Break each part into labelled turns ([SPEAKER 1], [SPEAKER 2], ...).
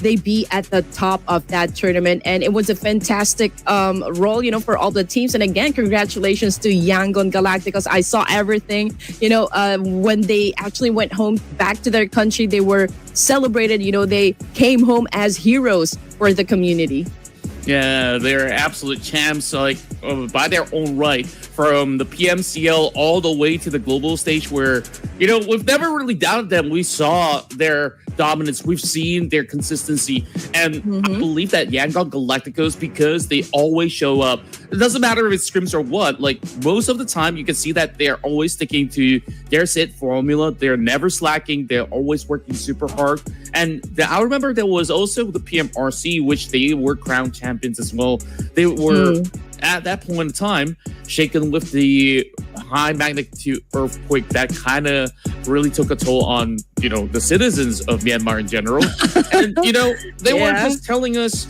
[SPEAKER 1] they be at the top of that tournament. And it was a fantastic role, for all the teams. And again, congratulations to Yangon Galacticos. I saw everything, when they actually went home back to their country, they were celebrated. They came home as heroes for the community.
[SPEAKER 2] Yeah, they're absolute champs, by their own right, from the PMCL all the way to the global stage where, we've never really doubted them. We saw their dominance. We've seen their consistency. And I believe that Yangon Galacticos, because they always show up, it doesn't matter if it's scrims or what, most of the time you can see that they're always sticking to their set formula. They're never slacking. They're always working super hard. And I remember there was also the PMRC, which they were crowned champions as well. They were, at that point in time, shaken with the high magnitude earthquake that kind of really took a toll on, the citizens of Myanmar in general. And, they were just telling us,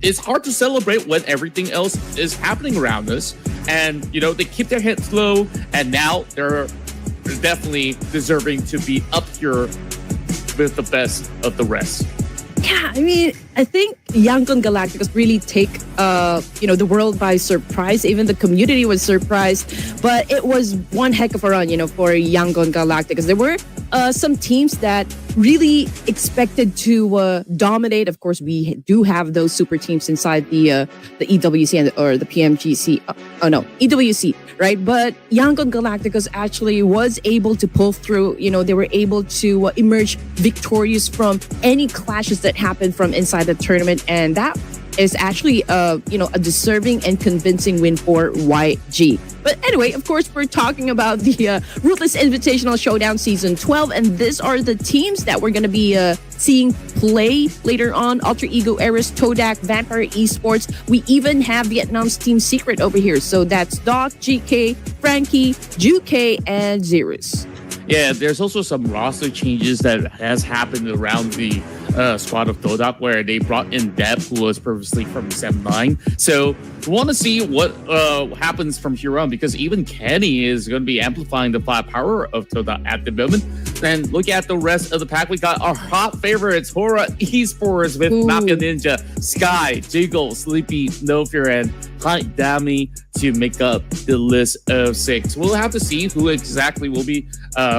[SPEAKER 2] it's hard to celebrate when everything else is happening around us. And, they keep their heads low, and now they're definitely deserving to be up here with the best of the rest.
[SPEAKER 1] Yeah, I think Yangon Galacticos really take, the world by surprise. Even the community was surprised. But it was one heck of a run, for Yangon Galacticos. There were some teams that really expected to dominate. Of course, we do have those super teams inside the EWC or the PMGC. EWC, right? But Yangon Galacticos actually was able to pull through. They were able to emerge victorious from any clashes that happened from inside the tournament, and that is actually a deserving and convincing win for YG. But anyway, of course, we're talking about the Ruthless Invitational Showdown Season 12, and these are the teams that we're going to be seeing play later on. Alter Ego Eris, Todak, Vampire Esports. We even have Vietnam's Team Secret over here. So that's Doc, GK, Frankie, Juke, and Zerus.
[SPEAKER 2] Yeah, there's also some roster changes that has happened around the squad of Todak, where they brought in Deb, who was previously from Sem 9. So we want to see what happens from here on, because even Kenny is going to be amplifying the firepower of Todak at the moment. And look at the rest of the pack. We got our hot favorites, Hora Esports with Mafia Ninja, Sky, Jiggle, Sleepy, No Fear, and Hunt Dami to make up the list of 6. We'll have to see who exactly will be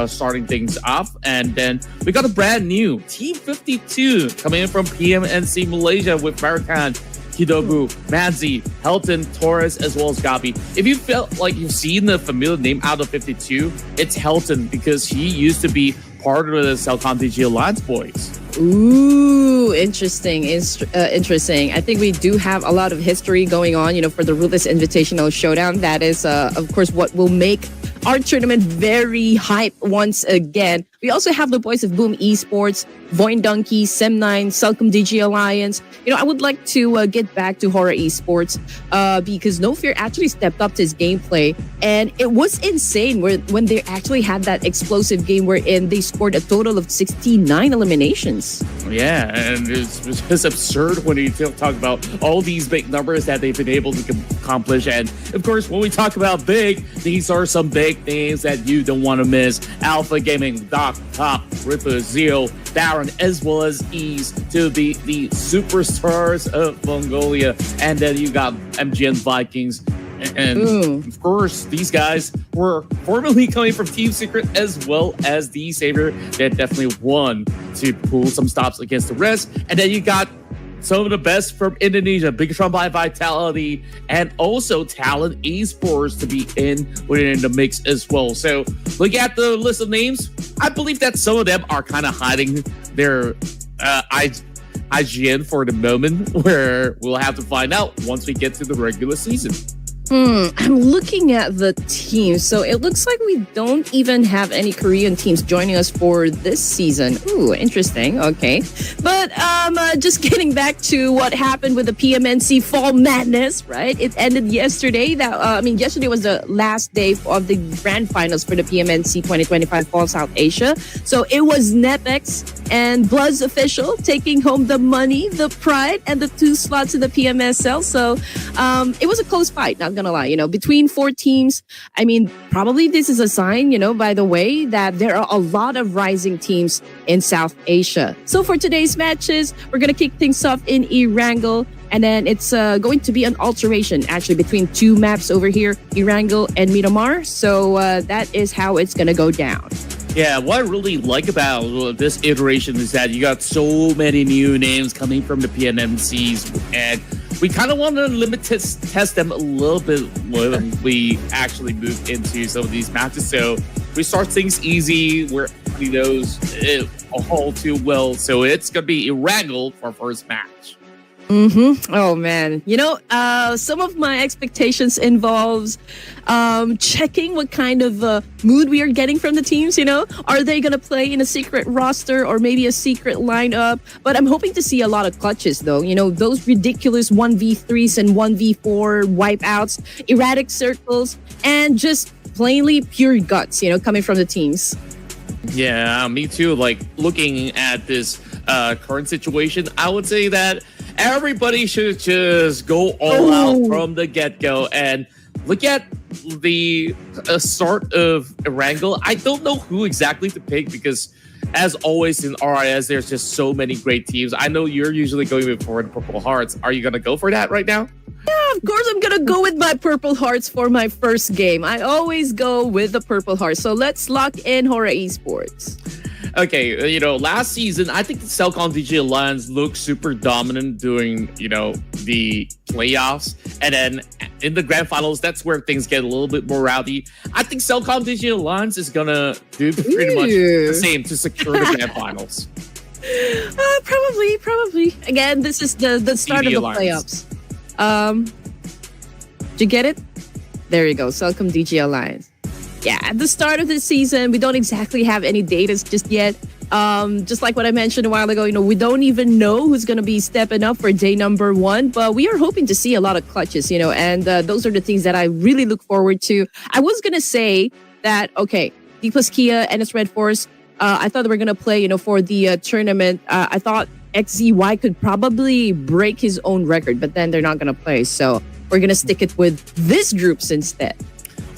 [SPEAKER 2] starting things off. And then we got a brand new Team 52 coming in from PMNC Malaysia with Barakan, Kidogu, Manzi, Helton, Torres, as well as Gabi. If you felt like you've seen the familiar name out of 52, it's Helton, because he used to be part of the Celcom DG Alliance boys.
[SPEAKER 1] Ooh, interesting. Interesting. I think we do have a lot of history going on, for the Ruthless Invitational Showdown. That is, of course, what will make our tournament very hype once again. We also have the boys of Boom Esports, Voin Donkey, Sem9, Celcom DG Alliance. I would like to get back to Horror Esports because No Fear actually stepped up to his gameplay. And it was insane when they actually had that explosive game wherein they scored a total of 69 eliminations.
[SPEAKER 2] Yeah, and it's just absurd when you talk about all these big numbers that they've been able to accomplish. And of course, when we talk about big, these are some big names that you don't want to miss. Alpha Gaming, Doc, Top, Ripper, Zio, Darren, as well as Ease to be the superstars of Mongolia. And then you got MGN Vikings. And of course, these guys were formerly coming from Team Secret as well as the Savior. They definitely won to pull some stops against the rest. And then you got some of the best from Indonesia, Big Tron by Vitality, and also Talent Esports to be within the mix as well. So look at the list of names. I believe that some of them are kind of hiding their IGN for the moment, where we'll have to find out once we get to the regular season.
[SPEAKER 1] I'm looking at the teams. So it looks like we don't even have any Korean teams joining us for this season. Ooh, interesting. Okay. But just getting back to what happened with the PMNC Fall Madness, right? It ended yesterday. Yesterday was the last day of the grand finals for the PMNC 2025 Fall South Asia. So it was Nepex and Bloods official taking home the money, the pride, and the 2 slots in the PMSL. So it was a close fight. Not gonna lie. Between four teams, I mean, probably this is a sign, by the way, that there are a lot of rising teams in South Asia. So for today's matches, we're gonna kick things off in Erangel. And then it's going to be an alteration, actually, between two maps over here, Erangel and Miramar. So that is how it's going to go down.
[SPEAKER 2] Yeah, what I really like about this iteration is that you got so many new names coming from the PNMCs, and we kind of want to test them a little bit when we actually move into some of these matches. So we start things easy, where he knows it all too well. So it's going to be Erangel for our first match.
[SPEAKER 1] Oh man, some of my expectations involves checking what kind of mood we are getting from the teams. Are they gonna play in a secret roster or maybe a secret lineup? But I'm hoping to see a lot of clutches though. Those ridiculous 1v3s and 1v4 wipeouts, erratic circles, and just plainly pure guts. Coming from the teams.
[SPEAKER 2] Yeah, me too. Like looking at this current situation, I would say that everybody should just go all out from the get-go and look at the start of Erangel. I don't know who exactly to pick because, as always in RIS, there's just so many great teams. I know you're usually going for the Purple Hearts. Are you going to go for that right now?
[SPEAKER 1] Yeah, of course I'm going to go with my Purple Hearts for my first game. I always go with the Purple Hearts. So let's lock in Hora Esports.
[SPEAKER 2] Okay, last season, I think the Cellcom DG Alliance looked super dominant during, the playoffs. And then in the grand finals, that's where things get a little bit more rowdy. I think Cellcom DG Alliance is going to do pretty much the same to secure the grand finals.
[SPEAKER 1] Probably. Again, this is the start
[SPEAKER 2] DG
[SPEAKER 1] of the
[SPEAKER 2] Alliance.
[SPEAKER 1] playoffs. Did you get it? There you go, Cellcom DG Alliance. Yeah, at the start of the season, we don't exactly have any data just yet. Just like what I mentioned a while ago, we don't even know who's going to be stepping up for day number 1, but we are hoping to see a lot of clutches, and those are the things that I really look forward to. I was going to say that, okay, D plus Kia and its Red Force, I thought they were going to play, for the tournament. I thought XZY could probably break his own record, but then they're not going to play. So we're going to stick it with this groups instead.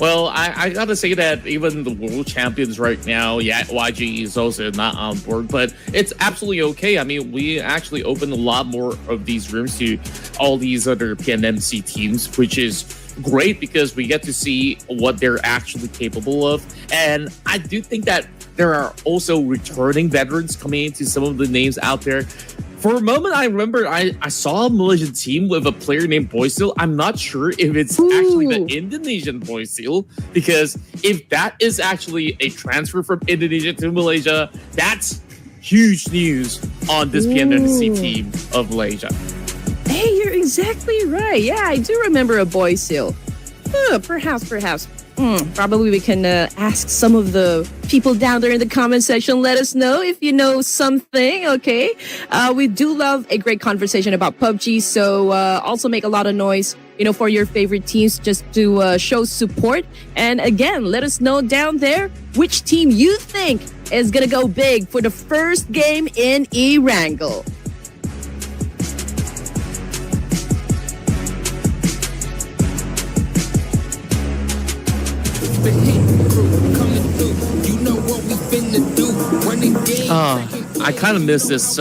[SPEAKER 2] Well, I gotta say that even the world champions right now, yeah, YG is also not on board, but it's absolutely okay. I mean, we actually opened a lot more of these rooms to all these other PNMC teams, which is great because we get to see what they're actually capable of. And I do think that there are also returning veterans coming into some of the names out there. For a moment, I remember I saw a Malaysian team with a player named Boysil. I'm not sure if it's actually the Indonesian Boysil, because if that is actually a transfer from Indonesia to Malaysia, that's huge news on this PNMC team of Malaysia.
[SPEAKER 1] Hey, you're exactly right. Yeah, I do remember a Boysil. Perhaps. Probably we can ask some of the people down there in the comment section. Let us know if you know something, okay? We do love a great conversation about PUBG, so also make a lot of noise, for your favorite teams just to show support. And again, let us know down there which team you think is going to go big for the first game in Erangel.
[SPEAKER 2] I kind of miss this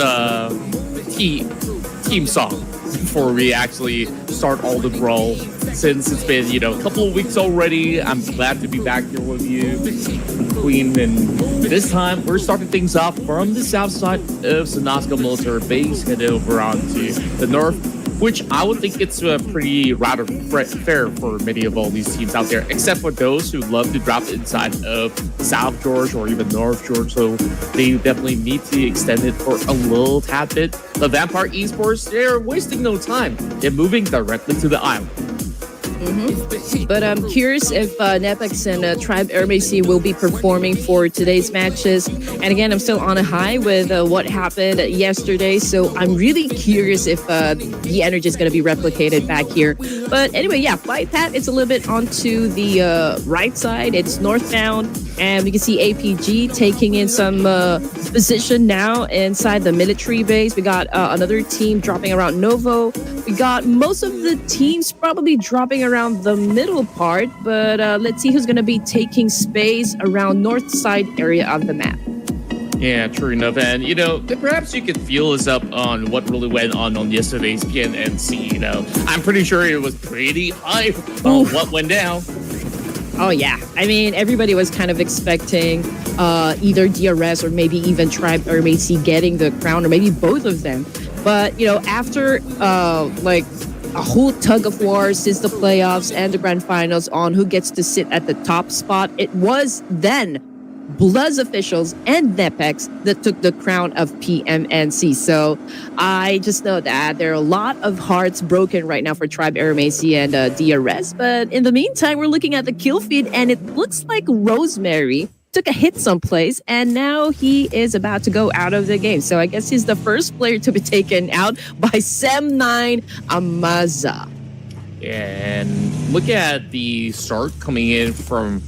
[SPEAKER 2] team song before we actually start all the brawl. Since it's been, a couple of weeks already, I'm glad to be back here with you, Queen. And this time, we're starting things off from the south side of Sanaska military base, headed over onto the north, which I would think it's pretty rather fair for many of all these teams out there, except for those who love to drop inside of South George or even North George. So they definitely need to extend it for a little tad bit. The Vampire Esports, they're wasting no time. They're moving directly to the island.
[SPEAKER 1] But I'm curious if Nepex and Tribe RMAC will be performing for today's matches. And again, I'm still on a high with what happened yesterday. So I'm really curious if the energy is going to be replicated back here. But anyway, yeah, Flight Path, it's a little bit onto the right side. It's northbound. And we can see APG taking in some position now inside the military base. We got another team dropping around Novo. We got most of the teams probably dropping around the middle part, but let's see who's going to be taking space around north side area of the map.
[SPEAKER 2] Yeah, true enough. And, perhaps you could feel us up on what really went on yesterday's PNNC. I'm pretty sure it was pretty hype on what went down.
[SPEAKER 1] Oh, yeah. I mean, everybody was kind of expecting either DRS or maybe even Tribe or Macy getting the crown, or maybe both of them. But, after like a whole tug of war since the playoffs and the grand finals on who gets to sit at the top spot, it was then Bloods officials and Nepex that took the crown of PMNC. So I just know that there are a lot of hearts broken right now for Tribe Aramasi and DRS. But in the meantime, we're looking at the kill feed, and it looks like Rosemary took a hit someplace, and now he is about to go out of the game. So I guess he's the first player to be taken out by Sem9 Amaza.
[SPEAKER 2] Yeah, and look at the start coming in from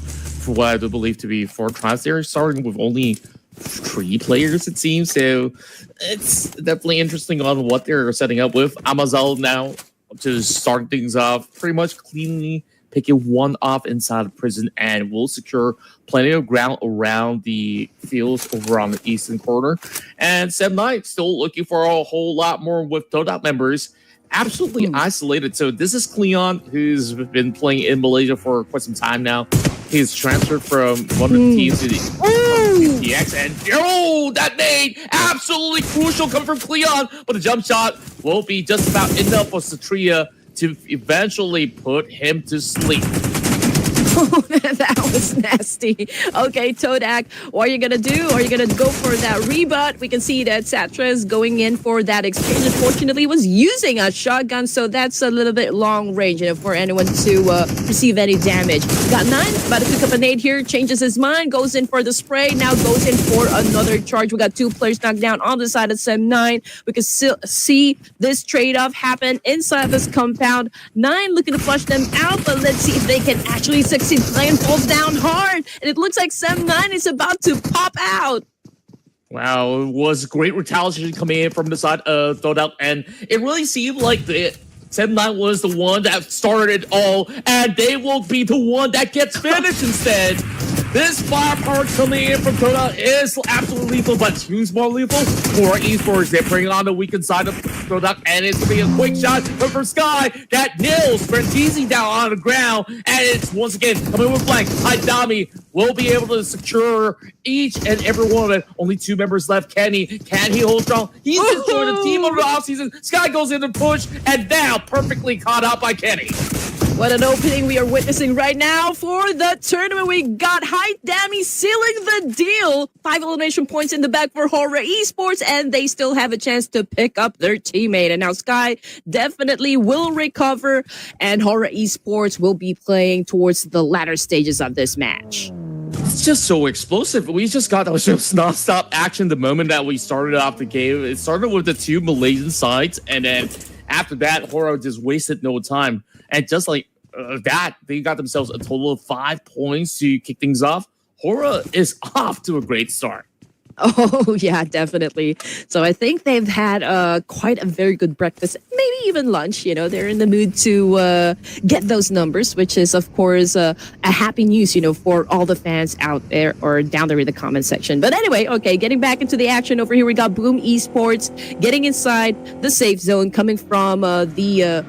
[SPEAKER 2] what I do believe to be 4 tribes. They're starting with only 3 players, it seems. So it's definitely interesting on what they're setting up with. Amazal now to start things off pretty much cleanly, picking one off inside the prison, and will secure plenty of ground around the fields over on the eastern corner. And Sem9 still looking for a whole lot more with Todak members. Absolutely isolated. So this is Cleon, who's been playing in Malaysia for quite some time now. He's transferred from one of the teams to the TX, and that nade absolutely crucial coming from Cleon, but the jump shot will be just about enough for Satria to eventually put him to sleep.
[SPEAKER 1] Oh, that was nasty. Okay, Todak, what are you going to do? Are you going to go for that rebut? We can see that Satra is going in for that exchange. Unfortunately, was using a shotgun, so that's a little bit long range, for anyone to receive any damage. Got 9, about to pick up a nade here, changes his mind, goes in for the spray, now goes in for another charge. We got 2 players knocked down on the side of Sem9. We can still see this trade-off happen inside this compound. 9 looking to flush them out, but let's see if they can actually succeed. Playing falls down hard, and it looks like Sem9 is about to pop out.
[SPEAKER 2] Wow, it was great retaliation coming in from the side of Thodal, and it really seemed like Sem9 was the one that started it all, and they will be the one that gets finished instead. This firepower coming in from Turca is absolutely lethal, but who's more lethal? For esports, they bring on the weakened side of Turca, and it's going to be a quick shot from Sky that nails Brentisi down on the ground, and it's once again coming with flank. Haidami will be able to secure each and every one of it. Only 2 members left. Can he hold strong? He's just joined the team over the offseason. Sky goes in to push, and now perfectly caught out by Kenny.
[SPEAKER 1] What an opening we are witnessing right now for the tournament. We got Haidami sealing the deal. 5 elimination points in the bag for Horror Esports, and they still have a chance to pick up their teammate. And now Sky definitely will recover, and Horror Esports will be playing towards the latter stages of this match.
[SPEAKER 2] It's just so explosive. We just got those just non-stop action the moment that we started off the game. It started with the 2 Malaysian sides, and then after that, Horror just wasted no time. And just like that, they got themselves a total of 5 points to kick things off. Horror is off to a great start.
[SPEAKER 1] Oh, yeah, definitely. So I think they've had quite a very good breakfast, maybe even lunch. They're in the mood to get those numbers, which is, of course, a happy news, for all the fans out there or down there in the comment section. But anyway, okay, getting back into the action over here, we got Boom Esports getting inside the safe zone coming from the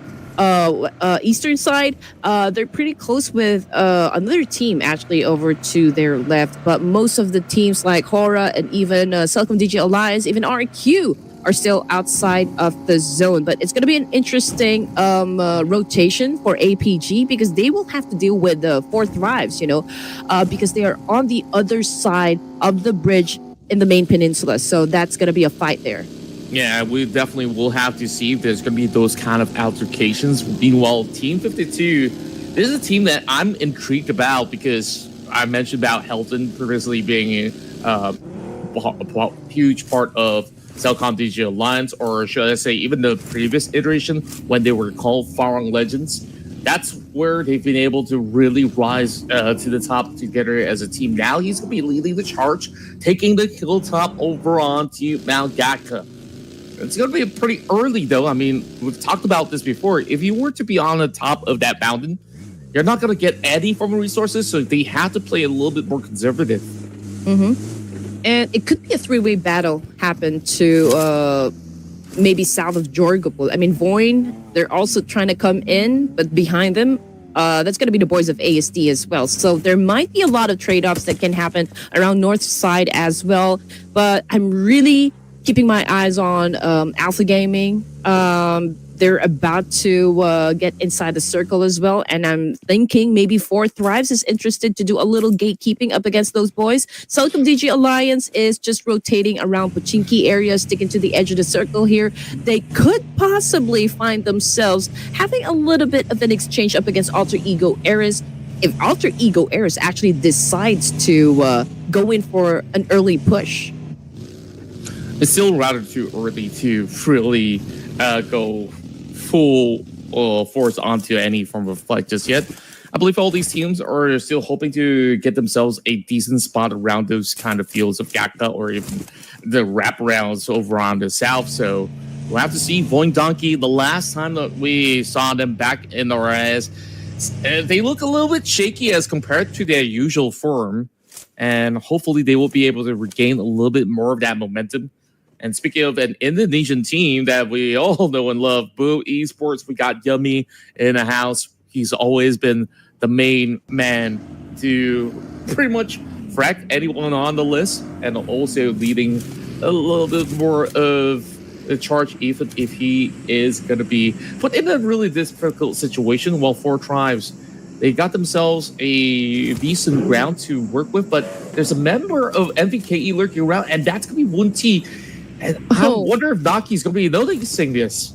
[SPEAKER 1] eastern side. They're pretty close with another team actually over to their left, but most of the teams like Hora and even Celcom DJ Alliance, even RQ are still outside of the zone. But it's going to be an interesting rotation for APG, because they will have to deal with the 4 Thrives, because they are on the other side of the bridge in the main peninsula. So that's going to be a fight there.
[SPEAKER 2] Yeah, we definitely will have to see if there's going to be those kind of altercations. Meanwhile, Team 52, this is a team that I'm intrigued about, because I mentioned about Helton previously being a huge part of Celcom DJ Alliance, or should I say even the previous iteration when they were called Farang Legends. That's where they've been able to really rise to the top together as a team. Now he's going to be leading the charge, taking the hilltop over onto Mount Gatka. It's going to be pretty early, though. I mean, we've talked about this before. If you were to be on the top of that mountain, you're not going to get any form of resources, so they have to play a little bit more conservative.
[SPEAKER 1] And it could be a three-way battle happen to maybe south of Jorgopol. I mean, Voin, they're also trying to come in, but behind them, that's going to be the boys of ASD as well. So there might be a lot of trade-offs that can happen around north side as well. But I'm really keeping my eyes on Alpha Gaming. They're about to get inside the circle as well. And I'm thinking maybe Four Thrives is interested to do a little gatekeeping up against those boys. Telecom DG Alliance is just rotating around Pochinki area, sticking to the edge of the circle here. They could possibly find themselves having a little bit of an exchange up against Alter Ego Eris. If Alter Ego Eris actually decides to go in for an early push.
[SPEAKER 2] It's still rather too early to really go full force onto any form of fight just yet. I believe all these teams are still hoping to get themselves a decent spot around those kind of fields of Gakta or even the wraparounds over on the south. So we'll have to see. Voin Donkey, the last time that we saw them back in our eyes, they look a little bit shaky as compared to their usual form. And hopefully they will be able to regain a little bit more of that momentum. And speaking of an Indonesian team that we all know and love, Boo Esports, we got Yummy in the house. He's always been the main man to pretty much frack anyone on the list and also leading a little bit more of the charge even if he is going to be put in a really difficult situation. While Four Tribes, they got themselves a decent ground to work with, but there's a member of MVKE lurking around, and that's going to be Wunti. And I wonder if Naki's going to be noticing this.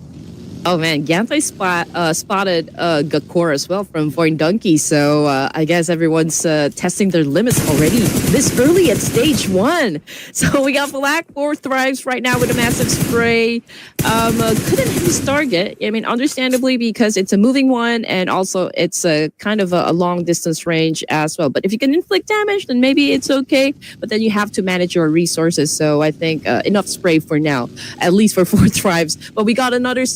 [SPEAKER 1] Oh man, Gantai spotted Gakor as well from Voin Donkey. So I guess everyone's testing their limits already this early at stage 1. So we got Black Four Thrives right now with a massive spray. Couldn't hit his target. I mean, understandably, because it's a moving one and also it's a kind of a long distance range as well. But if you can inflict damage, then maybe it's okay. But then you have to manage your resources. So I think enough spray for now, at least for Four Thrives. But we got another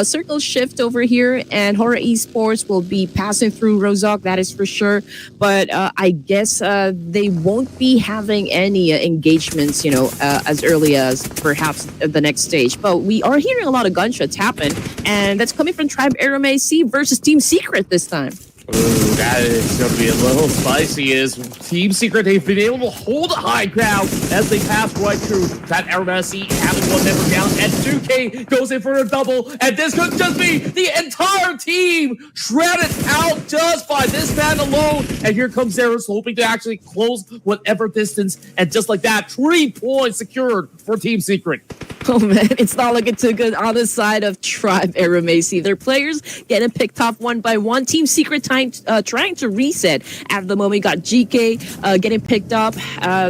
[SPEAKER 1] circle shift over here, and Horror Esports will be passing through Rozok, that is for sure. But I guess they won't be having any engagements, as early as perhaps the next stage. But we are hearing a lot of gunshots happen, and that's coming from Tribe RMAC versus Team Secret this time.
[SPEAKER 2] Ooh, that is going to be a little spicy. Is Team Secret, they've been able to hold a high ground as they pass right through that RMC, having one member down, and 2K goes in for a double, and this could just be the entire team shredded out just by this man alone. And here comes Zeros, hoping to actually close whatever distance, and just like that, 3 points secured for Team Secret.
[SPEAKER 1] Oh man, it's not looking too good on the side of Tribe RMAC. Their players getting picked off one by one. Team Secret trying to reset. At the moment, we got GK getting picked up.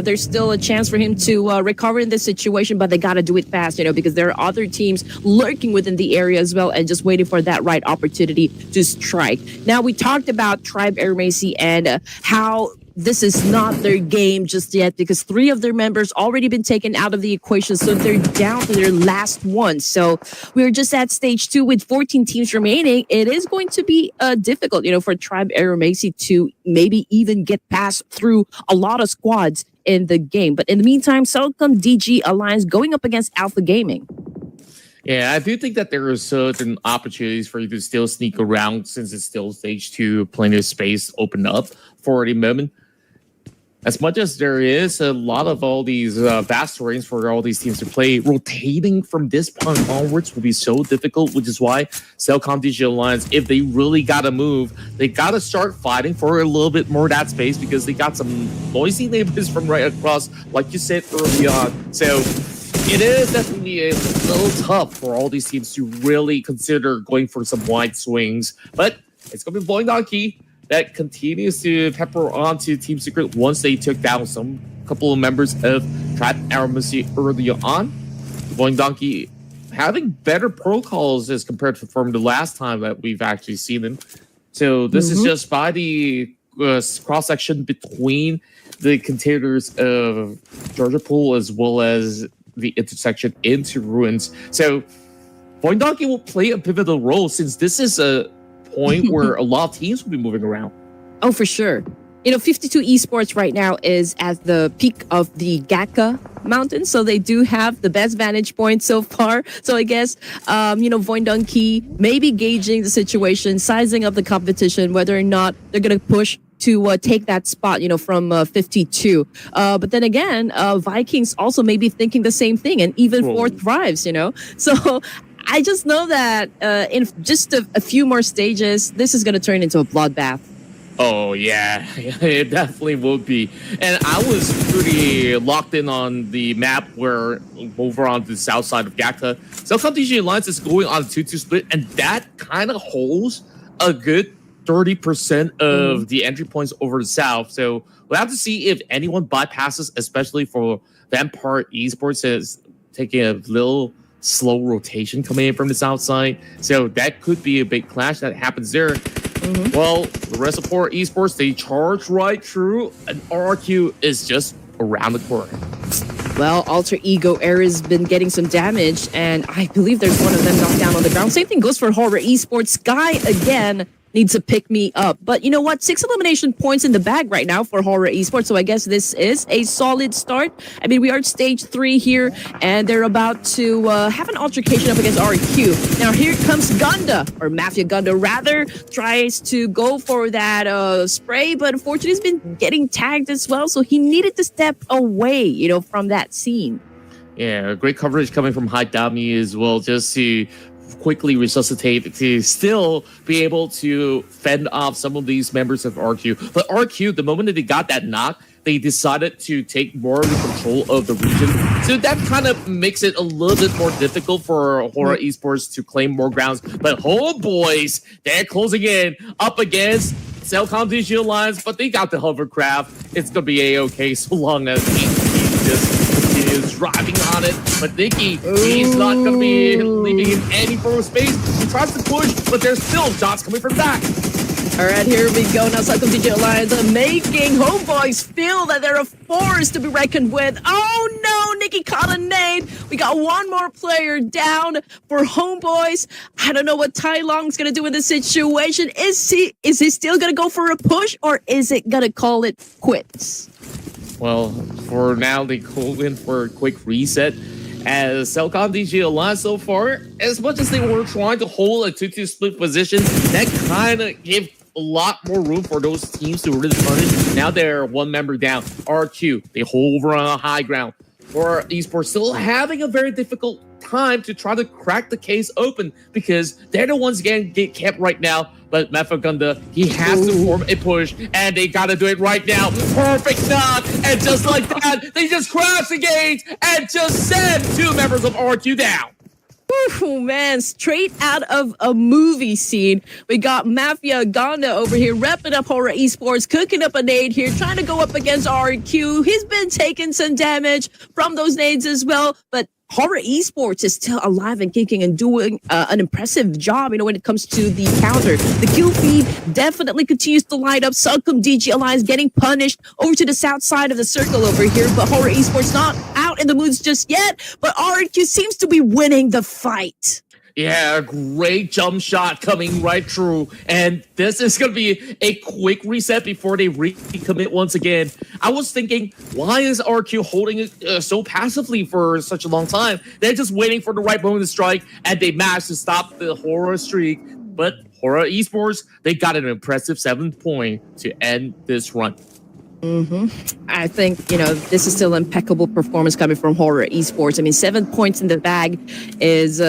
[SPEAKER 1] There's still a chance for him to recover in this situation, but they got to do it fast, because there are other teams lurking within the area as well and just waiting for that right opportunity to strike. Now, we talked about Tribe RMAC and how this is not their game just yet because 3 of their members already been taken out of the equation, so they're down to their last one. So we're just at stage 2 with 14 teams remaining. It is going to be difficult, for Tribe RMAC to maybe even get past through a lot of squads in the game. But in the meantime, Telecom DG Alliance going up against Alpha Gaming.
[SPEAKER 2] Yeah, I do think that there are certain opportunities for you to still sneak around since it's still stage 2, plenty of space opened up for the moment. As much as there is a lot of all these vast terrains for all these teams to play, rotating from this point onwards will be so difficult, which is why Telecom Digital Alliance, if they really got to move, they got to start fighting for a little bit more of that space because they got some noisy neighbors from right across, like you said early on. So it is definitely a little tough for all these teams to really consider going for some wide swings, but it's going to be Voin Donkey that continues to pepper onto Team Secret once they took down couple of members of Tribe RMAC earlier on. Voin Donkey having better protocols as compared to from the last time that we've actually seen him. So this is just by the cross section between the containers of Georgia Pool as well as the intersection into Ruins. So Donkey will play a pivotal role since this is a point where a lot of teams will be moving around.
[SPEAKER 1] Oh, for sure. 52 Esports right now is at the peak of the Gaka Mountain, so they do have the best vantage point so far. So I guess, Donkey may be gauging the situation, sizing up the competition, whether or not they're going to push to take that spot, from 52. But then again, Vikings also may be thinking the same thing, and even Fourth Thrives, So I just know that in just a few more stages, this is going to turn into a bloodbath.
[SPEAKER 2] Oh, yeah, it definitely would be. And I was pretty locked in on the map where over on the south side of Gakta, Cellcom DG Alliance is going on a 2-2 split, and that kind of holds a good 30% of the entry points over the south. So we'll have to see if anyone bypasses, especially for Vampire Esports, is taking a little slow rotation coming in from the south side. So that could be a big clash that happens there. Well, the rest of Horror Esports, they charge right through, and RRQ is just around the corner.
[SPEAKER 1] Well, Alter Ego Era's been getting some damage, and I believe there's one of them knocked down on the ground. Same thing goes for Horror Esports. Sky, again, needs to pick me up. But you know what? 6 elimination points in the bag right now for Horror Esports, so I guess this is a solid start. I mean, we are at stage 3 here, and they're about to have an altercation up against RQ. Now, here comes Gunda, or Mafia Gunda, rather, tries to go for that spray, but unfortunately, he's been getting tagged as well, so he needed to step away, from that scene.
[SPEAKER 2] Yeah, great coverage coming from High Dami as well, just to quickly resuscitate to still be able to fend off some of these members of RQ. But RQ, the moment that they got that knock, they decided to take more of the control of the region. So that kind of makes it a little bit more difficult for Horror Esports to claim more grounds. But boys, they're closing in up against Cellcom DG Alliance, but they got the hovercraft. It's going to be A-okay so long as he just is driving on it, but Nikki, he's not going to be leaving in any form of space. He tries to push, but there's still shots coming from back.
[SPEAKER 1] All right, here we go. Now, Cycle DJ Alliance making homeboys feel that they're a force to be reckoned with. Oh, no, Nikki caught a nade. We got one more player down for homeboys. I don't know what Tai Long's going to do in this situation. Is he still going to go for a push, or is it going to call it quits?
[SPEAKER 2] Well, for now, they called in for a quick reset. As Cellcom DG Alliance so far, as much as they were trying to hold a 2-2 split position, that kind of gave a lot more room for those teams to really punish. Now they're one member down. RQ, they hold over on a high ground. Or Esports still having a very difficult time to try to crack the case open because they're the ones getting kept right now. But Mafagunda, he has to form a push, and they got to do it right now. Perfect knock, and just like that, they just crash the gate and just send 2 members of RQ down.
[SPEAKER 1] Oh man, straight out of a movie scene. We got Mafia Gonda over here repping up Horror Esports, cooking up a nade here, trying to go up against RQ. He's been taking some damage from those nades as well, but Horror Esports is still alive and kicking and doing an impressive job, when it comes to the counter. The kill feed definitely continues to light up. Cellcom DG Alliance getting punished over to the south side of the circle over here, but Horror Esports not out in the moods just yet, but RQ seems to be winning the fight.
[SPEAKER 2] Yeah, great jump shot coming right through. And this is going to be a quick reset before they recommit once again. I was thinking, why is RQ holding it so passively for such a long time? They're just waiting for the right moment to strike, and they managed to stop the horror streak. But Horror Esports, they got an impressive 7th point to end this run.
[SPEAKER 1] I think, this is still impeccable performance coming from Horror Esports. I mean, 7 points in the bag is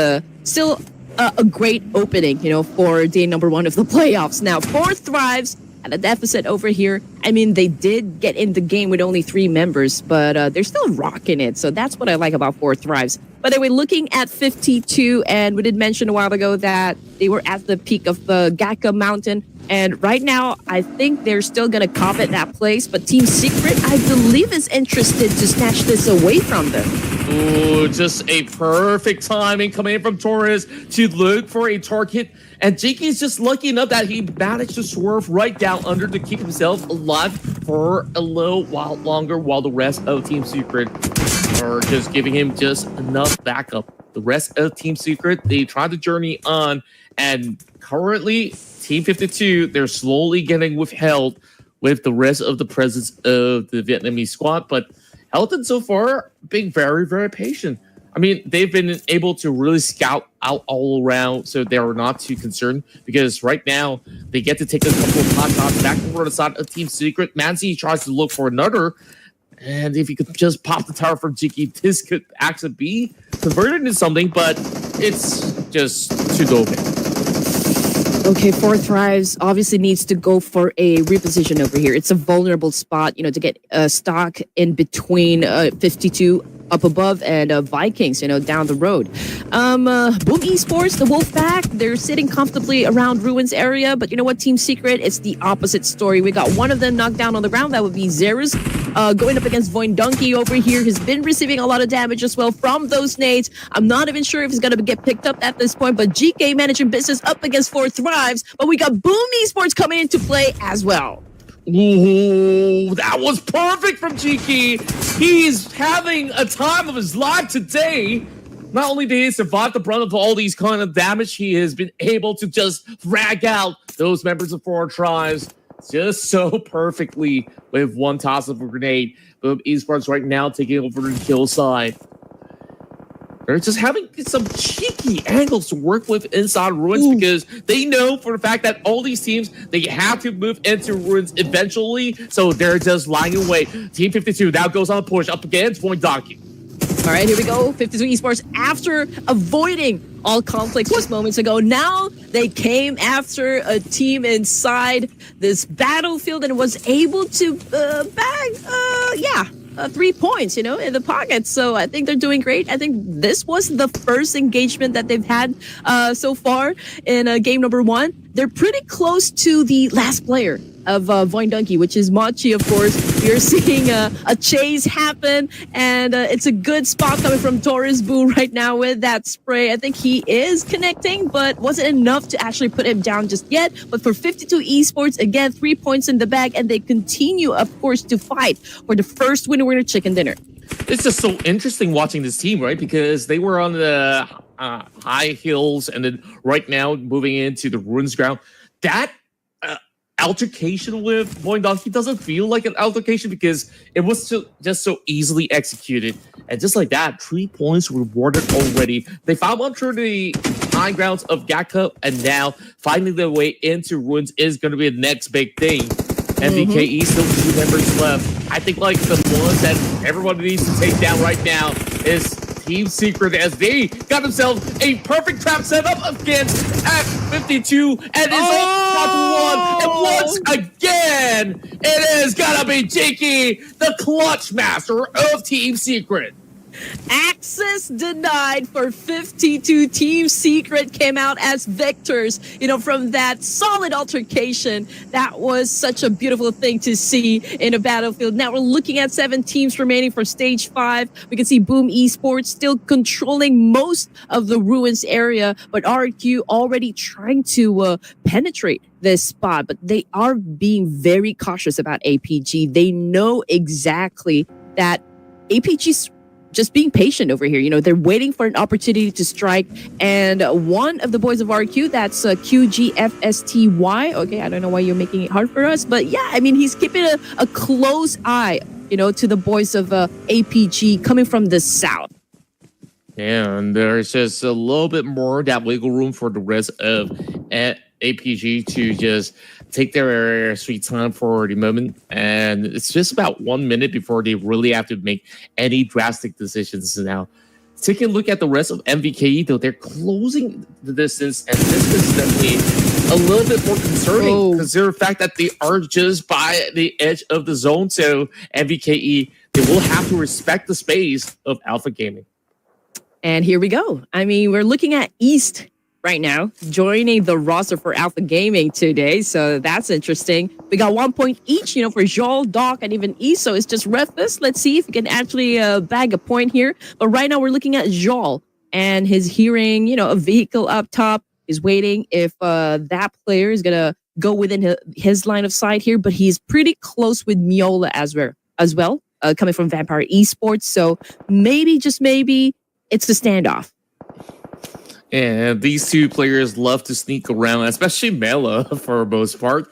[SPEAKER 1] still a great opening, for day number 1 of the playoffs. Now, Fourth Thrives at a deficit over here. I mean, they did get in the game with only 3 members, but they're still rocking it. So that's what I like about Fourth Thrives. By the way, looking at 52, and we did mention a while ago that they were at the peak of the Gaka Mountain. And right now, I think they're still going to covet that place. But Team Secret, I believe, is interested to snatch this away from them.
[SPEAKER 2] Ooh, just a perfect timing coming in from Torres to look for a target. And Jakey is just lucky enough that he managed to swerve right down under to keep himself alive for a little while longer, while the rest of Team Secret are just giving him just enough backup. The rest of Team Secret, they tried to journey on, and currently Team 52, they're slowly getting withheld with the rest of the presence of the Vietnamese squad, but Helton so far being very, very patient. I mean, they've been able to really scout out all around, so they're not too concerned, because right now they get to take a couple of hot shots back over the side of Team Secret. Manzi tries to look for another, and if you could just pop the tower for Jiki, this could actually be converted into something, but it's just too low.
[SPEAKER 1] Okay, Four Thrives obviously needs to go for a reposition over here. It's a vulnerable spot, to get stock in between 52 up above and Vikings, down the road. Boom Esports, the Wolfpack, they're sitting comfortably around Ruins area, but you know what, Team Secret, it's the opposite story. We got one of them knocked down on the ground. That would be Zerus. Going up against Voin Donkey over here. He's been receiving a lot of damage as well from those nades. I'm not even sure if he's going to get picked up at this point, but GK managing business up against Four Thrives. But we got Boom Esports coming into play as well.
[SPEAKER 2] Ooh, that was perfect from GK. He's having a time of his life today. Not only did he survive the brunt of all these kind of damage, he has been able to just drag out those members of Four Tribes just so perfectly with one toss of a grenade. Boom Esports right now taking over the kill side. They're just having some cheeky angles to work with inside Ruins, because they know for the fact that all these teams, they have to move into Ruins eventually, so they're just lying in wait. Team 52 now goes on a push up against Voin Donkey.
[SPEAKER 1] All right, here we go. 52 Esports, after avoiding all conflicts just moments ago, now they came after a team inside this battlefield and was able to bag 3 points, in the pocket. So I think they're doing great. I think this was the first engagement that they've had so far in game number 1. They're pretty close to the last player of Voin Donkey, which is Machi, of course. You're seeing a chase happen, and it's a good spot coming from Torres Boo right now with that spray. I think he is connecting, but wasn't enough to actually put him down just yet. But for 52 Esports, again, 3 points in the bag, and they continue, of course, to fight for the first winner chicken dinner.
[SPEAKER 2] It's just so interesting watching this team, right? Because they were on the high hills, and then right now moving into the Ruins ground. That altercation with Voin Donkey doesn't feel like an altercation, because it was just so easily executed. And just like that, 3 points rewarded already. They found one through the high grounds of Gakka, and now finding their way into Ruins is going to be the next big thing. MVKE still 2 members left. I think like the ones that everyone needs to take down right now is Team Secret, as they got themselves a perfect trap set up against F52, and is all to 1. And once again, it is gonna be Jakey, the clutch master of Team Secret.
[SPEAKER 1] Access denied for 52. Team Secret came out as victors, from that solid altercation. That was such a beautiful thing to see in a battlefield. Now we're looking at 7 teams remaining for stage 5. We can see Boom Esports still controlling most of the Ruins area, but RQ already trying to penetrate this spot. But they are being very cautious about APG. They know exactly that APG's just being patient over here. They're waiting for an opportunity to strike. And one of the boys of RQ, that's QGFSTY. Okay, I don't know why you're making it hard for us. But yeah, I mean, he's keeping a close eye, to the boys of APG coming from the south.
[SPEAKER 2] And there's just a little bit more that wiggle room for the rest of APG to just take their sweet time for the moment. And it's just about 1 minute before they really have to make any drastic decisions now. Taking a look at the rest of MVKE, though, they're closing the distance, and this is definitely a little bit more concerning, considering the fact that they are just by the edge of the zone. So MVKE, they will have to respect the space of Alpha Gaming.
[SPEAKER 1] And here we go. I mean, we're looking at East right now, joining the roster for Alpha Gaming today. So that's interesting. We got 1 point each, for Joel, Doc, and even Iso. It's just Ruthless. Let's see if we can actually bag a point here. But right now, we're looking at Joel, and he's hearing, a vehicle up top. He's waiting if that player is going to go within his line of sight here. But he's pretty close with Miola as well, coming from Vampire Esports. So maybe, just maybe, it's the standoff.
[SPEAKER 2] And these two players love to sneak around, especially Mela for the most part.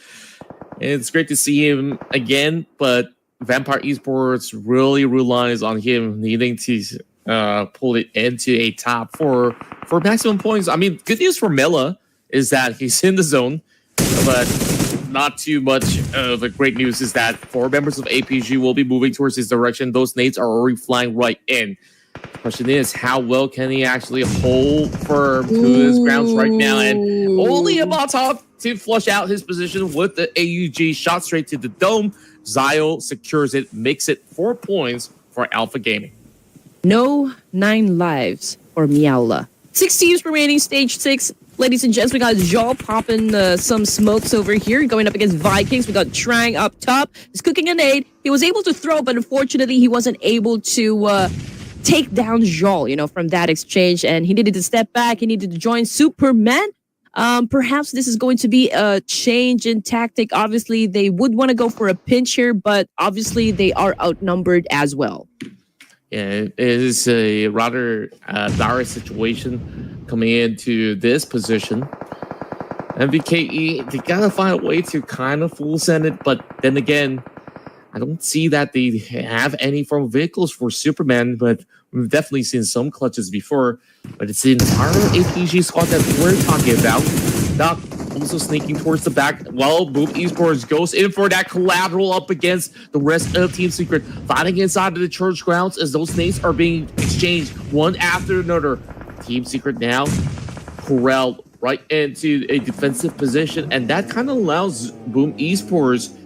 [SPEAKER 2] It's great to see him again, but Vampire Esports really relies on him needing to pull it into a top for maximum points. I mean, good news for Mela is that he's in the zone, but not too much of a great news is that 4 members of APG will be moving towards his direction. Those nades are already flying right in. Question is, how well can he actually hold firm to his grounds right now? And only a Molotov to flush out his position with the AUG shot straight to the dome. Zio secures it, makes it 4 points for Alpha Gaming.
[SPEAKER 1] No 9 lives for Miaula. 6 teams remaining, stage 6. Ladies and gents, we got Joel popping some smokes over here, going up against Vikings. We got Trang up top. He's cooking a nade. He was able to throw, but unfortunately, he wasn't able to take down Joel, from that exchange, and he needed to step back. He needed to join Superman. Perhaps this is going to be a change in tactic. Obviously, they would want to go for a pinch here, but obviously they are outnumbered as well.
[SPEAKER 2] Yeah, it is a rather dire situation coming into this position. MVKE, they gotta find a way to kind of full send it, but then again, I don't see that they have any form of vehicles for Superman, but we've definitely seen some clutches before. But it's the entire APG squad that we're talking about. Doc also sneaking towards the back while Boom Esports goes in for that collateral up against the rest of Team Secret, fighting inside of the church grounds as those nades are being exchanged one after another. Team Secret now corralled right into a defensive position, and that kind of allows Boom Esports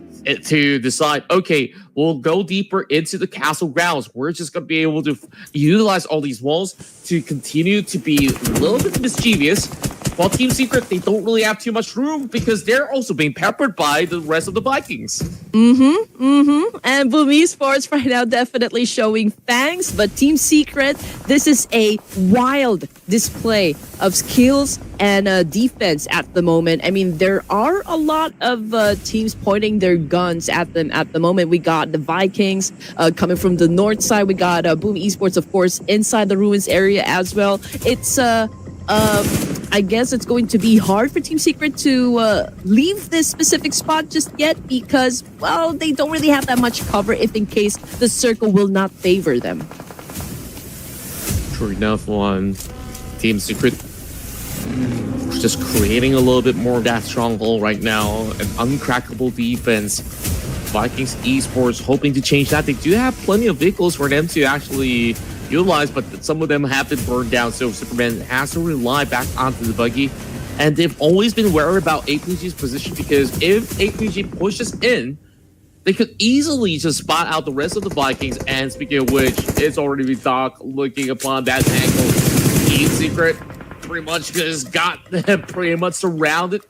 [SPEAKER 2] to decide, okay, we'll go deeper into the castle grounds. We're just going to be able to utilize all these walls to continue to be a little bit mischievous. While Team Secret, they don't really have too much room because they're also being peppered by the rest of the Vikings.
[SPEAKER 1] And Boom Esports right now definitely showing fangs, but Team Secret, this is a wild display of skills and defense at the moment. I mean, there are a lot of teams pointing their guns at them at the moment. We got the Vikings coming from the north side. We got Boom Esports, of course, inside the ruins area as well. It's I guess it's going to be hard for Team Secret to leave this specific spot just yet because, well, they don't really have that much cover if in case the circle will not favor them.
[SPEAKER 2] True enough, on Team Secret just creating a little bit more of that stronghold right now, an uncrackable defense. Vikings Esports hoping to change that. They do have plenty of vehicles for them to actually utilize, but some of them have been burned down, so Superman has to rely back onto the buggy. And they've always been wary about APG's position because if APG pushes in, they could easily just spot out the rest of the Vikings. And speaking of which, it's already Doc looking upon that angle. Team Secret pretty much just got them pretty much surrounded.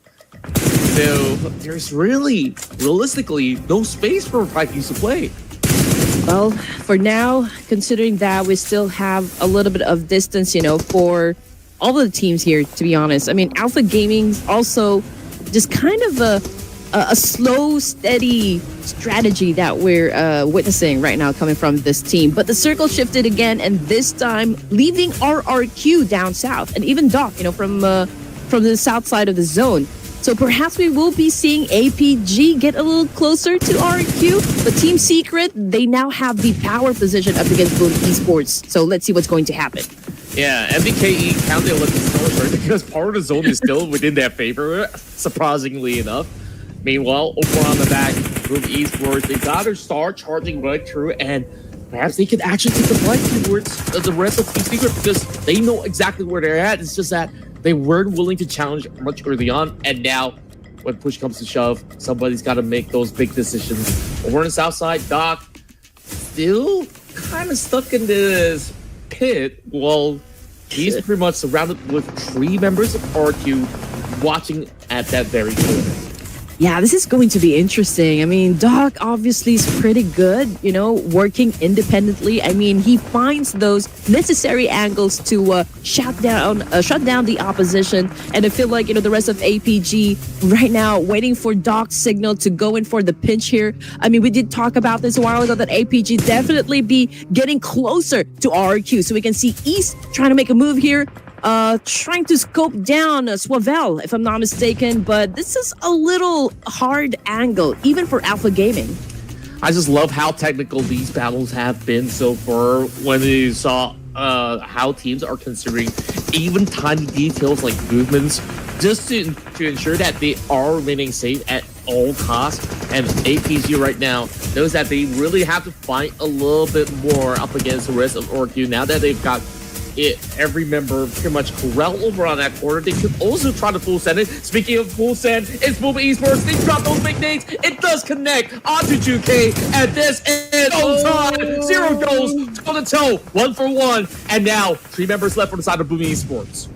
[SPEAKER 2] So there's really, realistically, no space for Vikings to play.
[SPEAKER 1] Well, for now, considering that we still have a little bit of distance, for all of the teams here, to be honest. I mean, Alpha Gaming's also just kind of a slow, steady strategy that we're witnessing right now coming from this team. But the circle shifted again, and this time leaving RRQ down south, and even Doc, from the south side of the zone. So perhaps we will be seeing APG get a little closer to RQ, but Team Secret, they now have the power position up against Boom Esports. So let's see what's going to happen.
[SPEAKER 2] Yeah, MBKE counted Olympic still because part of the zone is still within their favor, surprisingly enough. Meanwhile, over on the back, Boom Esports, they gotta start charging right through, and perhaps they could actually take the fight towards the rest of Team Secret because they know exactly where they're at. It's just that they weren't willing to challenge much early on, and now, when push comes to shove, somebody's got to make those big decisions. Over on the south side, Doc still kind of stuck in this pit while He's pretty much surrounded with 3 members of RQ watching at that very corner.
[SPEAKER 1] Yeah, this is going to be interesting. I mean, Doc obviously is pretty good, working independently. I mean, he finds those necessary angles to shut down the opposition. And I feel like, the rest of APG right now waiting for Doc's signal to go in for the pinch here. I mean, we did talk about this a while ago that APG definitely be getting closer to RQ. So we can see East trying to make a move here. Trying to scope down Swavel, if I'm not mistaken, but this is a little hard angle, even for Alpha Gaming.
[SPEAKER 2] I just love how technical these battles have been so far when you saw how teams are considering even tiny details like movements just to ensure that they are remaining safe at all costs. And APG right now knows that they really have to fight a little bit more up against the rest of ORQ now that they've got every member pretty much corral over on that corner. They could also try to full send it. Speaking of full send, it's Pubg Esports. They drop those big nades. It does connect onto 2K, and this is on time. 0 goals, toe-to-toe, 1-for-1, and now 3 members left on the side of Pubg Esports.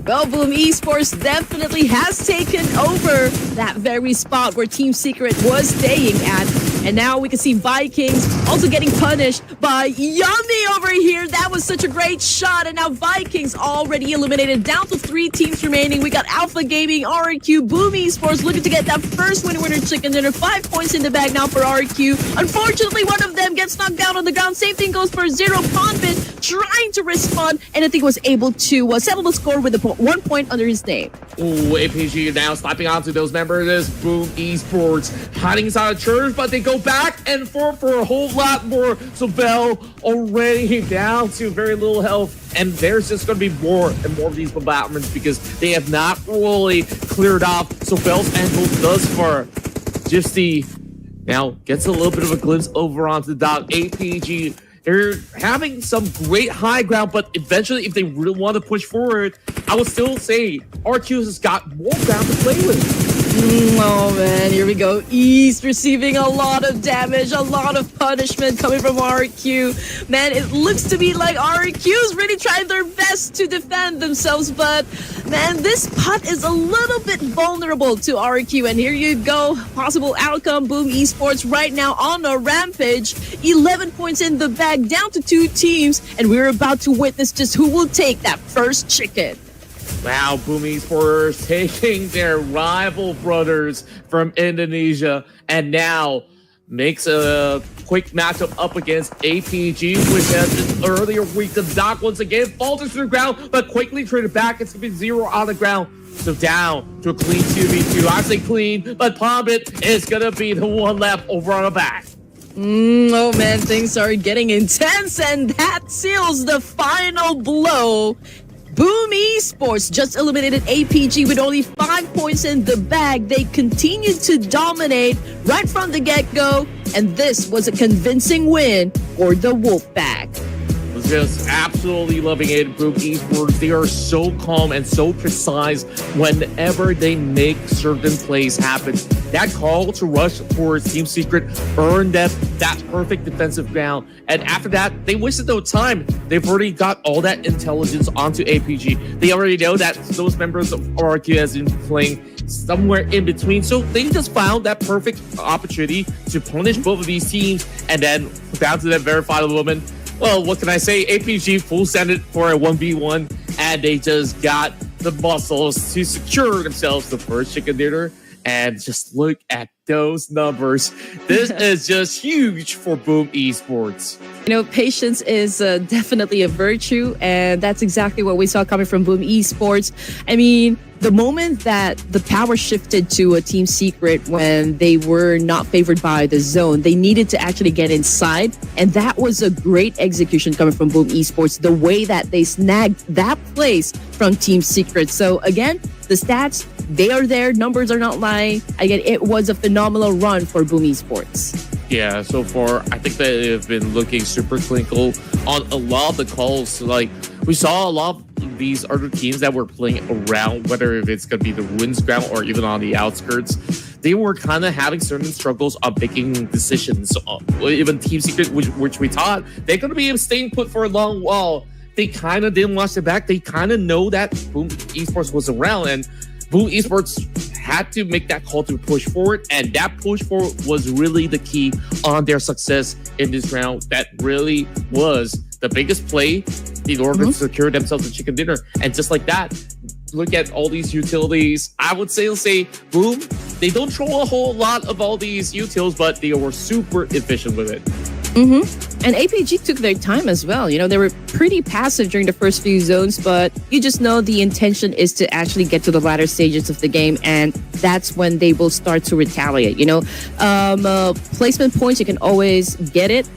[SPEAKER 1] Well, Pubg Esports definitely has taken over that very spot where Team Secret was staying at. And now we can see Vikings also getting punished by Yummy over here. That was such a great shot. And now Vikings already eliminated, down to 3 teams remaining. We got Alpha Gaming, RQ, Pubg Esports looking to get that first winner chicken dinner. 5 points in the bag now for RQ. Unfortunately, one of them gets knocked down on the ground. Same thing goes for Zero. Pondbin trying to respond, and I think was able to settle the score with 1 point under his name.
[SPEAKER 2] Ooh, APG now slapping onto those members. This Pubg Esports hiding inside a church, but they go back and forth for a whole lot more. So Bell already down to very little health, and there's just going to be more and more of these bombardments because they have not really cleared off. So Bell's angle thus far, just now gets a little bit of a glimpse over onto the dock. APG, they're having some great high ground, but eventually, if they really want to push forward, I would still say RQ has got more ground to play with.
[SPEAKER 1] Oh man, here we go. East receiving a lot of damage, a lot of punishment coming from RQ. Man, it looks to be like RQ's really trying their best to defend themselves, but man, this putt is a little bit vulnerable to RQ. And here you go, possible outcome. Pubg Esports right now on a rampage. 11 points in the bag, down to 2 teams, and we're about to witness just who will take that first chicken.
[SPEAKER 2] Wow, Pubg Esports taking their rival brothers from Indonesia and now makes a quick matchup up against APG, which has an earlier week. The Doc once again falters to the ground, but quickly traded back. It's going to be 0 on the ground. So down to a clean 2v2. I say clean, but Pombit is going to be the one left over on the back.
[SPEAKER 1] Oh man, things are getting intense, and that seals the final blow. Pubg Esports just eliminated APG with only 5 points in the bag. They continued to dominate right from the get-go, and this was a convincing win for the Wolfpack.
[SPEAKER 2] Just absolutely loving it. Pubg Esports, they are so calm and so precise whenever they make certain plays happen. That call to rush towards Team Secret earned them that perfect defensive ground. And after that, they wasted no time. They've already got all that intelligence onto APG. They already know that those members of RQ has been playing somewhere in between. So they just found that perfect opportunity to punish both of these teams. And then down to that very final moment, well, what can I say? APG full send it for a 1v1, and they just got the muscles to secure themselves the first chicken dinner. And just look at those numbers. This is just huge for Pubg Esports.
[SPEAKER 1] Patience is definitely a virtue, and that's exactly what we saw coming from Pubg Esports. I mean, the moment that the power shifted to a Team Secret when they were not favored by the zone, they needed to actually get inside, and that was a great execution coming from Pubg Esports, the way that they snagged that place from Team Secret. So again, the stats, they are there, numbers are not lying. Again, it was a phenomenal run for Pubg Esports.
[SPEAKER 2] Yeah, so far, I think that they've been looking super clinical on a lot of the calls. Like, we saw a lot of these other teams that were playing around, whether if it's going to be the Ruins ground or even on the outskirts. They were kind of having certain struggles on making decisions. Even Team Secret, which we thought they're going to be staying put for a long while. they kind of didn't watch the back. They kind of know that Boom Esports was around, and Boom Esports had to make that call to push forward, and that push forward was really the key on their success in this round. That really was the biggest play in order to secure themselves a chicken dinner. And just like that, look at all these utilities. I would say Boom, they don't throw a whole lot of all these utils, but they were super efficient with it.
[SPEAKER 1] And APG took their time as well. You know, they were pretty passive during the first few zones, but you just know the intention is to actually get to the latter stages of the game, and that's when they will start to retaliate. You know, placement points, you can always get it.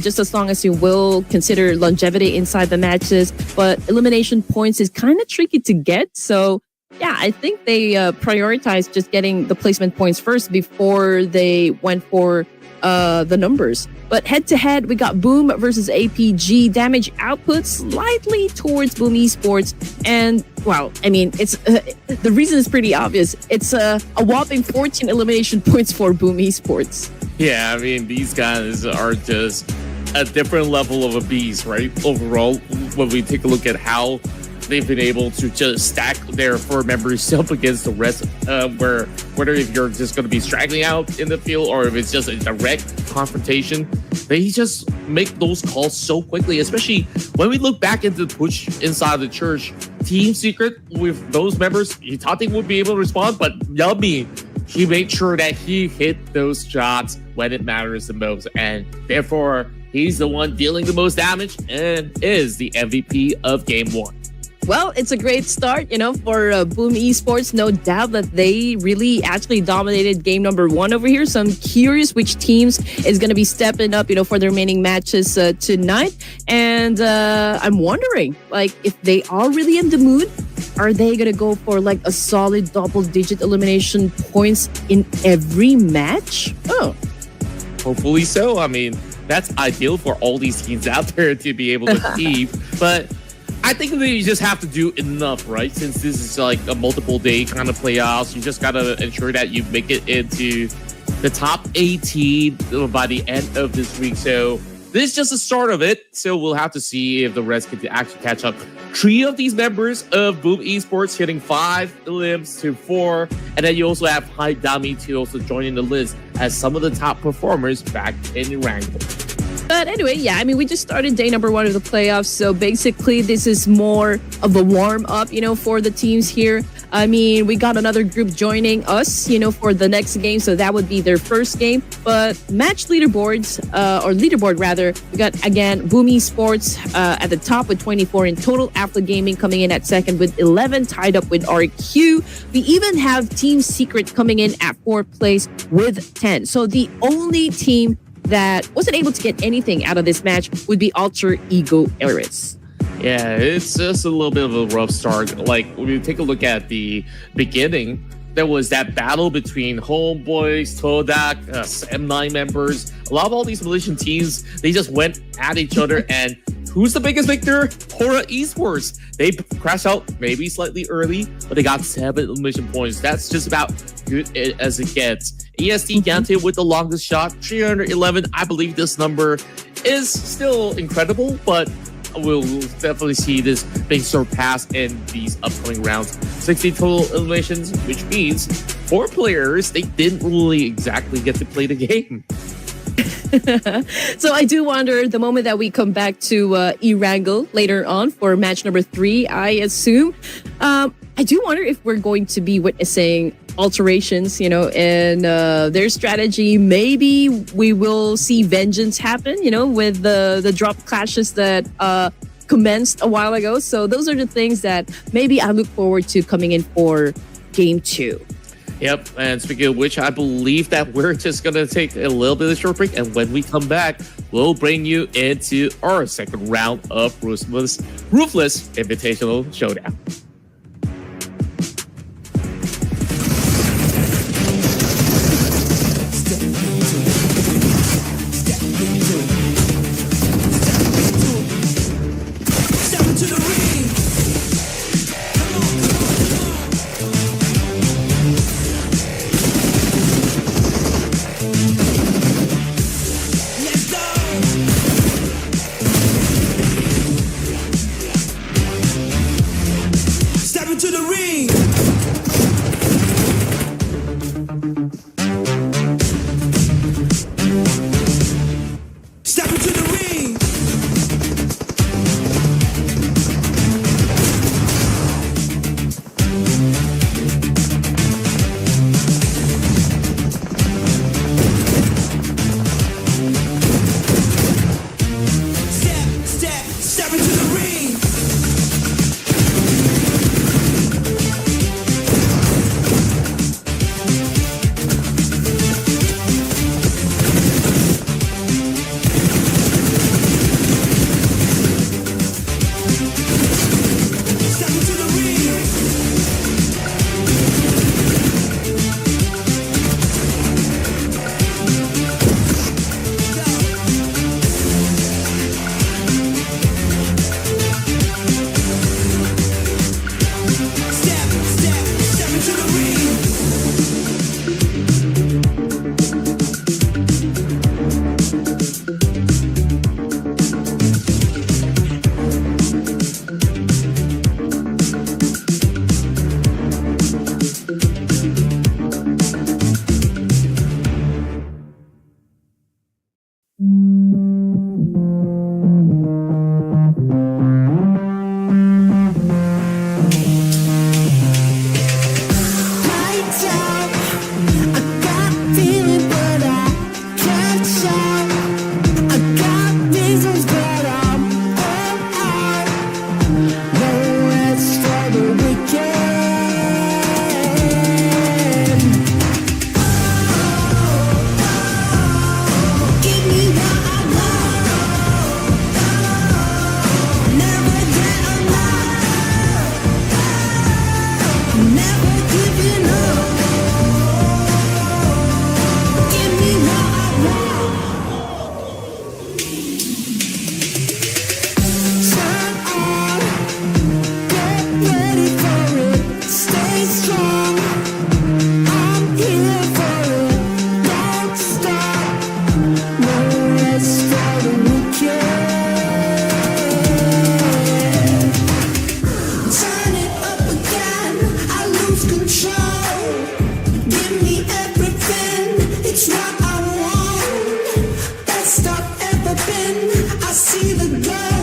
[SPEAKER 1] Just as long as you will consider longevity inside the matches, but elimination points is kind of tricky to get. So yeah, I think they prioritized just getting the placement points first before they went for the numbers. But head to head, we got Boom versus APG. Damage output slightly towards Boom Esports, and well, I mean, it's the reason is pretty obvious. It's a whopping 14 elimination points for Boom Esports.
[SPEAKER 2] Yeah, I mean, these guys are just a different level of a beast, right? Overall, when we take a look at how they've been able to just stack their 4 members up against the rest, where whether if you're just going to be straggling out in the field or if it's just a direct confrontation, they just make those calls so quickly, especially when we look back into the push inside the church. Team Secret, with those members, you thought they would be able to respond, but Yummy, he made sure that he hit those shots when it matters the most, and therefore he's the one dealing the most damage and is the MVP of Game 1.
[SPEAKER 1] Well, it's a great start, you know, for Boom Esports. No doubt that they really actually dominated game number 1 over here. So I'm curious which teams is going to be stepping up, you know, for the remaining matches tonight. And I'm wondering, like, if they are really in the mood, are they going to go for like a solid double-digit elimination points in every match? Oh,
[SPEAKER 2] hopefully so. I mean, that's ideal for all these teams out there to be able to achieve. But I think that you just have to do enough, right? Since this is like a multiple day kind of playoffs, you just got to ensure that you make it into the top 18 by the end of this week. So this is just the start of it. So we'll have to see if the rest can actually catch up. 3 of these members of Boom Esports hitting 5 limbs to 4. And then you also have Hype Dami to also joining the list as some of the top performers back in Wrangle.
[SPEAKER 1] But anyway, yeah, I mean, we just started day number 1 of the playoffs. So basically, this is more of a warm-up, you know, for the teams here. I mean, we got another group joining us, you know, for the next game. So that would be their first game. But match leaderboards, or leaderboard rather, we got, again, Boom Esports at the top with 24 in total. After Gaming coming in at second with 11, tied up with RQ. We even have Team Secret coming in at 4th place with 10. So the only team that wasn't able to get anything out of this match would be Alter Ego Eris.
[SPEAKER 2] Yeah, it's just a little bit of a rough start. Like, when you take a look at the beginning, there was that battle between Homeboys, Todak, M9 members. A lot of all these Malaysian teams, they just went at each other, and who's the biggest victor? Hora Esports. They crashed out maybe slightly early, but they got 7 elimination points. That's just about good as it gets. EST Gante with the longest shot, 311. I believe this number is still incredible, but we'll definitely see this being surpassed in these upcoming rounds. 60 total eliminations, which means 4 players, they didn't really exactly get to play the game.
[SPEAKER 1] So I do wonder, the moment that we come back to E-Wrangle later on for match number 3, I assume, I do wonder if we're going to be witnessing alterations, you know, in their strategy. Maybe we will see vengeance happen, you know, with the drop clashes that commenced a while ago. So those are the things that maybe I look forward to coming in for game 2.
[SPEAKER 2] Yep, and speaking of which, I believe that we're just going to take a little bit of a short break, and when we come back, we'll bring you into our second round of Ruthless Invitational Showdown.
[SPEAKER 3] ring. Step into the ring. Step into the ring. Step into the ring. Step into the ring. Lights out. I got feeling, but I can't shout. I got reasons, but I'm all out. No rest for the weekend. Give me what I want. Never get enough. Never giving up. Give me what I want. Turn on. Get ready for it. Stay strong. I'm here for it. Don't stop. No rest for the weekend. Turn it up again. I lose control. Give me everything. It's what I want. Best I've ever been. I see the glow.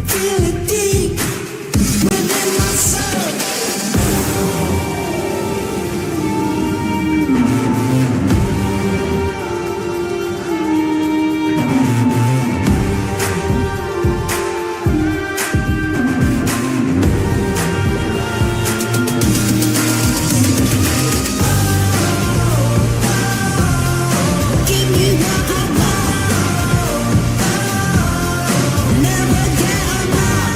[SPEAKER 3] Feel it deep within my soul. Give me what I want. Never get enough.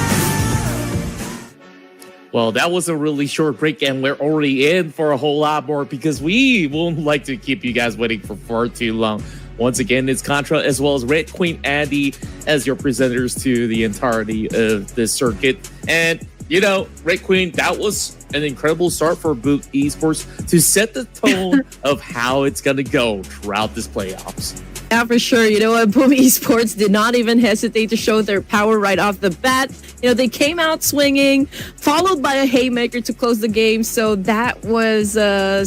[SPEAKER 2] Well, that was a really short break, and we're already in for a whole lot more because we won't like to keep you guys waiting for far too long. Once again, it's Contra as well as Red Queen Andy as your presenters to the entirety of this circuit. And, you know, Red Queen, that was an incredible start for Pubg Esports to set the tone of how it's going to go throughout this playoffs.
[SPEAKER 1] Yeah, for sure. You know what? Pubg Esports did not even hesitate to show their power right off the bat. You know, they came out swinging, followed by a haymaker to close the game. So that was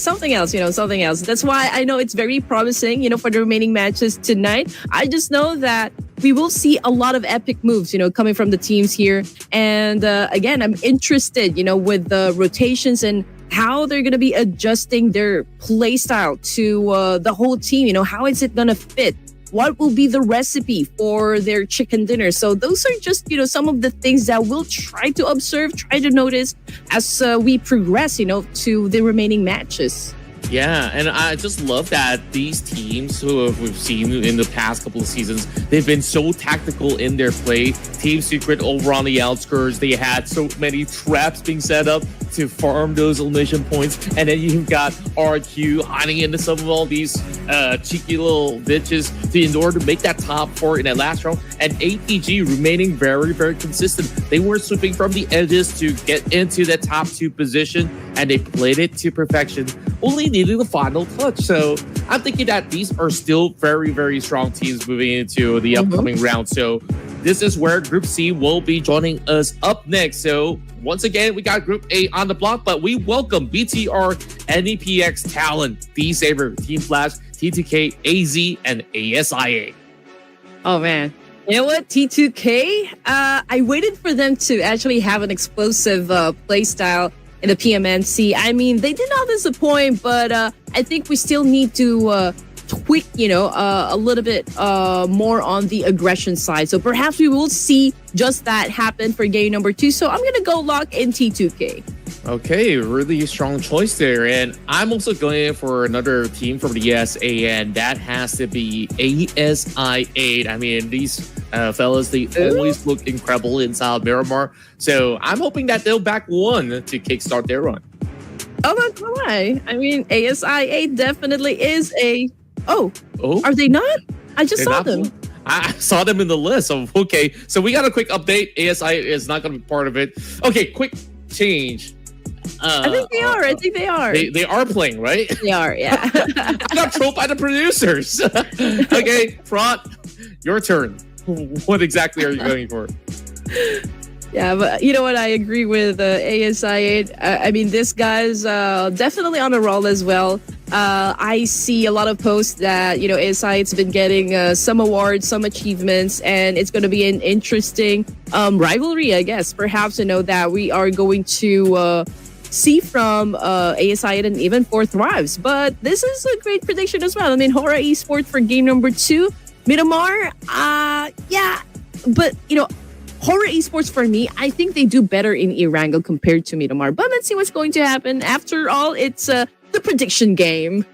[SPEAKER 1] something else, something else. That's why I know it's very promising, for the remaining matches tonight. I just know that we will see a lot of epic moves, coming from the teams here. And again, I'm interested, with the rotations and how they're going to be adjusting their play style to the whole team. How is it going to fit? What will be the recipe for their chicken dinner? So those are just, some of the things that we'll try to observe, try to notice as we progress, to the remaining matches.
[SPEAKER 2] Yeah, and I just love that these teams who we've seen in the past couple of seasons, they've been so tactical in their play. Team Secret over on the outskirts, they had so many traps being set up to farm those elimination points. And then you've got RQ hiding into some of all these cheeky little ditches in order to make that top four in that last round. And APG remaining very, very consistent. They were sweeping from the edges to get into that top two position, and they played it to perfection, only needing the final touch. So I'm thinking that these are still very, very strong teams moving into the upcoming round. So this is where Group C will be joining us up next. So once again, we got Group A on the block, but we welcome BTR, NEPX, Talon, D-Saber, Team Flash, T2K, AZ, and ASIA.
[SPEAKER 1] Oh man. You know what? T2K, I waited for them to actually have an explosive play style in the PMNC. I mean, they did not disappoint, but I think we still need to tweak, a little bit more on the aggression side. So perhaps we will see just that happen for game number 2. So I'm going to go lock in T2K.
[SPEAKER 2] Okay, really strong choice there. And I'm also going for another team from the ESA, and that has to be ASI8. I mean, these fellas, they always look incredible inside Miramar. So I'm hoping that they'll back one to kickstart their run.
[SPEAKER 1] Oh, not gonna lie. I mean, ASI8 definitely is a... Oh, are they not? I just saw them.
[SPEAKER 2] I saw them in the list. So, okay, so we got a quick update. ASI is not going to be part of it. Okay, quick change.
[SPEAKER 1] I think they are. I think they are.
[SPEAKER 2] They are playing, right?
[SPEAKER 1] They are, yeah.
[SPEAKER 2] I got trolled by the producers. Okay, Prot, your turn. What exactly are you going for?
[SPEAKER 1] Yeah, but you know what? I agree with ASI8. I mean, this guy's definitely on a roll as well. I see a lot of posts that, ASI8's been getting some awards, some achievements, and it's going to be an interesting rivalry, I guess. Perhaps, that we are going to see from ASI8 and even for Thrives. But this is a great prediction as well. I mean, Hora Esports for game number 2. Miramar, yeah, but, Hora Esports for me, I think they do better in Erangel compared to Miramar. But let's see what's going to happen. After all, it's the prediction game.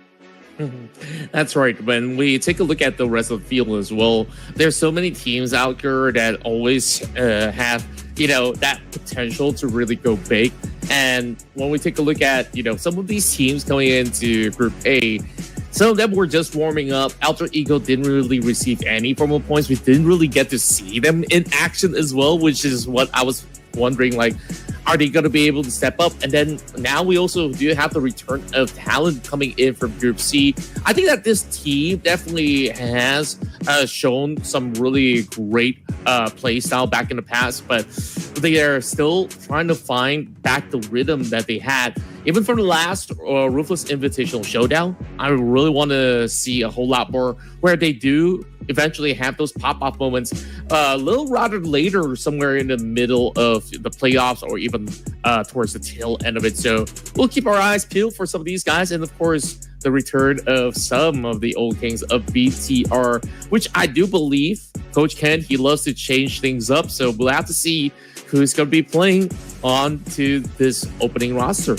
[SPEAKER 2] That's right. When we take a look at the rest of the field as well, there's so many teams out there that always have, that potential to really go big. And when we take a look at, some of these teams coming into Group A, some of them were just warming up. Alter Ego didn't really receive any formal points. We didn't really get to see them in action as well, which is what I was wondering, like, are they going to be able to step up? And then now we also do have the return of Talon coming in from Group C. I think that this team definitely has shown some really great play style back in the past, but they are still trying to find back the rhythm that they had. Even from the last Ruthless Invitational Showdown, I really want to see a whole lot more where they do eventually have those pop-off moments a little rather later, somewhere in the middle of the playoffs or even towards the tail end of it. So we'll keep our eyes peeled for some of these guys. And of course, the return of some of the old kings of BTR, which I do believe Coach Ken, he loves to change things up. So we'll have to see who's going to be playing on to this opening roster.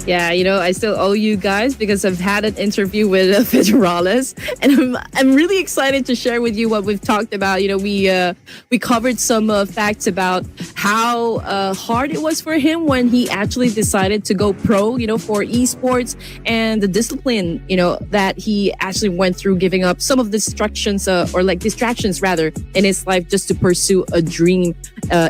[SPEAKER 1] Yeah, I still owe you guys because I've had an interview with Federalis, and I'm really excited to share with you what we've talked about. We covered some facts about how hard it was for him when he actually decided to go pro, for esports, and the discipline, that he actually went through, giving up some of the distractions rather in his life just to pursue a dream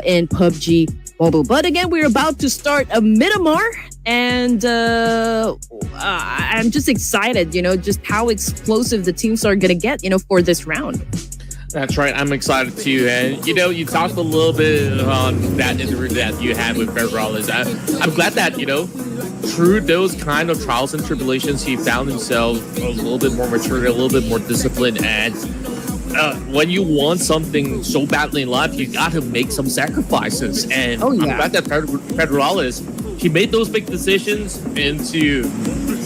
[SPEAKER 1] in Pubg Mobile. But again, we're about to start a Miramar, and I'm just excited, just how explosive the teams are going to get, for this round.
[SPEAKER 2] That's right. I'm excited too. And, you talked a little bit on that interview that you had with Federalis. I'm glad that, through those kind of trials and tribulations, he found himself a little bit more mature, a little bit more disciplined. And when you want something so badly in life, you got to make some sacrifices. And I'm glad that Federalis, he made those big decisions into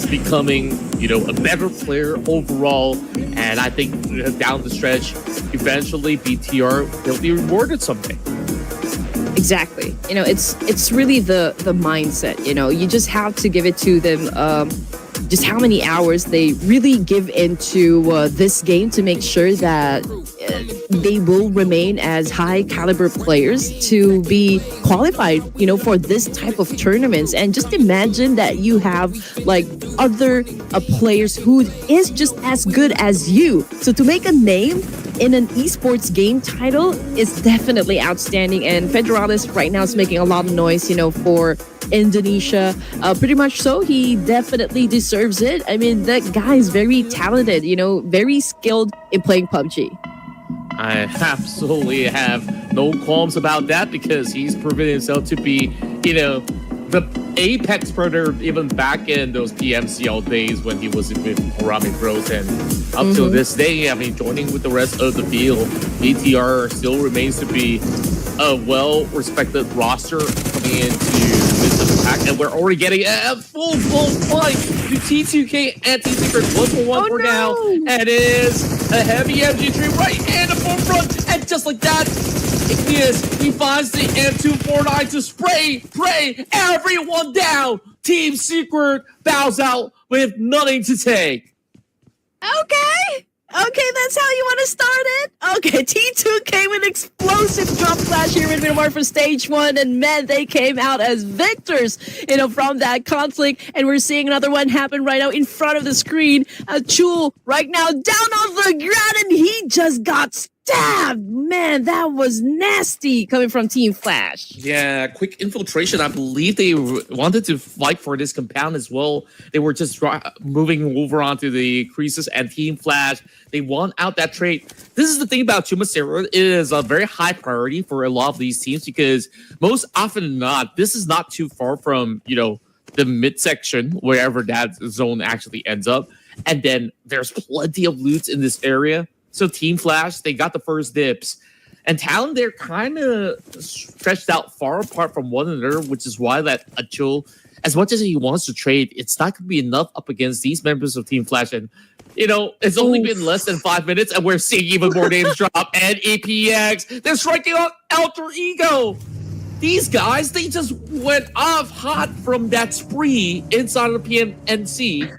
[SPEAKER 2] becoming, a better player overall. And I think down the stretch, eventually BTR, they'll be rewarded someday.
[SPEAKER 1] Exactly. It's really the mindset, you just have to give it to them. Just how many hours they really give into this game to make sure that they will remain as high caliber players to be qualified, for this type of tournaments. And just imagine that you have like other players who is just as good as you. So to make a name in an esports game title is definitely outstanding. And Federalis right now is making a lot of noise, for Indonesia. Pretty much so. He definitely deserves it. I mean, that guy is very talented, very skilled in playing PUBG.
[SPEAKER 2] I absolutely have no qualms about that because he's proven himself to be, the apex predator even back in those PMCL days when he was with Orami Bros. And up till this day, I mean, joining with the rest of the field, BTR still remains to be a well-respected roster coming into this pack. And we're already getting a full-blown fight to T2K and T-Secret 1-for-1 for now. And it is a heavy MG3 right in the forefront. And just like that, he finds the M249 to spray everyone down. Team Secret bows out with nothing to take.
[SPEAKER 1] Okay, that's how you want to start it? Okay, T2K with explosive drop flash here in Nobar for stage 1, and man, they came out as victors, from that conflict, and we're seeing another one happen right now in front of the screen. Chul right now down on the ground, and he just got stabbed. Man, that was nasty coming from Team Flash.
[SPEAKER 2] Yeah, quick infiltration. I believe they wanted to fight for this compound as well. They were just moving over onto the creases, and Team Flash, they won out that trade. This is the thing about Chumacero. It is a very high priority for a lot of these teams because most often than not, this is not too far from, the midsection, wherever that zone actually ends up. And then there's plenty of loot in this area. So Team Flash, they got the first dips. And Talon, they're kind of stretched out far apart from one another, which is why that Achul, as much as he wants to trade, it's not going to be enough up against these members of Team Flash. And, it's only been less than 5 minutes, and we're seeing even more names drop. And EPX, they're striking on Alter Ego. These guys, they just went off hot from that spree inside of the PMNC.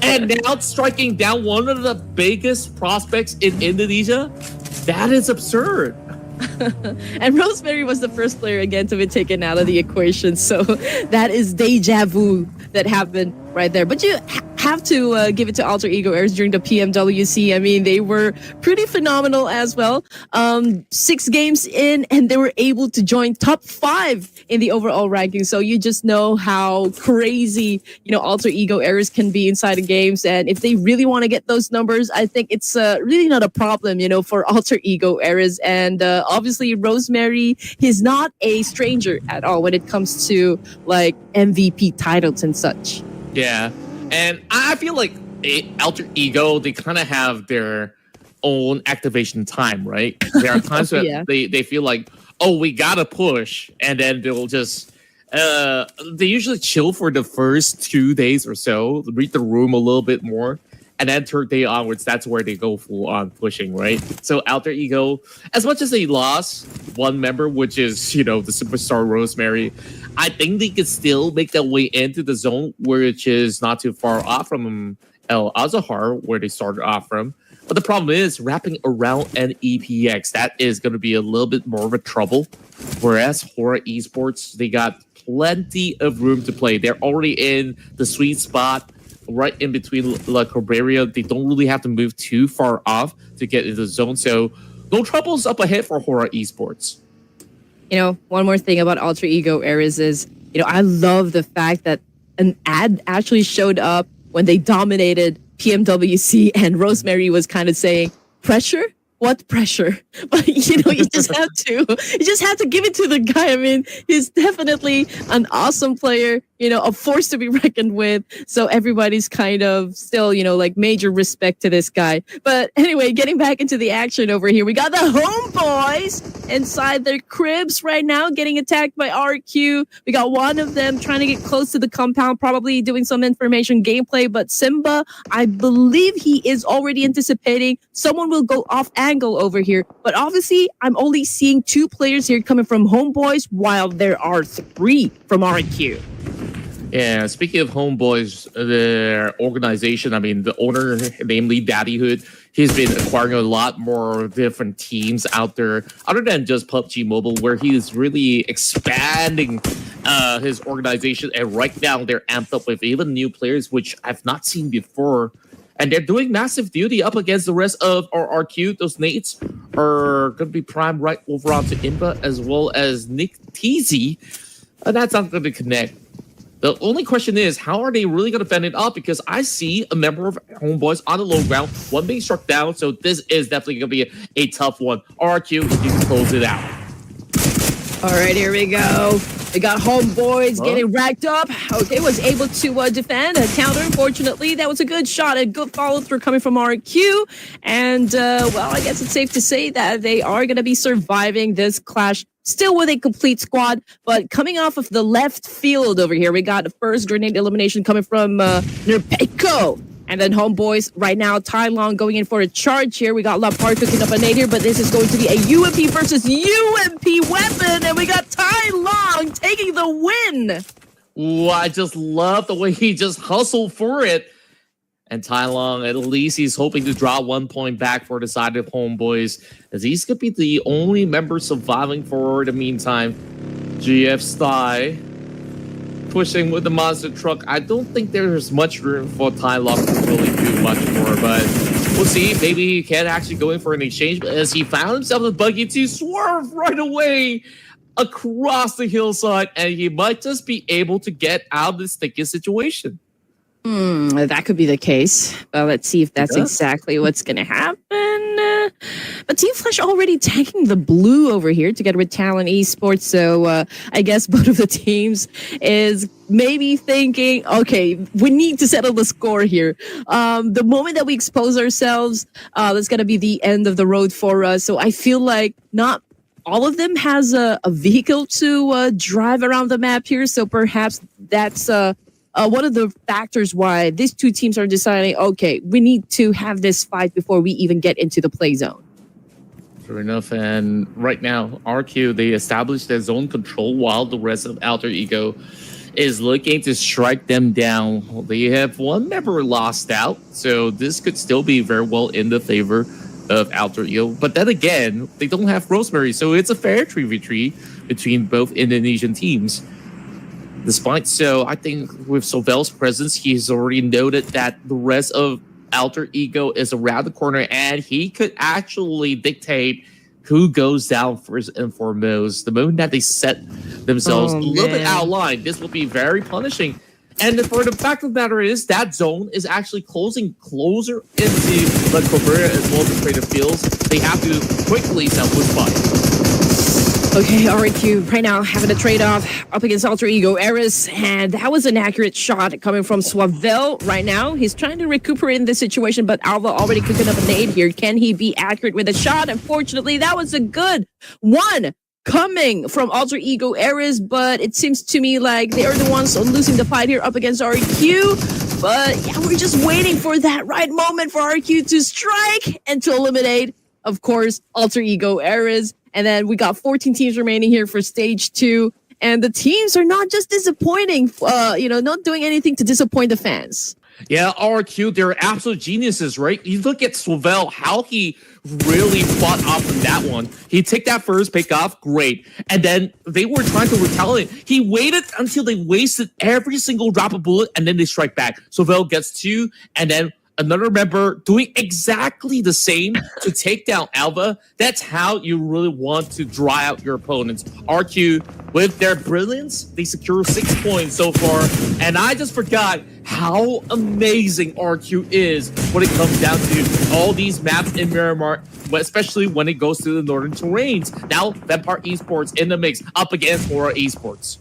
[SPEAKER 2] And now striking down one of the biggest prospects in Indonesia? That is absurd.
[SPEAKER 1] And Rosemary was the first player again to be taken out of the equation. So that is deja vu that happened right there. But you have to give it to Alter Ego Airs during the PMWC. I mean, they were pretty phenomenal as well. 6 games in, and they were able to join top 5 in the overall ranking. So you just know how crazy, Alter Ego Airs can be inside of games. And if they really want to get those numbers, I think it's really not a problem, for Alter Ego Airs. And obviously, Rosemary, he's not a stranger at all when it comes to like MVP titles and such.
[SPEAKER 2] Yeah. And I feel like Alter Ego, they kind of have their own activation time, right? There are times where they feel like, oh, we got to push. And then they'll just, they usually chill for the first 2 days or so, read the room a little bit more. And then third day onwards, that's where they go full on pushing, right? So Alter Ego, as much as they lost one member, which is, the superstar Rosemary, I think they could still make their way into the zone, which is not too far off from El Azahar, where they started off from. But the problem is wrapping around an EPX. That is going to be a little bit more of a trouble. Whereas Hora Esports, they got plenty of room to play. They're already in the sweet spot, right in between La Corberia. They don't really have to move too far off to get into the zone. So no troubles up ahead for Hora Esports.
[SPEAKER 1] One more thing about Alter Ego Airs is, I love the fact that an ad actually showed up when they dominated PMWC, and Rosemary was kind of saying, pressure? What pressure? But you just have to give it to the guy. I mean, he's definitely an awesome player, a force to be reckoned with. So everybody's kind of still, like major respect to this guy. But anyway, getting back into the action over here, we got the homeboys inside their cribs right now, getting attacked by RQ. We got one of them trying to get close to the compound, probably doing some information gameplay. But Simba, I believe he is already anticipating someone will go off angle over here. But obviously, I'm only seeing 2 players here coming from homeboys, while there are 3 from RQ.
[SPEAKER 2] Yeah, speaking of homeboys, their organization, I mean, the owner, namely Daddyhood, he's been acquiring a lot more different teams out there, other than just PUBG Mobile, where he is really expanding his organization. And right now, they're amped up with even new players, which I've not seen before. And they're doing massive duty up against the rest of RQ. Those Nates are going to be primed right over onto Imba, as well as Nick Teasy. That's not going to connect. The only question is, how are they really going to fend it up? Because I see a member of Homeboys on the low ground, one being struck down. So this is definitely going to be a tough one. RQ, you can close it out.
[SPEAKER 1] All right, here we go. We got Homeboys getting racked up. Okay, was able to defend a counter. Unfortunately, that was a good shot, a good follow through coming from RQ. And, well, I guess it's safe to say that they are going to be surviving this clash still with a complete squad, but coming off of the left field over here, we got the first grenade elimination coming from Nerpeco. And then Homeboys right now, Tai Long going in for a charge here. We got Lapar cooking up a nade here, but this is going to be a UMP versus UMP weapon. And we got Tai Long taking the win.
[SPEAKER 2] Ooh, I just love the way he just hustled for it. And Tai Long, at least he's hoping to draw 1 point back for the side of Homeboys, as he's going to be the only member surviving for the meantime. GF Sty pushing with the monster truck. I don't think there's much room for Tai Long to really do much more, but we'll see. Maybe he can actually go in for an exchange, as he found himself a buggy to swerve right away across the hillside, and he might just be able to get out of this sticky situation.
[SPEAKER 1] That could be the case. Let's see if that's exactly what's going to happen. But Team Flash already taking the blue over here together with Talon Esports. So I guess both of the teams is maybe thinking, okay, we need to settle the score here. The moment that we expose ourselves, that's going to be the end of the road for us. So I feel like not all of them has a vehicle to drive around the map here. So perhaps that's one of the factors why these two teams are deciding, okay, we need to have this fight before we even get into the play zone.
[SPEAKER 2] Sure enough, and right now, RQ, they established their zone control while the rest of Alter Ego is looking to strike them down. They have one member lost out, so this could still be very well in the favor of Alter Ego. But then again, they don't have Rosemary, so it's a fair 3v3 between both Indonesian teams. Despite so, I think with Sovel's presence, he's already noted that the rest of Alter Ego is around the corner, and he could actually dictate who goes down first and foremost. The moment that they set themselves a little bit out of line, this will be very punishing. And for the fact of the matter is, that zone is actually closing closer into the Cabrera as well as the Trader Fields. They have to quickly self-respond.
[SPEAKER 1] Okay, RQ right now having a trade-off up against Alter Ego Eris, and that was an accurate shot coming from Swavel right now. He's trying to recuperate in this situation, but Alva already cooking up a nade here. Can he be accurate with a shot? Unfortunately, that was a good one coming from Alter Ego Eris, but it seems to me like they are the ones losing the fight here up against RQ. But yeah, we're just waiting for that right moment for RQ to strike and to eliminate, of course, Alter Ego Eris. And then we got 14 teams remaining here for stage 2. And the teams are not just disappointing, not doing anything to disappoint the fans.
[SPEAKER 2] Yeah, RQ, they're absolute geniuses, right? You look at Swavel, how he really fought off of that one. He took that first pick off, great. And then they were trying to retaliate. He waited until they wasted every single drop of bullet, and then they strike back. Swavel gets 2, and then another member doing exactly the same to take down Alva. That's how you really want to dry out your opponents. RQ, with their brilliance, they secure 6 points so far. And I just forgot how amazing RQ is when it comes down to all these maps in Miramar, especially when it goes to the northern terrains. Now, Vampire Esports in the mix up against Horror Esports.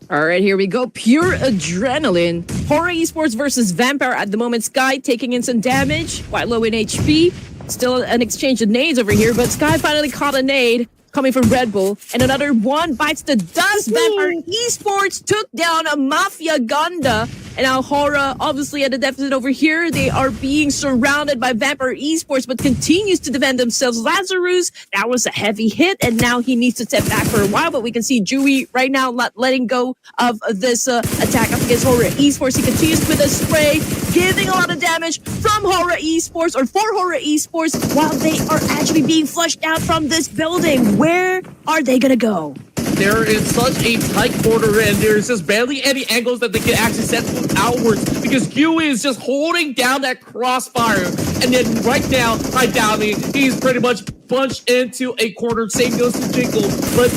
[SPEAKER 1] All right, here we go. Pure adrenaline. Horror Esports versus Vampire at the moment. Sky taking in some damage, quite low in HP. Still an exchange of nades over here, but Sky finally caught a nade coming from Red Bull. And another one bites the dust. Vampire Esports took down a Mafia Ganda. And now Horror, obviously at the deficit over here. They are being surrounded by Vampire Esports, but continues to defend themselves. Lazarus, that was a heavy hit, and now he needs to step back for a while. But we can see Dewey right now letting go of this attack up against Horror Esports. He continues with a spray, giving a lot of damage from Horror Esports, or for Horror Esports, while they are actually being flushed out from this building. Where are they going to go?
[SPEAKER 2] They're in such a tight corner, and there's just barely any angles that they can actually set outwards, because Yui is just holding down that crossfire. And then right now, Haidami, he's pretty much bunched into a corner. Same goes to Jingle, but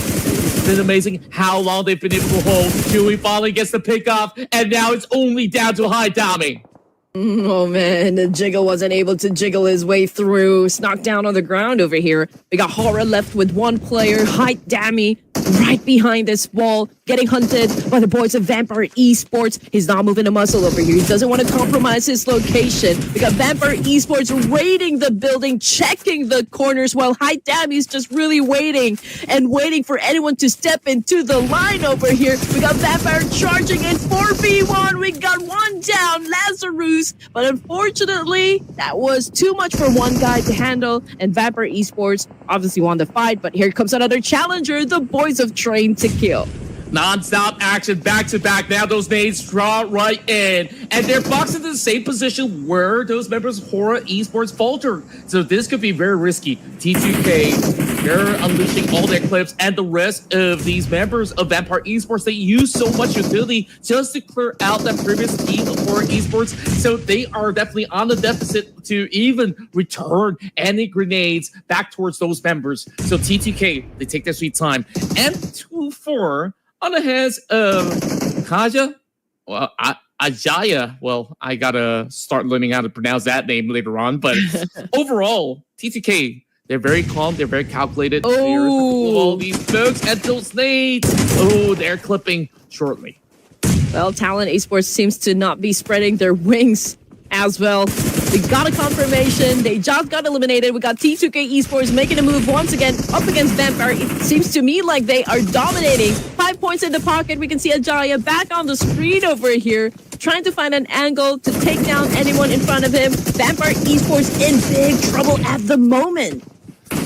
[SPEAKER 2] It's been amazing how long they've been able to hold. Chewie finally gets the pick off, and now it's only down to High Dami.
[SPEAKER 1] Oh man, the Jiggle wasn't able to jiggle his way through. It's knocked down on the ground over here. We got Hora left with one player, Height Dammy, right behind this wall, getting hunted by the boys of Vampire Esports. He's not moving a muscle over here. He doesn't want to compromise his location. We got Vampire Esports raiding the building, checking the corners, while Height Dammy's just really waiting for anyone to step into the line over here. We got Vampire charging in 4v1. We got one down, Lazarus. But unfortunately, that was too much for one guy to handle, and Vampire Esports obviously won the fight. But here comes another challenger, the boys of Train to Kill.
[SPEAKER 2] Non-stop action, back-to-back. Now those nades draw right in. And they're boxed into the same position where those members of Hora Esports faltered. So this could be very risky. T2K, they're unleashing all their clips, and the rest of these members of Vampire Esports, they use so much utility just to clear out that previous team of Hora Esports. So they are definitely on the deficit to even return any grenades back towards those members. So T2K, they take their sweet time. And 2-4 on the hands of Kaja, well, Ajaya. Well, I gotta start learning how to pronounce that name later on. But overall, T2K, they're very calm, they're very calculated. They're all these folks and those nades. Oh, they're clipping shortly.
[SPEAKER 1] Well, Talent Esports seems to not be spreading their wings as well. We got a confirmation. They just got eliminated. We got T2K Esports making a move once again up against Vampire. It seems to me like they are dominating. 5 points in the pocket. We can see Ajaya back on the screen over here, trying to find an angle to take down anyone in front of him. Vampire Esports in big trouble at the moment.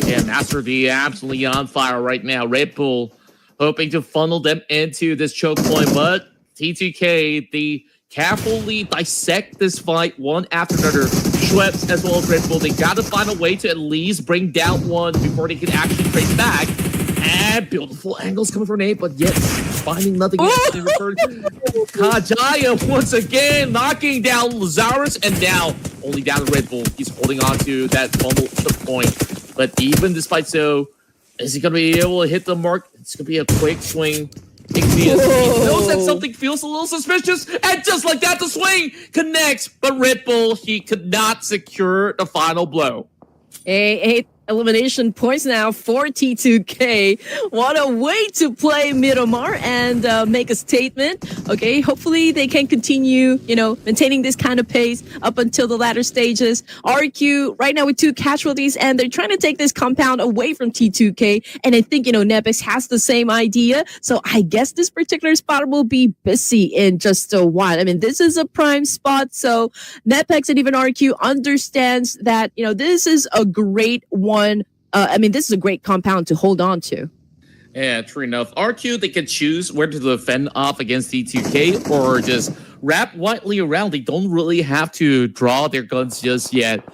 [SPEAKER 2] Yeah, Master D absolutely on fire right now. Red Bull hoping to funnel them into this choke point, but T2K, the carefully dissect this fight one after another. Schweppes as well as Red Bull, they gotta find a way to at least bring down one before they can actually trace back. And beautiful angles coming from Nate, but yet finding nothing else in return. Kajaya once again knocking down Lazarus, and now only down to Red Bull. He's holding on to that fumble choke point. But even despite so, is he gonna be able to hit the mark? It's gonna be a quick swing. He knows that something feels a little suspicious, and just like that, the swing connects. But Red Bull, he could not secure the final blow.
[SPEAKER 1] 8 elimination points now for T2K. What a way to play Miramar and make a statement. Okay, hopefully they can continue, maintaining this kind of pace up until the latter stages. RQ right now with 2 casualties, and they're trying to take this compound away from T2K. And I think, Nepix has the same idea. So I guess this particular spot will be busy in just a while. I mean, this is a prime spot. So Nepix and even RQ understands that, this is a great one. This is a great compound to hold on to.
[SPEAKER 2] Yeah, true enough. RQ, they can choose where to defend off against T2K or just wrap widely around. They don't really have to draw their guns just yet.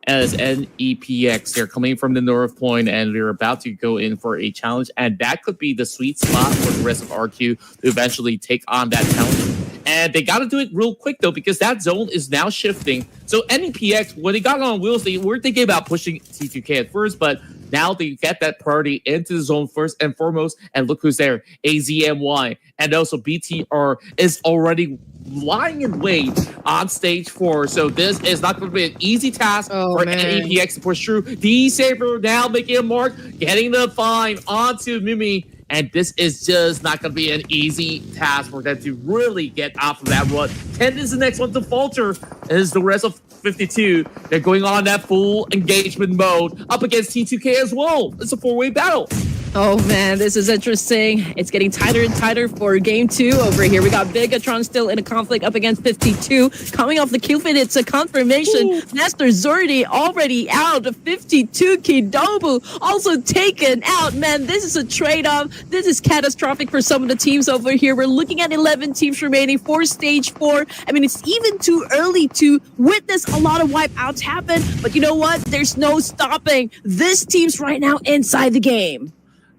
[SPEAKER 2] As NEPX, they're coming from the North Point and they're about to go in for a challenge. And that could be the sweet spot for the rest of RQ to eventually take on that challenge. And they got to do it real quick, though, because that zone is now shifting. So NEPX, when they got on wheels, they were thinking about pushing T2K at first, but now they get that priority into the zone first and foremost. And look who's there, AZMY. And also BTR is already lying in wait on stage 4. So this is not going to be an easy task for NEPX to push through. D-Saber now making a mark, getting the fine onto Mimi. And this is just not going to be an easy task for them to really get off of that run. 10 is the next one to falter. As the rest of 52, they're going on that full engagement mode up against T2K as well. It's a 4-way battle.
[SPEAKER 1] Oh man, this is interesting. It's getting tighter and tighter for game 2 over here. We got Bigatron still in a conflict up against 52. Coming off the kill feed, it's a confirmation. Ooh. Master Zordi already out. 52 Kidobu also taken out. Man, this is a trade-off. This is catastrophic for some of the teams over here. We're looking at 11 teams remaining for stage 4. I mean, it's even too early to witness a lot of wipeouts happen. But you know what? There's no stopping this team's right now inside the game.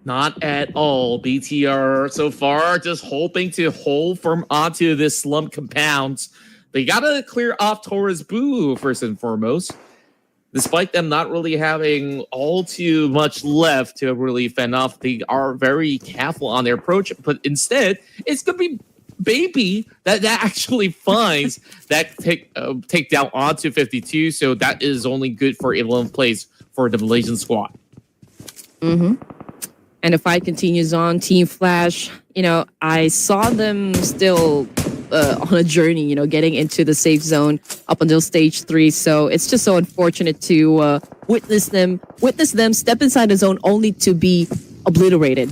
[SPEAKER 2] Not at all. BTR so far just hoping to hold firm onto this slump compound. They gotta clear off Torres Boo first and foremost. despite them not really having all too much left to really fend off, they are very careful on their approach. But instead, it's going to be Baby that actually finds that take down onto 52. So that is only good for 11th place for the Malaysian squad.
[SPEAKER 1] And the fight continues on. Team Flash, I saw them still on a journey, getting into the safe zone up until stage 3. So it's just so unfortunate to witness them step inside the zone only to be obliterated,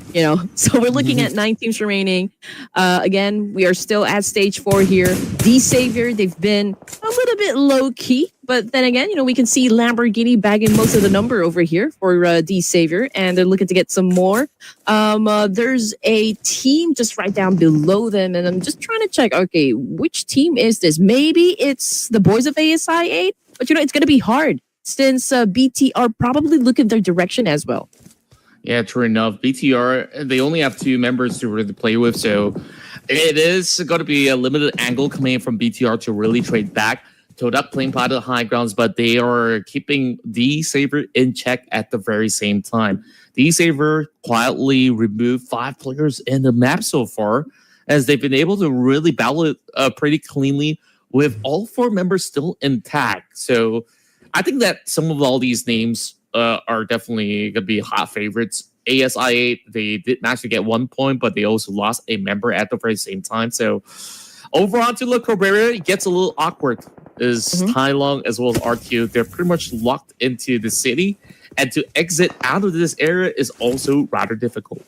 [SPEAKER 1] So we're looking at 9 teams remaining. Again, we are still at stage 4 here. D Savior, they've been a little bit low key, but then again, we can see Lamborghini bagging most of the number over here for D Savior, and they're looking to get some more. There's a team just right down below them, and I'm just trying to check, okay, which team is this? Maybe it's the boys of ASI 8, but it's going to be hard since BT are probably looking their direction as well.
[SPEAKER 2] Yeah, true enough. BTR, they only have 2 members to really play with, so it is going to be a limited angle coming in from BTR to really trade back. Todak playing part of the high grounds, but they are keeping D Saber in check at the very same time. D Saber quietly removed 5 players in the map so far, as they've been able to really battle it pretty cleanly with all 4 members still intact. So I think that some of all these names are definitely going to be hot favorites. ASI8, they did manage to get 1 point, but they also lost a member at the very same time. So overall, to La Cabrera, it gets a little awkward. Is Tai Long as well as RQ, they're pretty much locked into the city, and to exit out of this area is also rather difficult.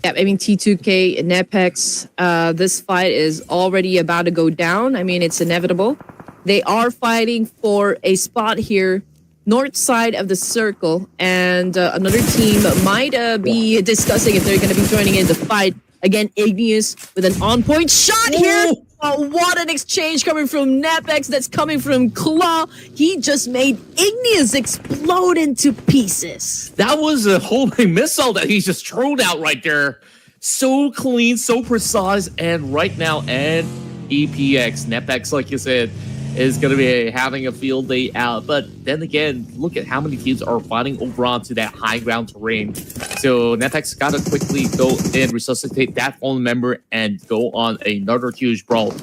[SPEAKER 1] Yeah, I mean, T2K and Nepex, this fight is already about to go down. I mean, it's inevitable. They are fighting for a spot here north side of the circle, and another team might be discussing if they're going to be joining in the fight. Again, Igneous with an on-point shot here. Oh, what an exchange coming from Nepex, that's coming from Claw. He just made Igneous explode into pieces.
[SPEAKER 2] That was a homing missile that he just thrown out right there. So clean, so precise, and right now, and EPX, Nepex, like you said, is going to be having a field day out. But then again, look at how many teams are fighting over onto that high ground terrain. So Nepex got to quickly go and resuscitate that fallen member and go on another huge brawl.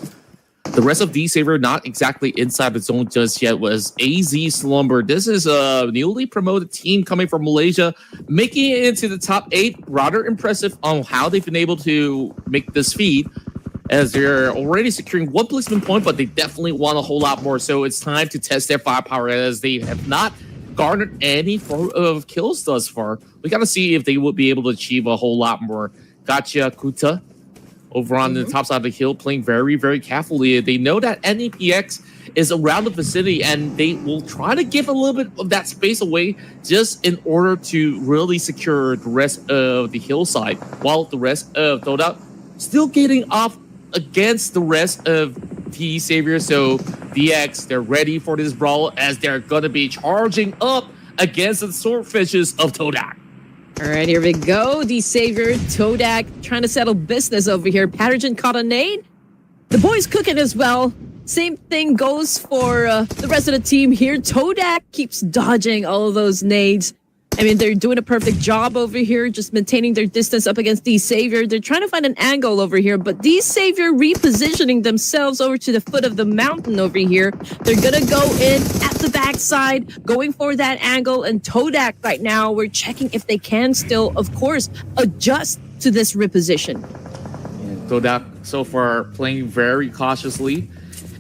[SPEAKER 2] The rest of D-Saver not exactly inside the zone just yet was AZ Slumber. This is a newly promoted team coming from Malaysia, making it into the top 8. Rather impressive on how they've been able to make this feat, as they're already securing 1 placement point, but they definitely want a whole lot more. So it's time to test their firepower, as they have not garnered any form of kills thus far. We got to see if they would be able to achieve a whole lot more. Gotcha Kuta over on the top side of the hill, playing very, very carefully. They know that NEPX is around the vicinity, and they will try to give a little bit of that space away just in order to really secure the rest of the hillside, while the rest of Toda still getting off against the rest of T Savior. So DX, they're ready for this brawl, as they're going to be charging up against the swordfishes of Todak.
[SPEAKER 1] All right, here we go. D Savior, Todak trying to settle business over here. Pathogen caught a nade. The boys cooking as well. Same thing goes for the rest of the team here. Todak keeps dodging all of those nades. I mean, they're doing a perfect job over here, just maintaining their distance up against D-Savior. They're trying to find an angle over here, but D-Savior repositioning themselves over to the foot of the mountain over here. They're going to go in at the backside, going for that angle, and Todak right now, we're checking if they can still, of course, adjust to this reposition.
[SPEAKER 2] Yeah, Todak so far playing very cautiously,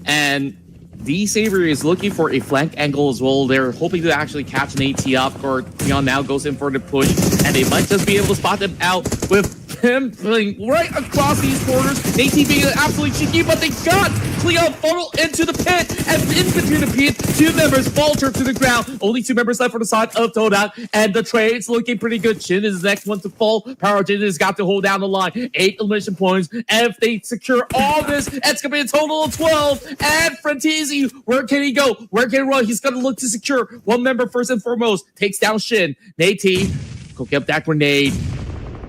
[SPEAKER 2] and D-Saver is looking for a flank angle as well. They're hoping to actually catch an AT off guard. Leon now goes in for the push, and they might just be able to spot them out with him playing right across these corners. AT being absolutely cheeky, but they got Cleo funnel into the pit, and in between the pit, 2 members falter to the ground. Only 2 members left for the side of Todak, and the trade's looking pretty good. Shin is the next one to fall. Power Jin has got to hold down the line. 8 elimination points, and if they secure all this, it's going to be a total of 12. And Frantesi, where can he go? Where can he run? He's going to look to secure 1 member first and foremost. Takes down Shin. Nate T, go get that grenade.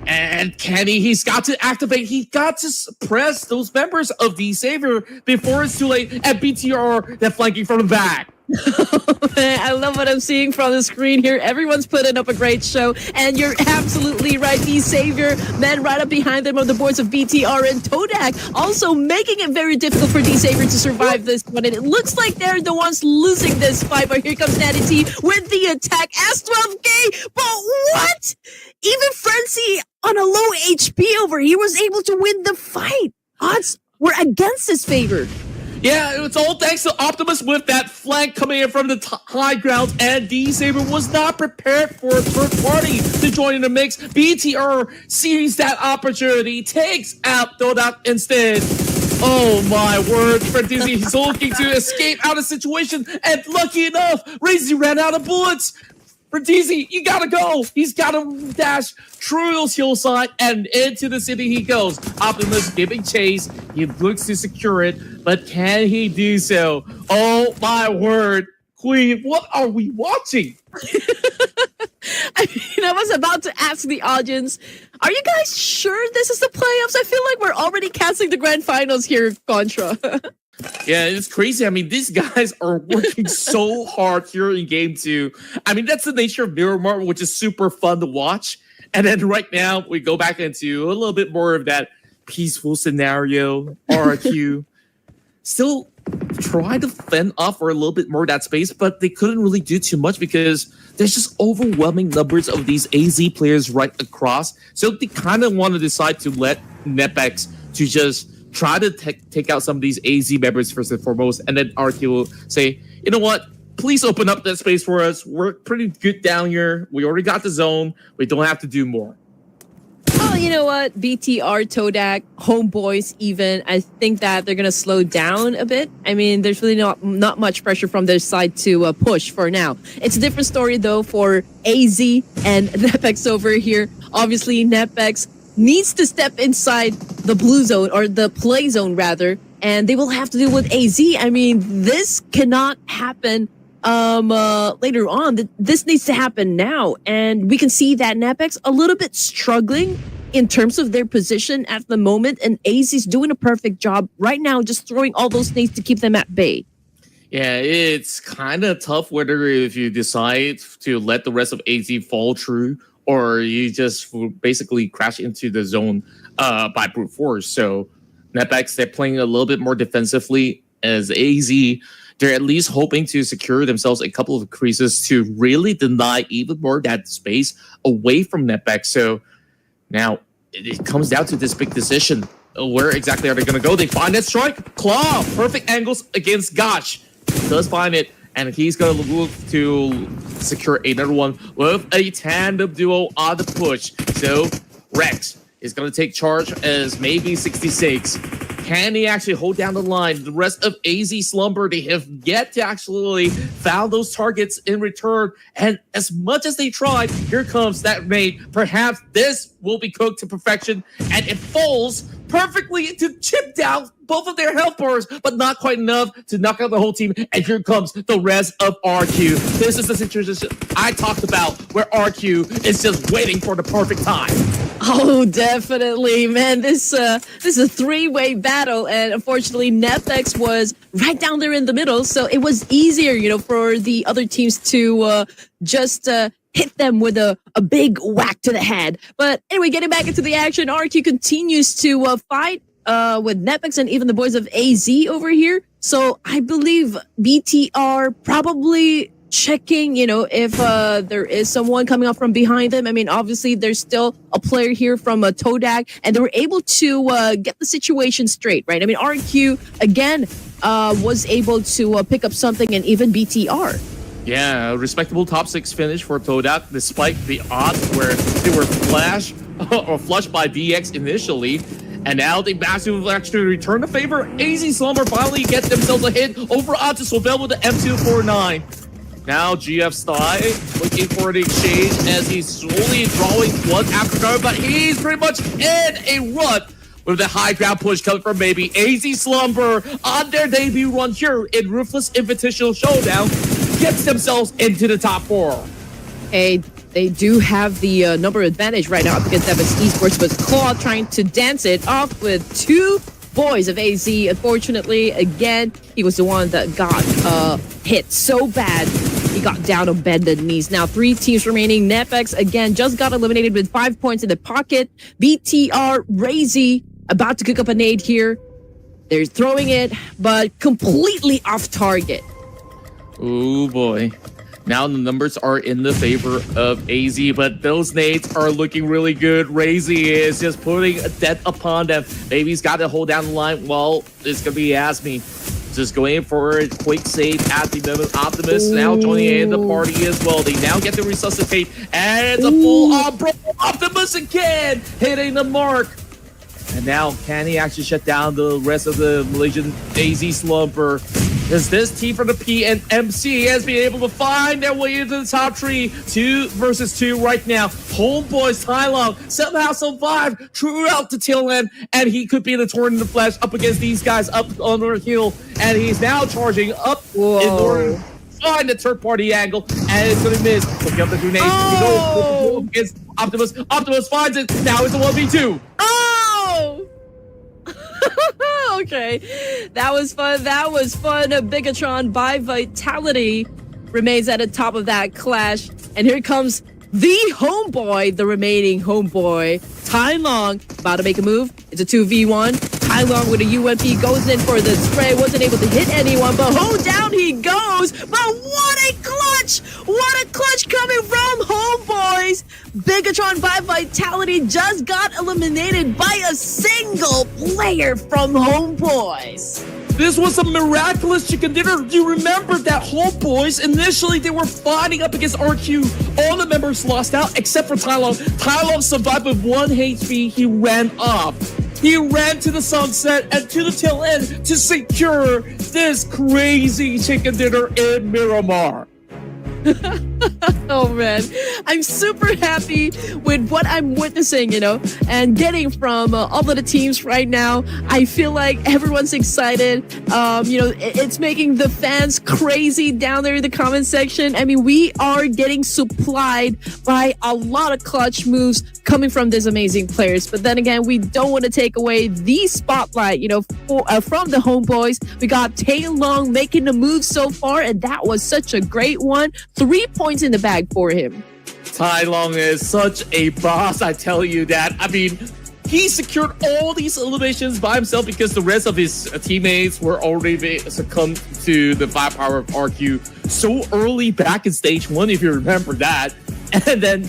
[SPEAKER 2] And Kenny, he's got to activate. He got to suppress those members of the Savior before it's too late. And BTR, they're flanking from the back.
[SPEAKER 1] Man, I love what I'm seeing from the screen here. Everyone's putting up a great show, and you're absolutely right. The Savior, man, right up behind them are the boards of BTR and Todak, also making it very difficult for the Savior to survive this one. And it looks like they're the ones losing this fight. But here comes Natty T with the attack. S12K, but what? Even Frenzy on a low HP over here was able to win the fight. Odds were against his favor.
[SPEAKER 2] Yeah, it's all thanks to Optimus with that flank coming in from the high ground, and D-Saber was not prepared for a third party to join in the mix. BTR sees that opportunity, takes out Dodak instead. Oh my word, Fredizzi, he's looking to escape out of the situation, and lucky enough, Razy ran out of bullets. Fredizzi, you gotta go. He's gotta dash through those hillside and into the city he goes. Optimus giving chase. He looks to secure it, but can he do so? Oh my word. Queen, what are we watching?
[SPEAKER 1] I mean, I was about to ask the audience, are you guys sure this is the playoffs? I feel like we're already casting the grand finals here, Contra.
[SPEAKER 2] Yeah, it's crazy. I mean, these guys are working so hard here in game 2. I mean, that's the nature of Miramar, which is super fun to watch. And then right now, we go back into a little bit more of that peaceful scenario, RQ. Still try to fend off for a little bit more of that space, but they couldn't really do too much because there's just overwhelming numbers of these AZ players right across. So they kind of want to decide to let Nepex to just try to take out some of these AZ members first and foremost, and then RQ will say, you know what, please open up that space for us. We're pretty good down here. We already got the zone. We don't have to do more.
[SPEAKER 1] Oh, you know what? BTR, Todak, Homeboys even, I think that they're going to slow down a bit. I mean, there's really not much pressure from their side to push for now. It's a different story, though, for AZ and Nepex over here. Obviously, Nepex needs to step inside the blue zone, or the play zone rather, and they will have to deal with AZ. I mean, this cannot happen later on. This needs to happen now, and we can see that Nepex a little bit struggling in terms of their position at the moment, and AZ's doing a perfect job right now, just throwing all those snakes to keep them at bay.
[SPEAKER 2] Yeah, it's kind of tough whether if you decide to let the rest of AZ fall through, or you just basically crash into the zone by brute force. So Nepex, they're playing a little bit more defensively. As AZ, they're at least hoping to secure themselves a couple of creases to really deny even more of that space away from Nepex. So now it comes down to this big decision. Where exactly are they going to go? They find that strike. Claw. Perfect angles against Gotch. Does find it. And he's going to move to secure another one with a tandem duo on the push. So Rex is going to take charge as maybe 66. Can he actually hold down the line? The rest of AZ Slumber, they have yet to actually found those targets in return. And as much as they tried, here comes that nade. Perhaps this will be cooked to perfection. And it falls perfectly to chip down both of their health bars, but not quite enough to knock out the whole team. And here comes the rest of RQ. This is the situation I talked about, where RQ is just waiting for the perfect time.
[SPEAKER 1] Oh, definitely, man. This is a three-way battle, and unfortunately, Nepex was right down there in the middle, so it was easier, you know, for the other teams to just hit them with a big whack to the head. But anyway, getting back into the action, RQ continues to fight with Nepex and even the boys of AZ over here. So I believe BTR probably checking, you know, if there is someone coming up from behind them. I mean, obviously, there's still a player here from Todak, and they were able to get the situation straight, right? I mean, RQ, again, was able to pick up something, and even BTR.
[SPEAKER 2] Yeah, a respectable top 6 finish for Todak, despite the odds where they were flushed by DX initially. And now they massively actually return the favor. AZ Slumber finally get themselves a hit over onto Sobel with the M249. Now GF Stye looking for the exchange as he's slowly drawing one after another, but he's pretty much in a rut with the high ground push coming from maybe AZ Slumber on their debut run here in Ruthless Invitational Showdown, gets themselves into the top 4.
[SPEAKER 1] Hey, they do have the number advantage right now up against Evans Esports, but Claw trying to dance it off with 2 boys of AZ. Unfortunately, again, he was the one that got hit so bad. He got down on bended knees. Now, 3 teams remaining. Nepex, again, just got eliminated with 5 points in the pocket. BTR, Razy, about to cook up a nade here. They're throwing it, but completely off target.
[SPEAKER 2] Oh boy. Now the numbers are in the favor of AZ, but those nades are looking really good. Razy is just putting a death upon them. Maybe he's got to hold down the line. Well, it's going to be Asmi. Just going for a quick save at the moment. Optimus now joining in the party as well. They now get to resuscitate, and it's a full-on bro. Optimus again hitting the mark. And now, can he actually shut down the rest of the Malaysian AZ slumper? Is this team from the PNMC has been able to find their way into the top 3? 2 versus 2 right now. Homeboys Tylong somehow survived throughout the tail end, and he could be the torn in the flesh up against these guys up on their heel. And he's now charging up in order to find the third-party angle, and it's going to miss. Looking up the grenade.
[SPEAKER 1] Oh!
[SPEAKER 2] Against Optimus. Optimus finds it. Now it's a 1v2.
[SPEAKER 1] Oh! Okay, that was fun. That was fun. Bigatron by Vitality remains at the top of that clash. And here comes the homeboy, the remaining homeboy, Tylong, about to make a move. It's a 2v1. Tylong with a UMP goes in for the spray. Wasn't able to hit anyone, but down he goes. But what a clutch! What a clutch coming from homeboys! Bigatron by Vitality just got eliminated by a single player from homeboys.
[SPEAKER 2] This was a miraculous chicken dinner. You remember that homeboys, initially they were fighting up against RQ. All the members lost out except for Tylong. Tylong survived with 1 HP. He ran off. He ran to the sunset and to the tail end to secure this crazy chicken dinner in Miramar.
[SPEAKER 1] Oh man, I'm super happy with what I'm witnessing, and getting from all of the teams right now. I feel like everyone's excited. It's making the fans crazy down there in the comment section. I mean, we are getting supplied by a lot of clutch moves coming from these amazing players. But then again, we don't want to take away the spotlight, from the homeboys. We got Taylong making the move so far, and that was such a great one. 3 points in the bag for him.
[SPEAKER 2] Tylong is such a boss, I tell you that. I mean, he secured all these eliminations by himself because the rest of his teammates were already succumbed to the firepower of RQ so early back in stage 1, if you remember that. And then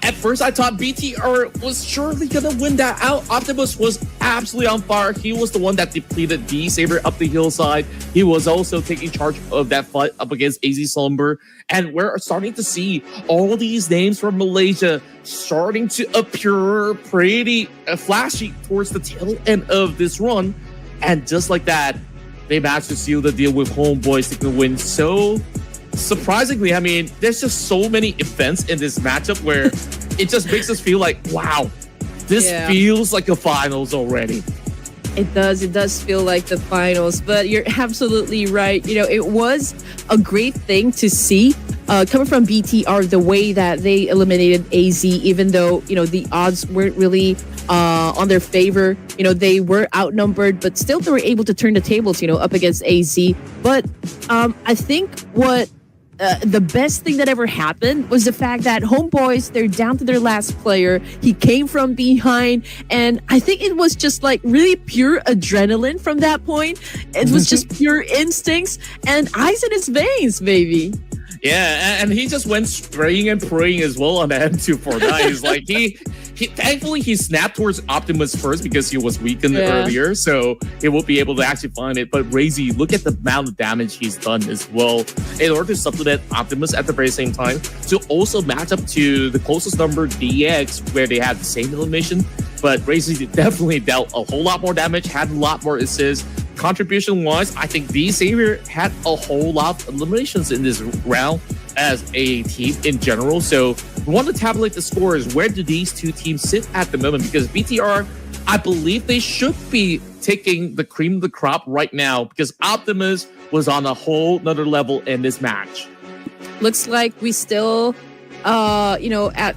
[SPEAKER 2] at first I thought BTR was surely gonna win that out. Optimus was absolutely on fire. He was the one that depleted D-Saber up the hillside. He was also taking charge of that fight up against AZ Slumber. And we're starting to see all these names from Malaysia starting to appear pretty flashy towards the tail end of this run. And just like that, they managed to seal the deal with homeboys to win. So surprisingly, I mean, there's just so many events in this matchup where it just makes us feel like, wow, this feels like a finals already.
[SPEAKER 1] It does feel like the finals, but you're absolutely right. It was a great thing to see coming from BTR, the way that they eliminated AZ, even though, the odds weren't really on their favor. They were outnumbered, but still they were able to turn the tables, up against AZ. But I think what the best thing that ever happened was the fact that homeboys, they're down to their last player. He came from behind, and I think it was just like really pure adrenaline from that point. It was just pure instincts and ice in his veins, baby.
[SPEAKER 2] Yeah, and he just went spraying and praying as well on the M249. He's like, he thankfully he snapped towards Optimus first because he was weakened earlier, so he won't be able to actually find it. But Razy, look at the amount of damage he's done as well in order to supplement Optimus at the very same time to also match up to the closest number, DX, where they had the same elimination. But Razy definitely dealt a whole lot more damage, had a lot more assists. Contribution-wise, I think D-Savior had a whole lot of eliminations in this round as a team in general. So we want to tabulate the scores. Where do these two teams sit at the moment? Because BTR, I believe they should be taking the cream of the crop right now because Optimus was on a whole nother level in this match.
[SPEAKER 1] Looks like we still, at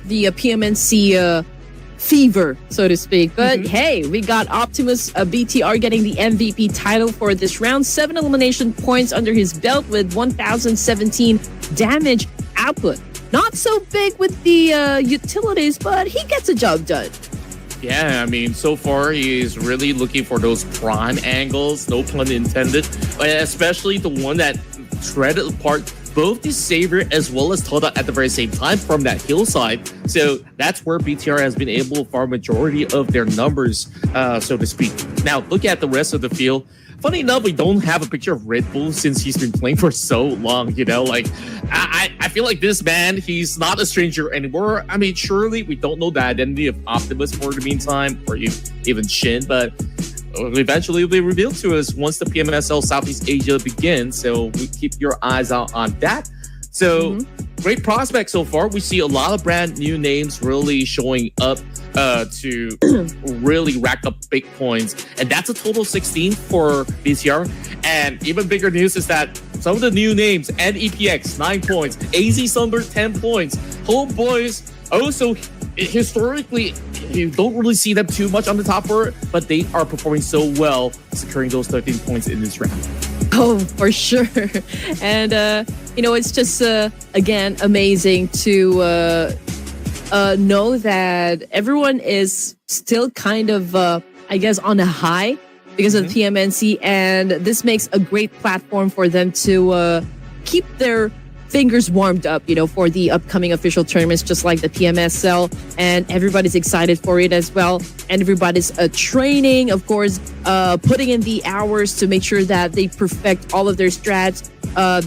[SPEAKER 1] the PMNC fever, so to speak. But hey, we got Optimus BTR getting the MVP title for this round. 7 elimination points under his belt with 1,017 damage output. Not so big with the utilities, but he gets a job done.
[SPEAKER 2] Yeah, I mean, so far he's really looking for those prime angles, no pun intended, but especially the one that shredded apart both the Savior as well as Turca at the very same time from that hillside. So that's where BTR has been able for a majority of their numbers, so to speak. Now, look at the rest of the field. Funny enough, we don't have a picture of Red Bull since he's been playing for so long, you know? Like, I feel like this man, he's not a stranger anymore. I mean, surely we don't know the identity of Optimus for the meantime, or even Shin, but eventually it'll be revealed to us once the PMSL Southeast Asia begins. So we keep your eyes out on that. So great prospect so far. We see a lot of brand new names really showing up to really rack up big points, and that's a total 16 for BTR. And even bigger news is that some of the new names: NEPX 9 points, AZ Thunder 10 points, Homeboys also historically you don't really see them too much on the top four, but they are performing so well, securing those 13 points in this round.
[SPEAKER 1] Oh, for sure. And it's just again amazing to know that everyone is still kind of, I guess, on a high because of the PMNC, and this makes a great platform for them to keep their fingers warmed up, for the upcoming official tournaments, just like the PMSL, and everybody's excited for it as well. And everybody's training, of course, putting in the hours to make sure that they perfect all of their strats,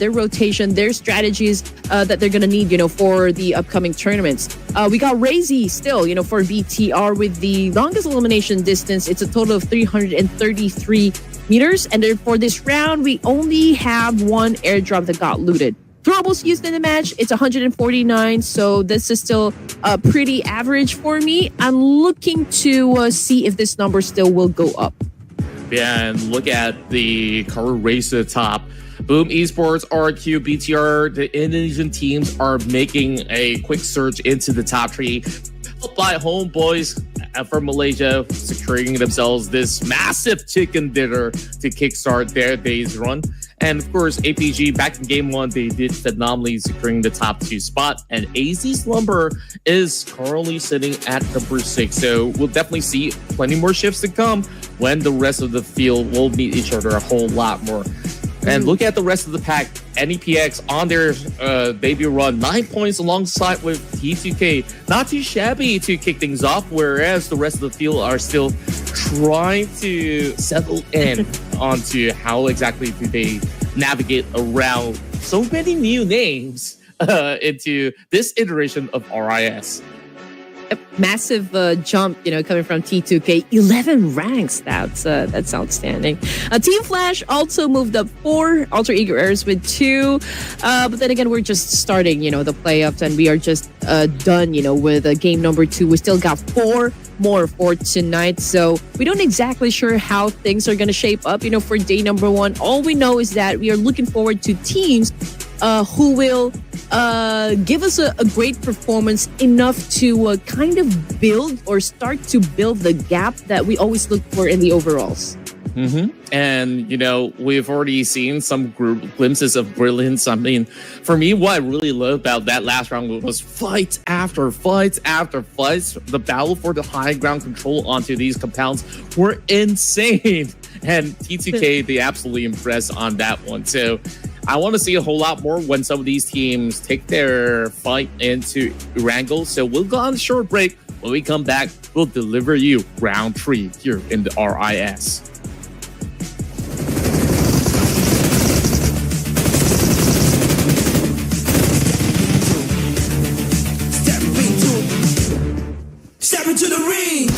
[SPEAKER 1] their rotation, their strategies that they're gonna need, for the upcoming tournaments. We got Razy still, for BTR with the longest elimination distance. It's a total of 333 meters. And then for this round, we only have one airdrop that got looted. Throwables used in the match, it's 149, so this is still pretty average for me. I'm looking to see if this number still will go up.
[SPEAKER 2] Yeah, and look at the current race to the top. Boom Esports, RQ, BTR, the Indonesian teams are making a quick surge into the top three. Followed by Homeboys from Malaysia, securing themselves this massive chicken dinner to kickstart their day's run. And of course, APG back in game one, they did phenomenally, securing the top 2 spot. And AZ Slumber is currently sitting at number 6. So we'll definitely see plenty more shifts to come when the rest of the field will meet each other a whole lot more. And look at the rest of the pack. NEPX on their debut run, 9 points alongside with T2K. Not too shabby to kick things off, whereas the rest of the field are still trying to settle in onto how exactly do they navigate around so many new names into this iteration of RIS.
[SPEAKER 1] Massive jump, coming from T2K. 11 ranks. That's outstanding. Team Flash also moved up 4. Alter Ego Airs with 2. But then again, we're just starting, the playoffs, and we are just done, with game number 2. We still got 4 more for tonight, so we don't exactly sure how things are going to shape up, for day number 1. All we know is that we are looking forward to teams who will give us a great performance, enough to kind of build or start to build the gap that we always look for in the overalls.
[SPEAKER 2] And, we've already seen some glimpses of brilliance. I mean, for me, what I really loved about that last round was fights after fights after fights. The battle for the high ground control onto these compounds were insane. And T2K, they absolutely impressed on that one. So I want to see a whole lot more when some of these teams take their fight into Wrangle. So we'll go on a short break. When we come back, we'll deliver you round 3 here in the RIS.
[SPEAKER 3] Step into the ring.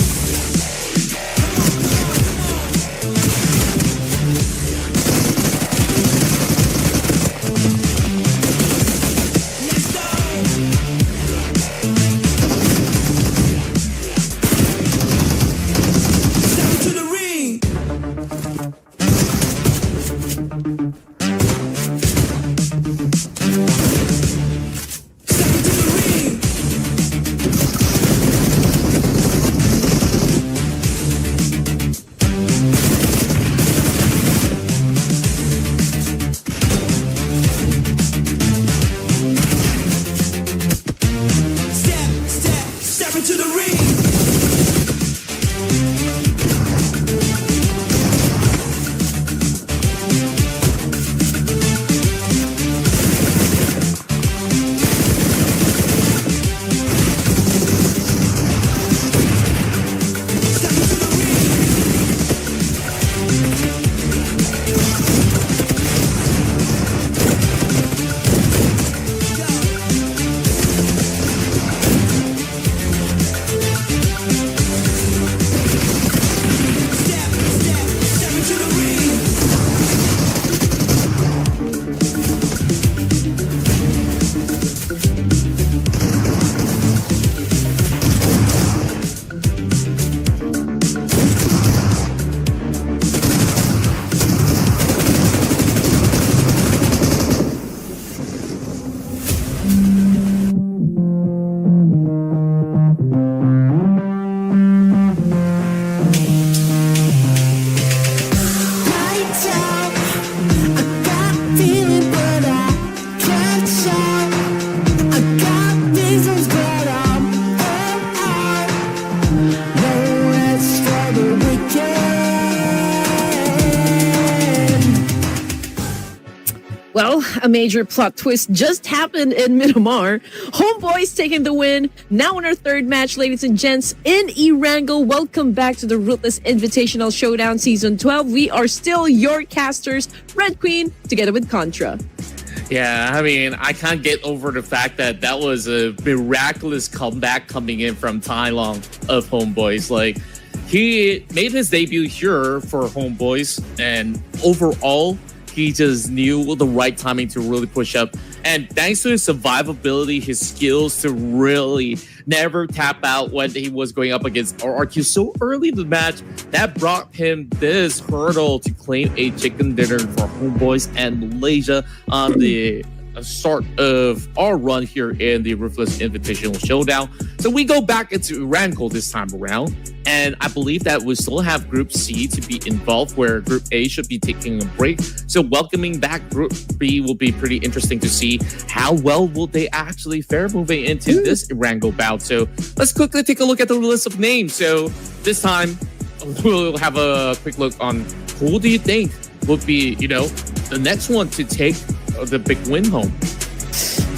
[SPEAKER 1] Well, a major plot twist just happened in Myanmar. Homeboys taking the win. Now in our third match, ladies and gents, in Erangel. Welcome back to the Ruthless Invitational Showdown Season 12. We are still your casters, Red Queen, together with Contra.
[SPEAKER 2] Yeah, I mean, I can't get over the fact that that was a miraculous comeback coming in from Tai Long of Homeboys. Like, he made his debut here for Homeboys, and overall, he just knew the right timing to really push up. And thanks to his survivability, his skills to really never tap out when he was going up against RRQ so early in the match, that brought him this hurdle to claim a chicken dinner for Homeboys and Malaysia on the start of our run here in the Ruthless Invitational Showdown. So we go back into Rankle this time around, and I believe that we still have Group C to be involved, where Group A should be taking a break. So welcoming back Group B will be pretty interesting to see how well will they actually fare moving into this Rankle bout. So let's quickly take a look at the list of names. So this time we'll have a quick look on who do you think would be, the next one to take the big win home.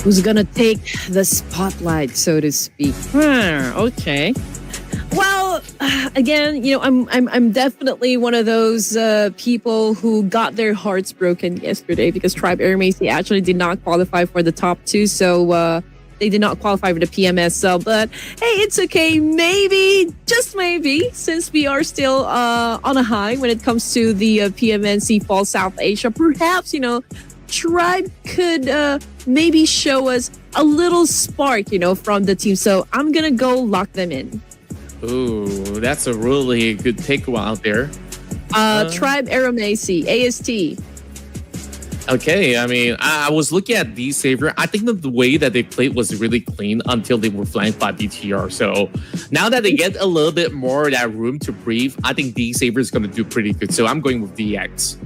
[SPEAKER 1] Who's gonna take the spotlight, so to speak? Okay. Well, again, I'm definitely one of those people who got their hearts broken yesterday because Tribe Air Macy actually did not qualify for the top two, so they did not qualify for the PMSL. But hey, it's okay. Maybe, just maybe, since we are still on a high when it comes to the PMNC Fall South Asia, perhaps Tribe could maybe show us a little spark, from the team. So I'm gonna go lock them in.
[SPEAKER 2] Ooh, that's a really good pick out there.
[SPEAKER 1] Tribe Aramasi, AST.
[SPEAKER 2] Okay, I mean, I was looking at D Savior. I think that the way that they played was really clean until they were flanked by BTR. So now that they get a little bit more of that room to breathe, I think D Savior is going to do pretty good. So I'm going with DX.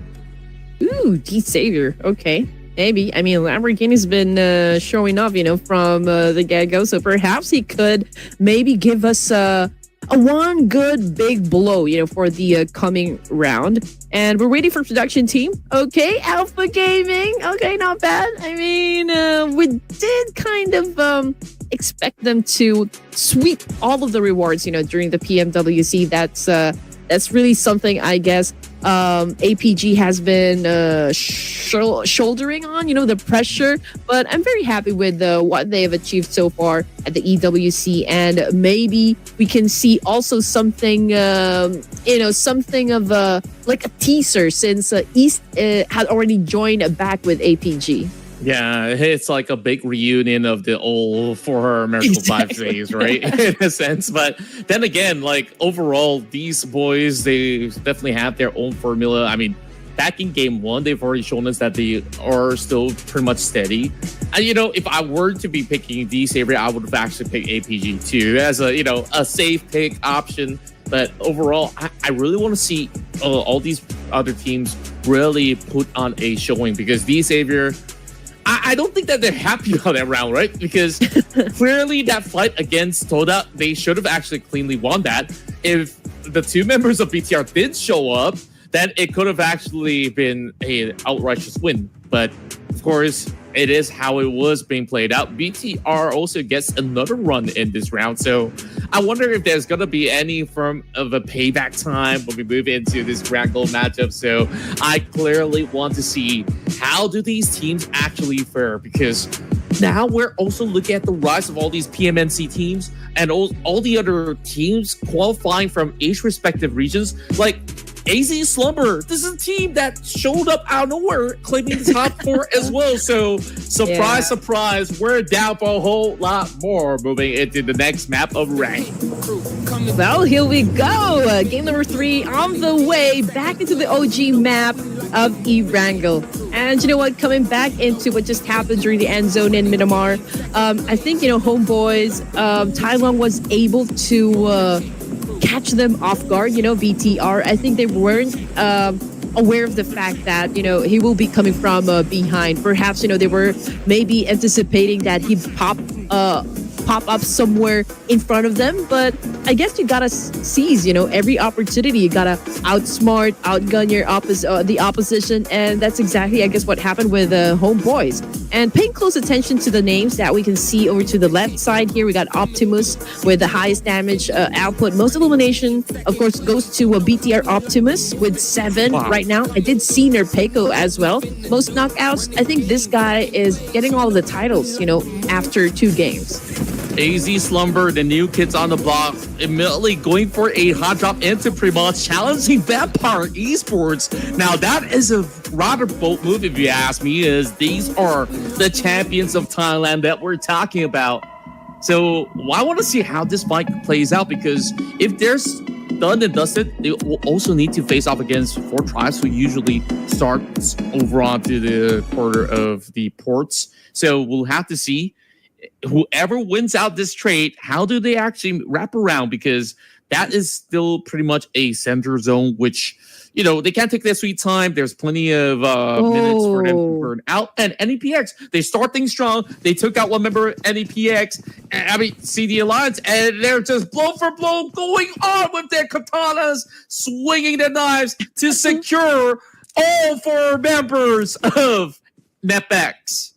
[SPEAKER 1] Ooh, D Savior. Okay. Maybe. I mean, Lamborghini's been showing off, from the get-go. So perhaps he could maybe give us a one good big blow, for the coming round. And we're waiting for production team. Okay, Alpha Gaming. Okay, not bad. I mean, we did kind of expect them to sweep all of the rewards, during the PMWC. That's really something, I guess, APG has been shouldering on, the pressure. But I'm very happy with what they have achieved so far at the EWC. And maybe we can see also something, something of like a teaser, since East had already joined back with APG.
[SPEAKER 2] Yeah, it's like a big reunion of the old 4 Miracle 5 days, right? In a sense. But then again, like overall, these boys, they definitely have their own formula. I mean, back in game 1, they've already shown us that they are still pretty much steady. And if I were to be picking D Saber, I would have actually picked APG too as a safe pick option. But overall, I really want to see all these other teams really put on a showing, because D Savior, I don't think that they're happy about that round, right? Because clearly that fight against Toda, they should have actually cleanly won that. If the 2 members of BTR did show up, then it could have actually been an outrageous win. But of course, it is how it was being played out. BTR also gets another run in this round. So I wonder if there's going to be any form of a payback time when we move into this Rankle matchup. So I clearly want to see how do these teams actually fare, because now we're also looking at the rise of all these PMNC teams and all the other teams qualifying from each respective regions. Like AZ Slumber, this is a team that showed up out of nowhere, claiming the top 4 as well. So, surprise, surprise, we're down for a whole lot more moving into the next map of Rank.
[SPEAKER 1] Well, here we go. Game number 3 on the way back into the OG map of Erangel. And you know what? Coming back into what just happened during the end zone in Myanmar, I think, Homeboys, Tai Long was able to catch them off guard, BTR. I think they weren't aware of the fact that, he will be coming from behind. Perhaps, they were maybe anticipating that he'd pop pop up somewhere in front of them. But I guess you gotta seize, every opportunity. You gotta outsmart, outgun the opposition, and that's exactly, I guess, what happened with Homeboys. And paying close attention to the names that we can see over to the left side here, we got Optimus with the highest damage output. Most elimination, of course, goes to BTR Optimus with 7 right now. I did see Nerpeco as well. Most knockouts, I think this guy is getting all the titles, after 2 games.
[SPEAKER 2] AZ Slumber, the new kids on the block, immediately going for a hot drop into Primoz, challenging Vampire Esports. Now, that is a rather bold move, if you ask me, as these are the champions of Thailand that we're talking about. So, I want to see how this fight plays out, because if there's done and dusted, they will also need to face off against 4 tribes who usually starts over onto the quarter of the ports. So, we'll have to see whoever wins out this trade, how do they actually wrap around? Because that is still pretty much a center zone, which, they can't take their sweet time. There's plenty of minutes for them to burn out. And NEPX, they start things strong. They took out one member, NEPX, CD Alliance, and they're just blow for blow going on with their katanas, swinging their knives to secure all 4 members of NEPX.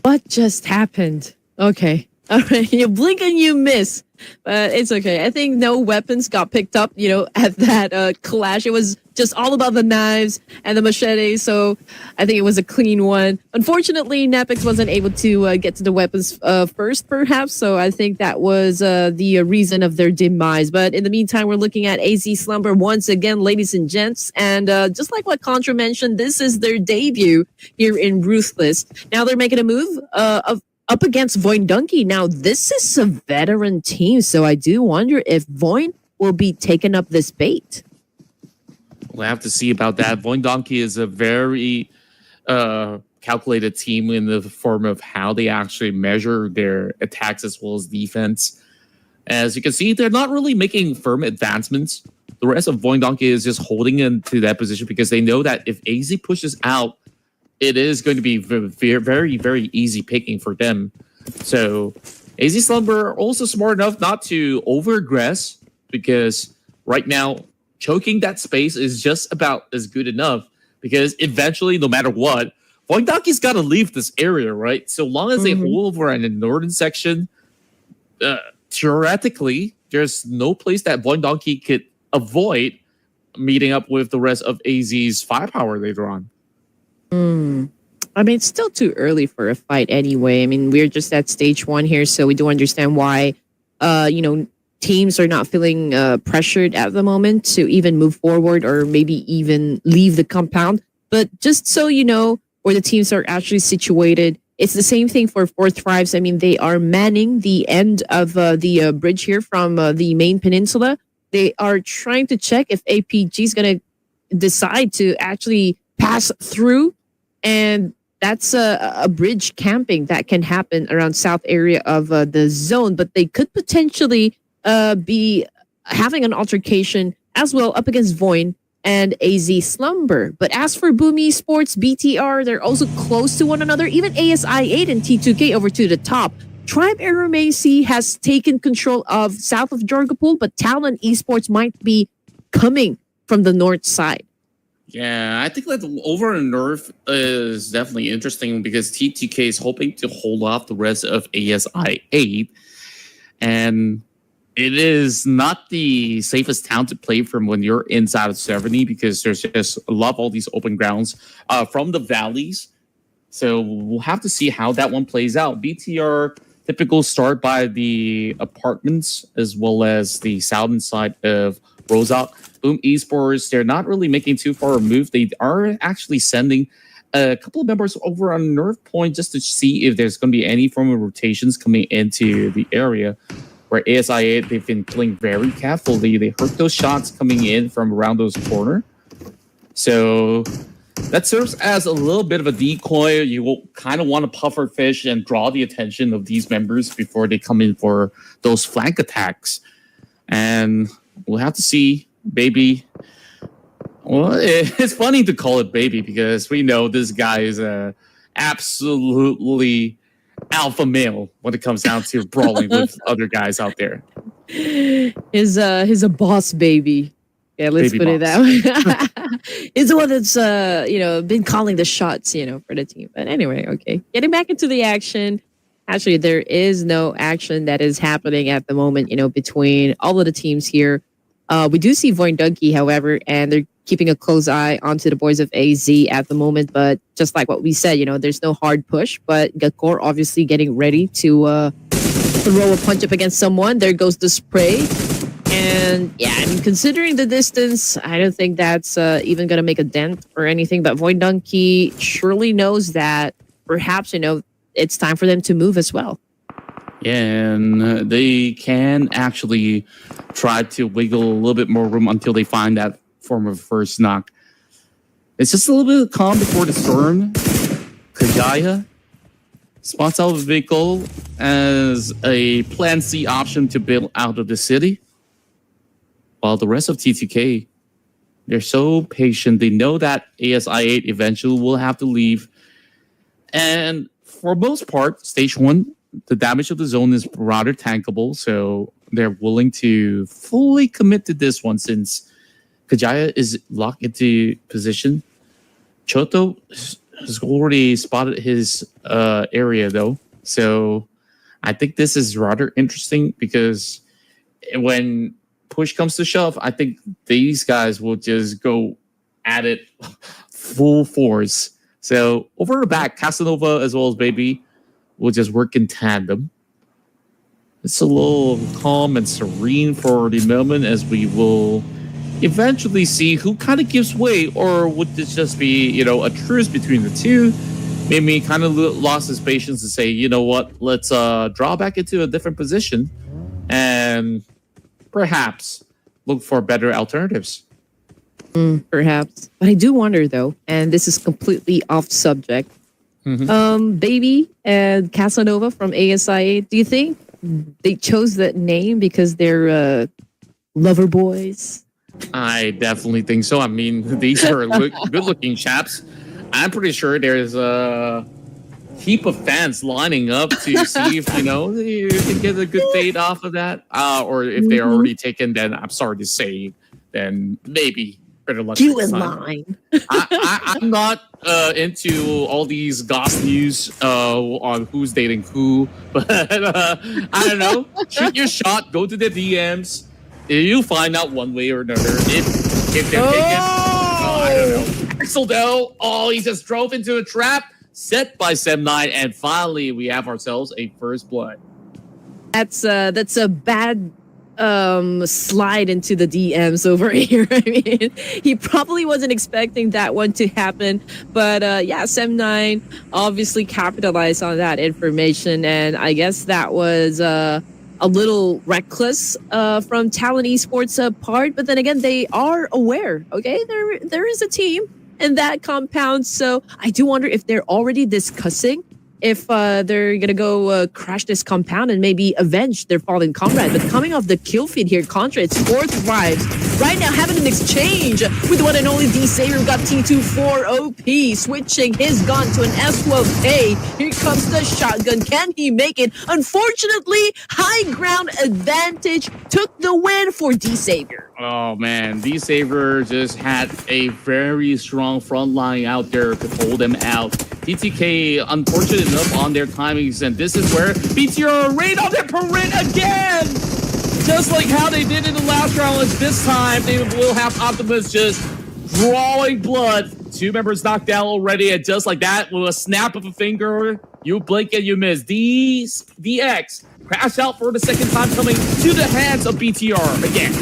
[SPEAKER 1] What just happened? Okay. All right. You blink and you miss. But it's okay. I think no weapons got picked up, at that clash. It was just all about the knives and the machete. So I think it was a clean one. Unfortunately, Nepix wasn't able to get to the weapons first, perhaps. So I think that was the reason of their demise. But in the meantime, we're looking at AZ Slumber once again, ladies and gents. And just like what Contra mentioned, this is their debut here in Ruthless. Now they're making a move up against Voin Donkey. Now, this is a veteran team, so I do wonder if Voin will be taking up this bait.
[SPEAKER 2] We'll have to see about that. Voin Donkey is a very calculated team in the form of how they actually measure their attacks as well as defense. As you can see, they're not really making firm advancements. The rest of Voin Donkey is just holding into that position because they know that if AZ pushes out, it is going to be very, very, very easy picking for them. So AZ Slumber also smart enough not to over-aggress, because right now choking that space is just about as good enough, because eventually, no matter what, Voin Donkey's got to leave this area, right? So long as they hold over in the northern section, theoretically, there's no place that Voin Donkey could avoid meeting up with the rest of AZ's firepower later on.
[SPEAKER 1] It's still too early for a fight anyway. We're just at stage 1 here, so we do understand why, teams are not feeling pressured at the moment to even move forward or maybe even leave the compound. But just so you know where the teams are actually situated, it's the same thing for 4 tribes. They are manning the end of the bridge here from the main peninsula. They are trying to check if APG is going to decide to actually pass through. And that's a bridge camping that can happen around south area of the zone. But they could potentially be having an altercation as well up against Voin and AZ Slumber. But as for Boom Esports, BTR, they're also close to one another. Even ASI8 and T2K over to the top. Tribe Aeromacy has taken control of south of Jorgapul, but Talon Esports might be coming from the north side.
[SPEAKER 2] Yeah, I think that over in North is definitely interesting, because TTK is hoping to hold off the rest of ASI8. And it is not the safest town to play from when you're inside of 70, because there's just a lot of all these open grounds from the valleys. So we'll have to see how that one plays out. BTR typical start by the apartments as well as the southern side of Rozak. Boom Esports, they're not really making too far a move. They are actually sending a couple of members over on North Point just to see if there's going to be any form of rotations coming into the area. Where ASI8, they've been playing very carefully. They heard those shots coming in from around those corner. So that serves as a little bit of a decoy. You will kind of want to puffer fish and draw the attention of these members before they come in for those flank attacks. And we'll have to see. Baby. Well, it's funny to call it Baby, because we know this guy is absolutely alpha male when it comes down to brawling with other guys out there.
[SPEAKER 1] He's a boss baby. Yeah, let's
[SPEAKER 2] Baby
[SPEAKER 1] put it
[SPEAKER 2] boss.
[SPEAKER 1] that way. He's the one that's been calling the shots, for the team. But anyway, okay. Getting back into the action. Actually, there is no action that is happening at the moment, between all of the teams here. We do see Void Donkey, however, and they're keeping a close eye onto the boys of AZ at the moment. But just like what we said, there's no hard push. But Gakor obviously getting ready to throw a punch up against someone. There goes the spray. And yeah, I mean, considering the distance, I don't think that's even going to make a dent or anything. But Void Donkey surely knows that perhaps, it's time for them to move as well.
[SPEAKER 2] Yeah, and they can actually try to wiggle a little bit more room until they find that form of first knock. It's just a little bit of calm before the storm. Kajaya spots out a vehicle as a plan C option to bail out of the city. While the rest of TTK, they're so patient. They know that ASI-8 eventually will have to leave. And for most part, stage 1, the damage of the zone is rather tankable. So they're willing to fully commit to this one since Kajaya is locked into position. Choto has already spotted his area, though. So I think this is rather interesting because when push comes to shove, I think these guys will just go at it full force. So over the back, Casanova as well as Baby will just work in tandem. It's a little calm and serene for the moment as we will eventually see who kind of gives way, or would this just be, a truce between the two? Maybe kind of lost his patience to say, you know what, let's draw back into a different position and perhaps look for better alternatives.
[SPEAKER 1] Perhaps. But I do wonder, though, and this is completely off subject. Baby and Casanova from ASI, do you think they chose that name because they're lover boys?
[SPEAKER 2] I definitely think so. I mean, these are good-looking chaps. I'm pretty sure there's a heap of fans lining up to see if, you can get a good fade off of that. Or if they're already taken, then I'm sorry to say, then maybe better luck.
[SPEAKER 1] You in line.
[SPEAKER 2] I'm not into all these gossip news on who's dating who, but I don't know. Shoot your shot, go to the DMs. You find out one way or another if they're taken. I don't know. Axel though, he just drove into a trap set by Sem9, and finally we have ourselves a first blood.
[SPEAKER 1] That's a bad slide into the DMs over here. I mean, he probably wasn't expecting that one to happen, but Sem9 obviously capitalized on that information, and I guess that was a little reckless from Talon Esports part, but then again, they are aware. Okay, there is a team in that compound, so I do wonder if they're already discussing if they're gonna go crash this compound and maybe avenge their fallen comrade. But coming off the kill feed here, Contra, it's 4th Thrives right now having an exchange with the one and only D Savior. We've got T24 OP switching his gun to an S12A. Here comes the shotgun. Can he make it? Unfortunately, high ground advantage took the win for D Savior.
[SPEAKER 2] Oh man, D Savior just had a very strong front line out there to hold them out. TTK unfortunate enough on their timings, and this is where BTR raid on their parade again! Just like how they did in the last round, this time they will have Optimus just drawing blood. 2 members knocked down already, and just like that, with a snap of a finger, you blink and you miss. DX crash out for the second time, coming to the hands of BTR again.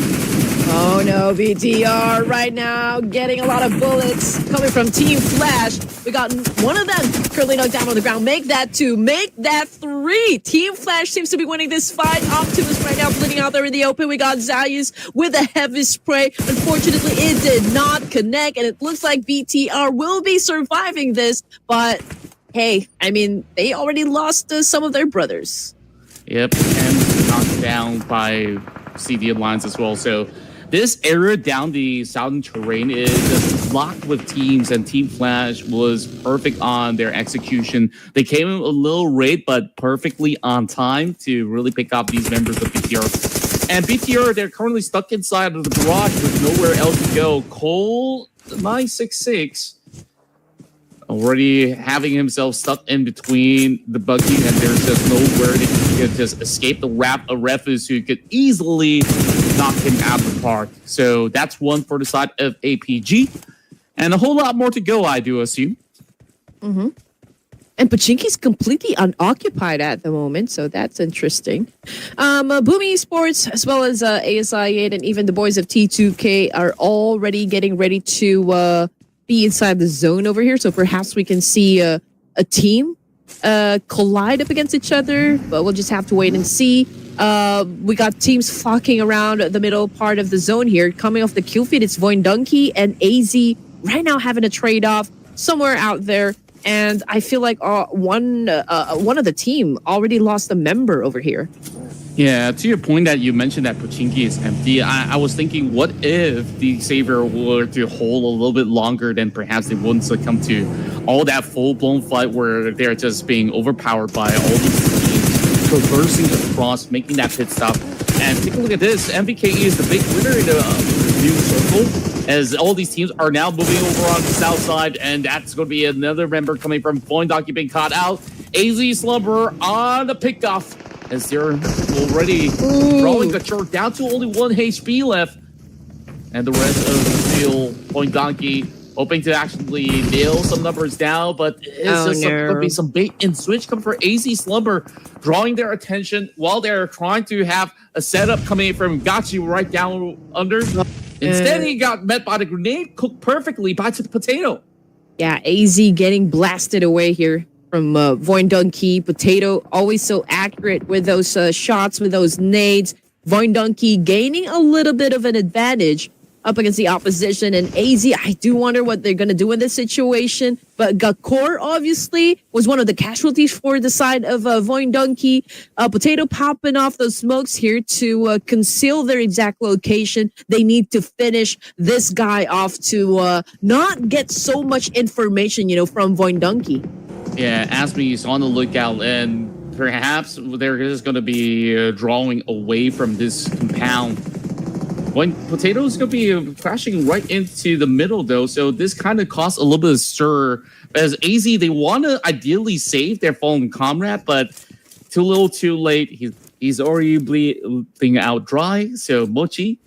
[SPEAKER 1] Oh no, BTR right now getting a lot of bullets coming from Team Flash. We got one of them currently knocked down on the ground. Make that 2, make that 3. Team Flash seems to be winning this fight. Optimus right now bleeding out there in the open. We got Zayus with a heavy spray. Unfortunately, it did not connect, and it looks like BTR will be surviving this. But hey, I mean, they already lost some of their brothers.
[SPEAKER 2] Yep, and knocked down by CD Alliance as well. So this area down the southern terrain is just locked with teams, and Team Flash was perfect on their execution. They came in a little late, but perfectly on time to really pick up these members of BTR. And BTR, they're currently stuck inside of the garage with nowhere else to go. Cole 966 already having himself stuck in between the buggy, and there's just nowhere that he could just escape the wrap of Refus, who could easily knock him out of the park. So that's one for the side of APG, and a whole lot more to go, I do assume.
[SPEAKER 1] Mm-hmm. And Pachinki's completely unoccupied at the moment, so that's interesting. Boomy Esports, as well as ASI8, and even the boys of T2K are already getting ready to be inside the zone over here. So perhaps we can see a team collide up against each other, but we'll just have to wait and see. We got teams flocking around the middle part of the zone here. Coming off the kill feed, it's Voindunky and AZ right now having a trade-off somewhere out there. And I feel like one of the team already lost a member over here.
[SPEAKER 2] Yeah, to your point that you mentioned that Pochinki is empty, I was thinking, what if the Savior were to hold a little bit longer, then perhaps they wouldn't succumb to all that full-blown fight where they're just being overpowered by all these teams, traversing across, making that pit stop. And take a look at this. MVKE is the big winner in the new circle, as all these teams are now moving over on the south side, and that's going to be another member coming from Voindaki being caught out. AZ Slumber on the pickoff, as they're already drawing the chart down to only 1 HP left. And the rest of the field, Point Donkey, hoping to actually nail some numbers down, but it's going to be some bait and switch coming for AZ Slumber, drawing their attention while they're trying to have a setup coming from Gachi right down under. Instead, he got met by the grenade, cooked perfectly by the potato.
[SPEAKER 1] Yeah, AZ getting blasted away here from Voindunky. Potato always so accurate with those shots, with those nades. Voindunky gaining a little bit of an advantage up against the opposition. And AZ, I do wonder what they're going to do in this situation. But Gakor, obviously, was one of the casualties for the side of Voindunky. Potato popping off those smokes here to conceal their exact location. They need to finish this guy off to not get so much information, from Voindunky.
[SPEAKER 2] Yeah, Asmi is on the lookout, and perhaps they're just going to be drawing away from this compound. When Potato is going to be crashing right into the middle, though, so this kind of caused a little bit of stir. As AZ, they want to ideally save their fallen comrade, but too little, too late. He's already bleeding out dry. So Mochi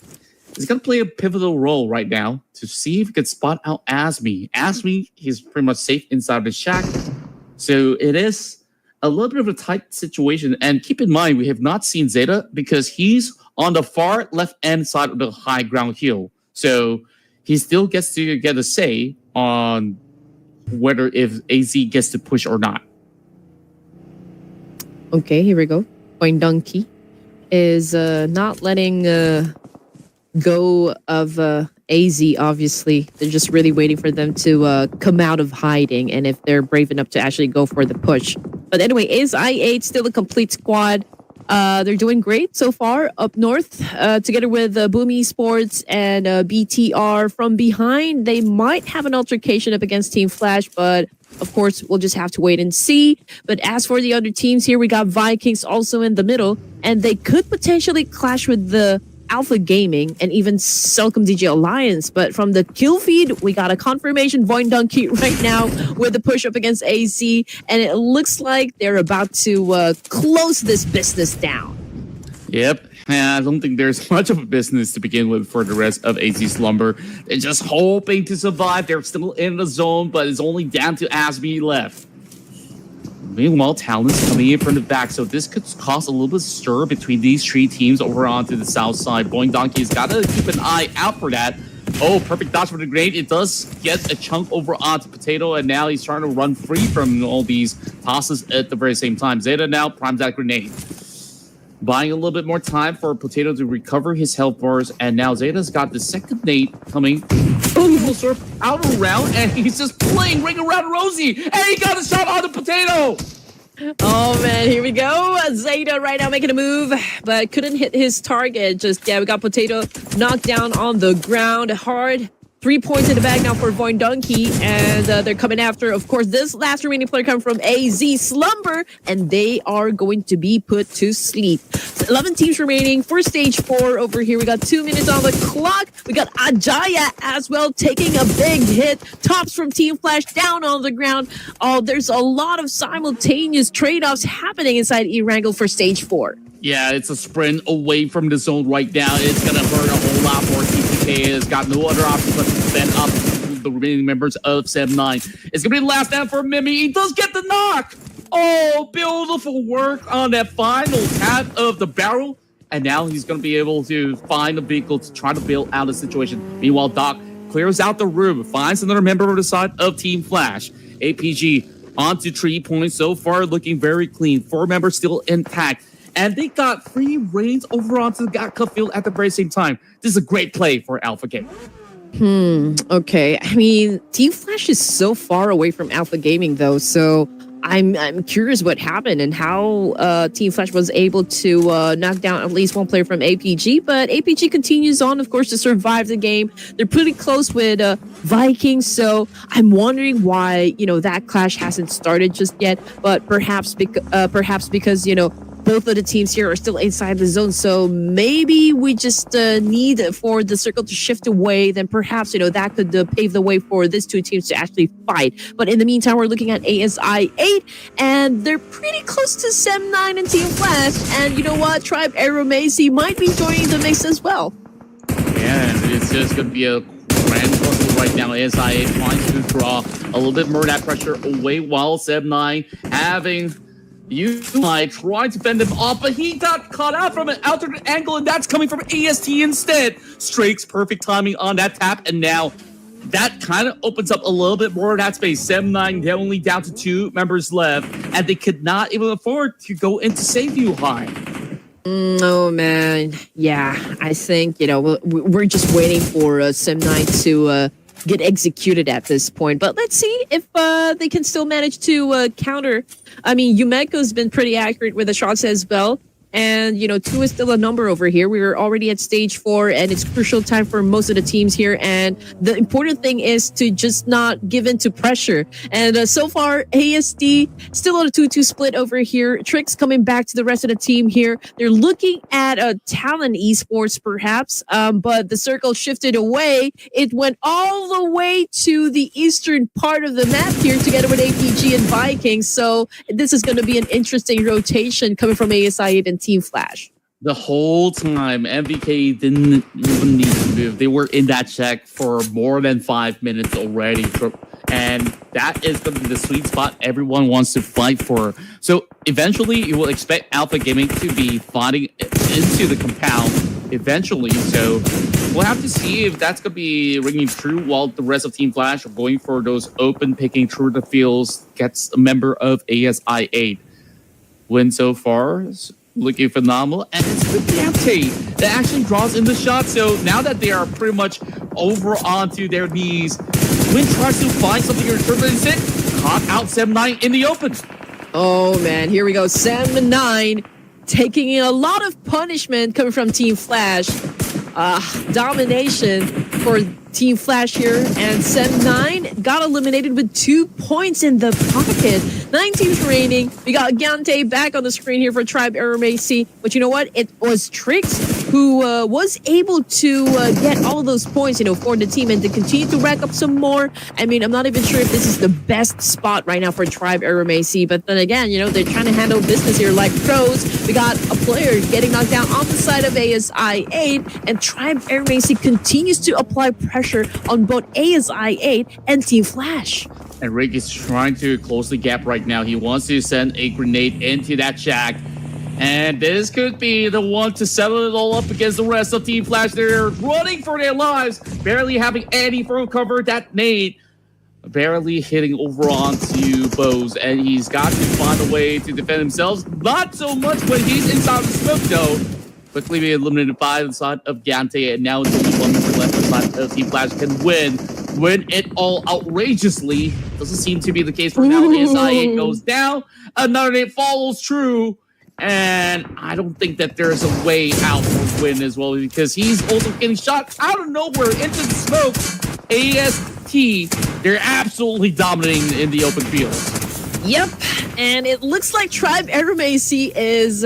[SPEAKER 2] is going to play a pivotal role right now to see if he can spot out Asmi. Asmi, he's pretty much safe inside the shack. So it is a little bit of a tight situation. And keep in mind, we have not seen Zeta because he's on the far left-hand side of the high ground hill. So he still gets to get a say on whether if AZ gets to push or not.
[SPEAKER 1] Okay, here we go. Voindunky is not letting go of AZ, obviously. They're just really waiting for them to come out of hiding, and if they're brave enough to actually go for the push. But anyway, is I8 still a complete squad? They're doing great so far up north, together with Boomy Esports and BTR. From behind, they might have an altercation up against Team Flash, but of course, we'll just have to wait and see. But as for the other teams here, we got Vikings also in the middle, and they could potentially clash with the Alpha Gaming and even Selcom DJ Alliance. But from the kill feed, we got a confirmation Voindunky right now with the push up against AZ, and it looks like they're about to close this business down.
[SPEAKER 2] Yep. I don't think there's much of a business to begin with for the rest of AZ Slumber. They're just hoping to survive. They're still in the zone, but it's only down to Asmi left. Meanwhile, Talon's coming in from the back, so this could cause a little bit of stir between these three teams over onto the south side. Boing Donkey's got to keep an eye out for that. Oh, perfect dodge for the grenade. It does get a chunk over onto Potato, and now he's trying to run free from all these tosses at the very same time. Zeta now primes that grenade. Buying a little bit more time for Potato to recover his health bars, and now Zeta's got the second nade coming. Will surf out around, and he's just playing Ring Around Rosie, and he got a shot on the Potato.
[SPEAKER 1] Oh man, here we go. Zeta right now making a move, but couldn't hit his target. We got Potato knocked down on the ground hard. 3 points in the bag now for Voin Donkey, and they're coming after, of course, this last remaining player coming from AZ Slumber, and they are going to be put to sleep. 11 teams remaining for stage 4 over here. We got 2 minutes on the clock. We got Ajaya as well taking a big hit. Tops from Team Flash down on the ground. Oh, there's a lot of simultaneous trade-offs happening inside E-Wrangle for stage 4.
[SPEAKER 2] Yeah, it's a sprint away from the zone right now. It's going to hurt a whole lot more. TPK has got no other option but to defend up the remaining members of 7-9. It's going to be the last down for Mimi. He does get the knock. Oh, beautiful work on that final tap of the barrel. And now he's going to be able to find a vehicle to try to bail out the situation. Meanwhile, Doc clears out the room, finds another member of the side of Team Flash. APG onto 3 points so far, looking very clean. 4 members still intact. And they got free reigns over onto the Gatka field at the very same time. This is a great play for Alpha Gaming.
[SPEAKER 1] Okay. I mean, Team Flash is so far away from Alpha Gaming, though. So I'm curious what happened and how Team Flash was able to knock down at least one player from APG. But APG continues on, of course, to survive the game. They're pretty close with Vikings. So I'm wondering why, that clash hasn't started just yet. But perhaps because, both of the teams here are still inside the zone, so maybe we just need for the circle to shift away. Then perhaps that could pave the way for these two teams to actually fight. But in the meantime, we're looking at ASI 8, and they're pretty close to Sem 9 and Team Flash. And you know what? Tribe Aeromacy might be joining the mix as well.
[SPEAKER 2] Yeah, it's just going to be a grand tussle right now. ASI 8 trying to draw a little bit more of that pressure away, while Sem 9 having might try to fend him off, but he got caught out from an alternate angle, and that's coming from AST instead. Strakes, perfect timing on that tap, and now that kind of opens up a little bit more of that space. 7-9, they're only down to 2 members left, and they could not even afford to go into save you high.
[SPEAKER 1] Oh, man. Yeah, I think, we're just waiting for Sem9 to get executed at this point. But let's see if they can still manage to counter. I mean, Yumeko's been pretty accurate with the shots as well. And, 2 is still a number over here. We were already at stage 4, and it's crucial time for most of the teams here. And the important thing is to just not give in to pressure. And so far, ASD still on a 2-2 split over here. Tricks coming back to the rest of the team here. They're looking at Talon Esports, perhaps, but the circle shifted away. It went all the way to the eastern part of the map here together with APG and Vikings. So this is going to be an interesting rotation coming from ASI and Team Flash.
[SPEAKER 2] The whole time, MVK didn't even need to move. They were in that check for more than 5 minutes already. And that is going to be the sweet spot everyone wants to fight for. So eventually, you will expect Alpha Gaming to be fighting into the compound eventually. So we'll have to see if that's going to be ringing true while the rest of Team Flash are going for those open picking through the fields. Gets a member of ASI 8. Win so far. Looking phenomenal, and it's the Gante that actually draws in the shot. So now that they are pretty much over onto their knees, Win tries to find something in return, but instead caught out 7-9 in the open.
[SPEAKER 1] Oh man, here we go. 7-9 taking in a lot of punishment coming from Team Flash. Domination for Team Flash here, and Sem9 got eliminated with 2 points in the pocket. 9 teams remaining. We got Gante back on the screen here for Tribe Aeromacy, but you know what? It was Trix who was able to get all those points, for the team and to continue to rack up some more. I mean, I'm not even sure if this is the best spot right now for Tribe Aeromacy, but then again, they're trying to handle business here like pros. We got a player getting knocked down on the side of ASI 8, and Tribe Aeromacy continues to apply pressure on both ASI 8 and Team Flash.
[SPEAKER 2] And Rick is trying to close the gap right now. He wants to send a grenade into that shack. And this could be the one to settle it all up against the rest of Team Flash. They're running for their lives, barely having any front cover. That nade barely hitting over onto Bose. And he's got to find a way to defend himself. Not so much when he's inside the smoke, though. Quickly be eliminated by the side of Gante. And now it's only 1 member left. The side of Team Flash can win it all outrageously. Doesn't seem to be the case for now. ASI 8 goes down. Another nade follows true. And I don't think that there's a way out for Win as well, because he's also getting shot out of nowhere into the smoke. AST, they're absolutely dominating in the open field.
[SPEAKER 1] Yep, and it looks like Tribe Aeromacey is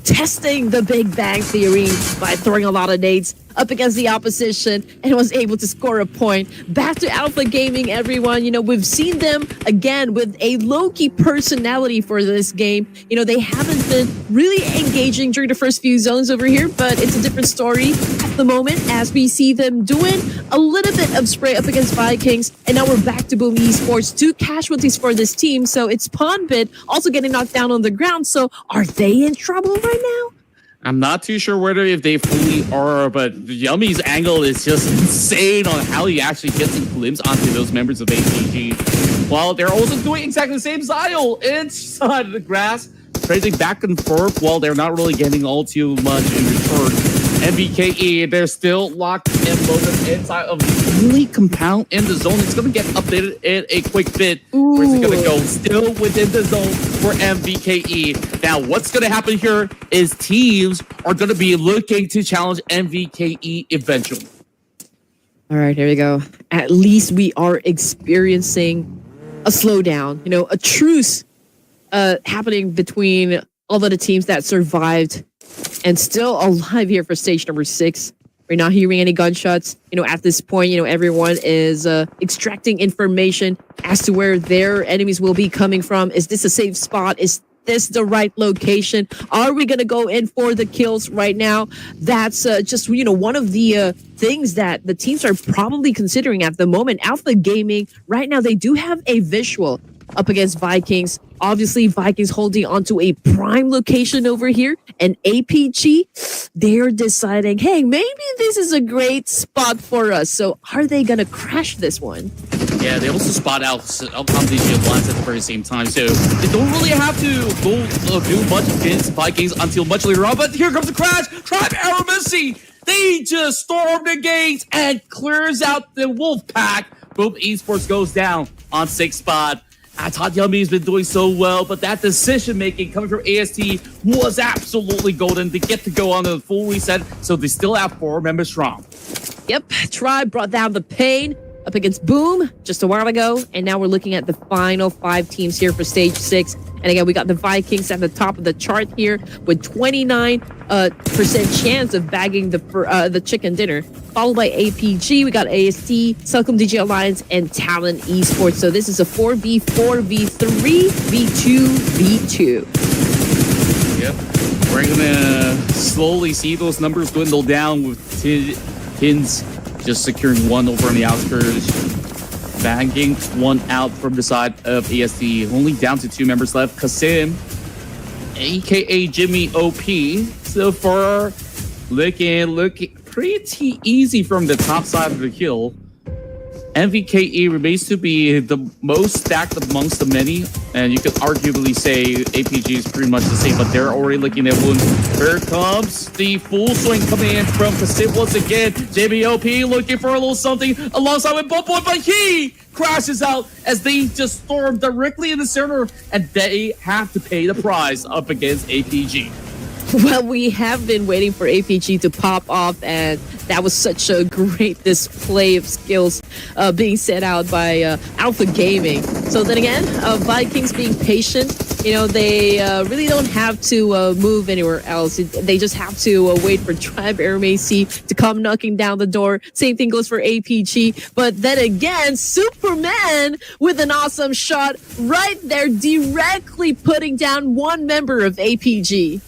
[SPEAKER 1] testing the Big Bang Theory by throwing a lot of nades up against the opposition and was able to score a point. Back to Alpha Gaming, everyone. You know, we've seen them again with a low-key personality for this game. You know, they haven't been really engaging during the first few zones over here, but it's a different story at the moment as we see them doing a little bit of spray up against Vikings. And now we're back to Boom Esports. 2 casualties for this team. So it's Pubg also getting knocked down on the ground. So are they in trouble right now?
[SPEAKER 2] I'm not too sure whether if they fully are, but Yummy's angle is just insane on how he actually gets a glimpse onto those members of APG. While they're also doing exactly the same. Zyle inside the grass, trading back and forth while they're not really getting all too much in return. MVKE, they're still locked and loaded inside of the only compound in the zone. It's going to get updated in a quick bit. Where's it going to go? Still within the zone for MVKE. Now, what's going to happen here is teams are going to be looking to challenge MVKE eventually.
[SPEAKER 1] All right, here we go. At least we are experiencing a slowdown, you know, a truce happening between all of the teams that survived and still alive here for stage number 6. We're not hearing any gunshots. You know, at this point, you know, everyone is extracting information as to where their enemies will be coming from. Is this a safe spot? Is this the right location? Are we going to go in for the kills right now? That's just, you know, one of the things that the teams are probably considering at the moment. Alpha Gaming, right now, they do have a visual up against Vikings. Obviously, Vikings holding onto a prime location over here. And APG, they're deciding, hey, maybe this is a great spot for us. So are they going to crash this one?
[SPEAKER 2] Yeah, they also spot out combination of lines at the very same time, so they don't really have to go do much against Vikings until much later on. But here comes the crash! Tribe Aeromacey! They just storm the gates and clears out the wolf pack. Boom Esports goes down on 6th spot. I thought Yummy's been doing so well, but that decision-making coming from AST was absolutely golden. They get to go on a full reset, so they still have 4 members strong.
[SPEAKER 1] Yep, Tribe brought down the pain up against Boom just a while ago, and now we're looking at the final 5 teams here for stage 6. And again, we got the Vikings at the top of the chart here with 29% chance of bagging the chicken dinner, followed by APG. We got AST, Celcom DJ Alliance, and Talent Esports. So this is a 4v4, v3, v2, v2.
[SPEAKER 2] Yep, we're gonna slowly see those numbers dwindle down with Tins just securing 1 over on the outskirts, banging 1 out from the side of AST. Only down to 2 members left. Kasim, aka Jimmy OP, so far looking pretty easy from the top side of the hill. MVKE remains to be the most stacked amongst the many, and you could arguably say APG is pretty much the same, but they're already looking at wounds. Here comes the full swing coming in from Pacific once again. JBOP looking for a little something alongside with Boy, but he crashes out as they just storm directly in the center, and they have to pay the price up against APG.
[SPEAKER 1] Well, we have been waiting for APG to pop off, and that was such a great display of skills being set out by Alpha Gaming. So then again, Vikings being patient, you know, they really don't have to move anywhere else. They just have to wait for Tribe Aeromacey to come knocking down the door. Same thing goes for APG. But then again, Superman with an awesome shot right there, directly putting down 1 member of APG.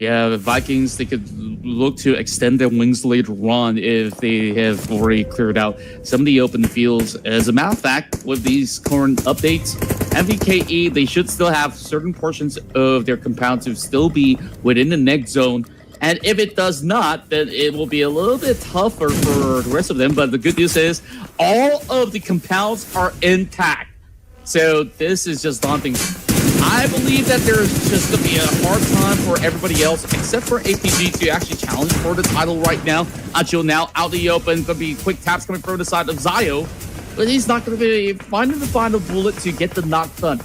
[SPEAKER 2] Yeah, the Vikings, they could look to extend their wings later on if they have already cleared out some of the open fields. As a matter of fact, with these current updates, MVKE, they should still have certain portions of their compound to still be within the next zone. And if it does not, then it will be a little bit tougher for the rest of them. But the good news is all of the compounds are intact. So this is just daunting. I believe that there's just going to be a hard time for everybody else, except for APG, to actually challenge for the title right now. Until now, out the open, going to be quick taps coming from the side of Zio, but he's not going to be finding the final bullet to get the knock done.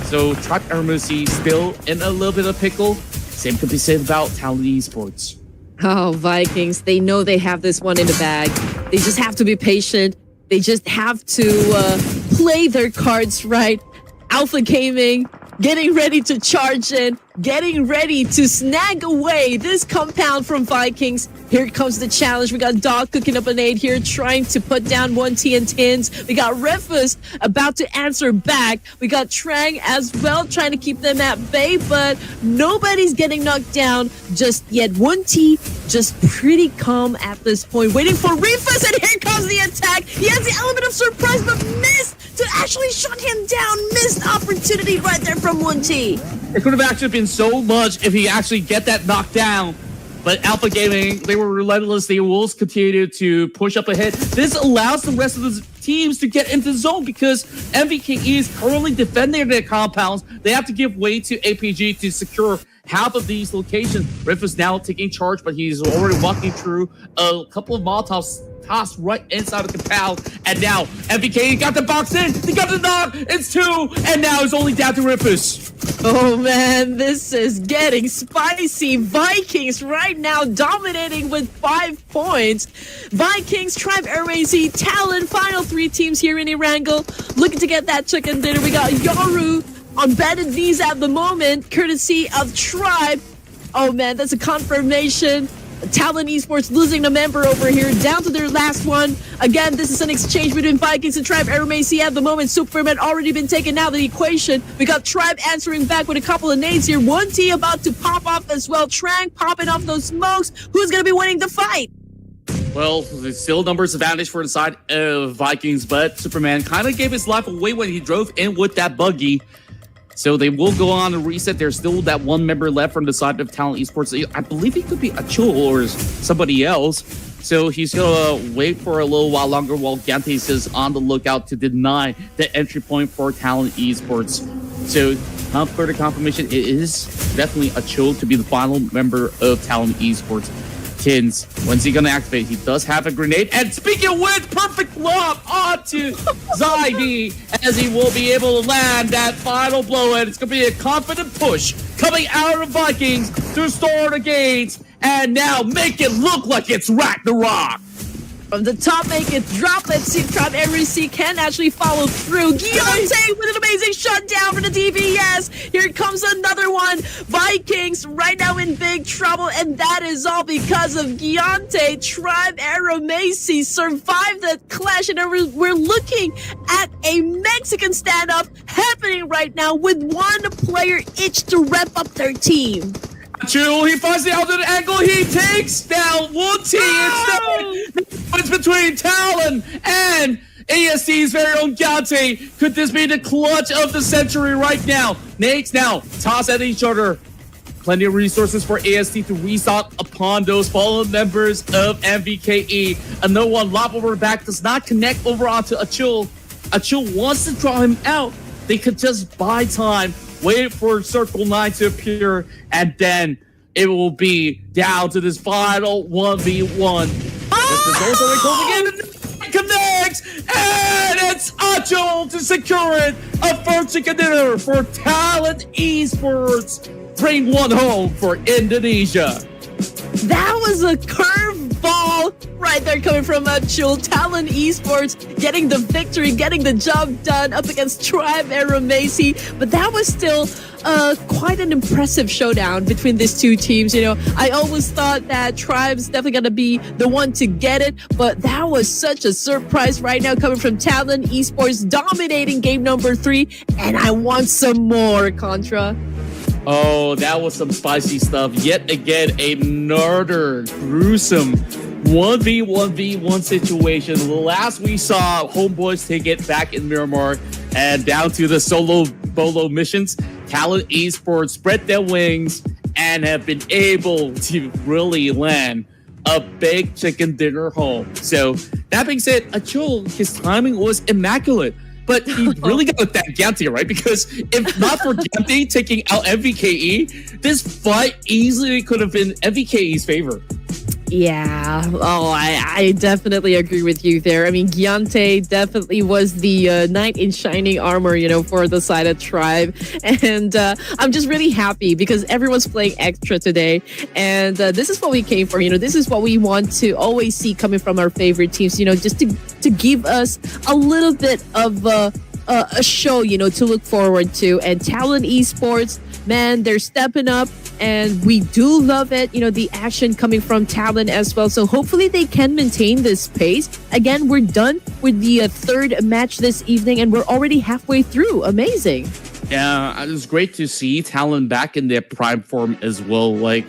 [SPEAKER 2] So Tribe Aeromacey still in a little bit of pickle. Same could be said about Talent Esports.
[SPEAKER 1] Oh, Vikings, they know they have this one in the bag. They just have to be patient. They just have to play their cards right. Alpha Gaming getting ready to charge in, getting ready to snag away this compound from Vikings. Here comes the challenge. We got Dog cooking up an 8 here, trying to put down 1T and Tins. We got Ruthless about to answer back. We got Trang as well, trying to keep them at bay, but nobody's getting knocked down just yet. 1T just pretty calm at this point, waiting for Ruthless, and here comes the attack. He has the element of surprise, but missed to actually shut him down. Missed opportunity right there from 1T.
[SPEAKER 2] It could have actually been so much if he actually get that knocked down. But Alpha Gaming, they were relentless. They will continue to push up ahead. This allows the rest of the teams to get into the zone because MVKE is currently defending their compounds. They have to give way to APG to secure half of these locations. Riff is now taking charge, but he's already walking through a couple of Molotovs tossed right inside of the compound. And now MVKE got the box in. He got the knock. It's 2. And now it's only down to Riffus.
[SPEAKER 1] Oh man, this is getting spicy. Vikings right now dominating with 5 points. Vikings, Tribe, RAC, Talon, final 3 teams here in Erangel, looking to get that chicken dinner. We got Yoru on bended knees at the moment, courtesy of Tribe. Oh man, that's a confirmation. Talon Esports losing a member over here, down to their last one. Again, this is an exchange between Vikings and Tribe. RMAC at the moment. Superman already been taken out of the equation. We got Tribe answering back with a couple of nades here. 1T about to pop off as well. Trang popping off those smokes. Who's going to be winning the fight?
[SPEAKER 2] Well, there's still numbers advantage for the side of Vikings, but Superman kind of gave his life away when he drove in with that buggy. So they will go on and reset. There's still that one member left from the side of Talent Esports. I believe he could be Achul or somebody else. So he's going to wait for a little while longer while Gantes is on the lookout to deny the entry point for Talent Esports. So further confirmation, it is definitely Achul to be the final member of Talent Esports. Tins, when's he going to activate? He does have a grenade. And speaking with perfect lob onto Zaidi, as he will be able to land that final blow. And it's going to be a confident push coming out of Vikings to restore the gains. And now make it look like it's Ragnarok.
[SPEAKER 1] From the top, make it drop. Let's see if Tribe RC can actually follow through. Guillante with an amazing shutdown for the DPS. Here comes another one. Vikings right now in big trouble, and that is all because of Guillante. Tribe Aeromacy survived the clash, and we're looking at a Mexican standoff happening right now with one player itched to rep up their team.
[SPEAKER 2] True, he finds the alternate angle. He takes down 1T instead. It's between Talon and ASC's very own Gante. Could this be the clutch of the century right now? Nates now toss at each other. Plenty of resources for ASC to restock upon those fallen members of MVKE. Another one lob over the back does not connect over onto Achul. Achul wants to draw him out. They could just buy time. Wait for Circle 9 to appear, and then it will be down to this final 1v1. This is also going in and connects, and it's Achul to secure it. A first chicken dinner for Talent Esports. Bring one home for Indonesia.
[SPEAKER 1] That was a curveball right there coming from Achul. Talon Esports getting the victory, getting the job done up against Tribe Aeromacy. But that was still quite an impressive showdown between these two teams. You know, I always thought that Tribe's definitely going to be the one to get it. But that was such a surprise right now coming from Talon Esports, dominating game number 3. And I want some more, Contra.
[SPEAKER 2] Oh, that was some spicy stuff. Yet again, another gruesome 1v1v1 situation. The last we saw, Homeboys take it back in Miramar and down to the solo bolo missions. Talent Esports spread their wings and have been able to really land a big chicken dinner home. So that being said, Achul, his timing was immaculate. But he really got to thank Gante, right? Because if not for Gante taking out MVKE, this fight easily could have been MVKE's favor.
[SPEAKER 1] Yeah. Oh, I definitely agree with you there. I mean, Giante definitely was the knight in shining armor, for the side of Tribe. And I'm just really happy because everyone's playing extra today. And this is what we came for. This is what we want to always see coming from our favorite teams, just to give us a little bit of a show, to look forward to. And Talon Esports, man, they're stepping up. And we do love it, the action coming from Talon as well. So hopefully they can maintain this pace. Again, we're done with the third match this evening, and we're already halfway through. Amazing.
[SPEAKER 2] Yeah, it was great to see Talon back in their prime form as well. Like,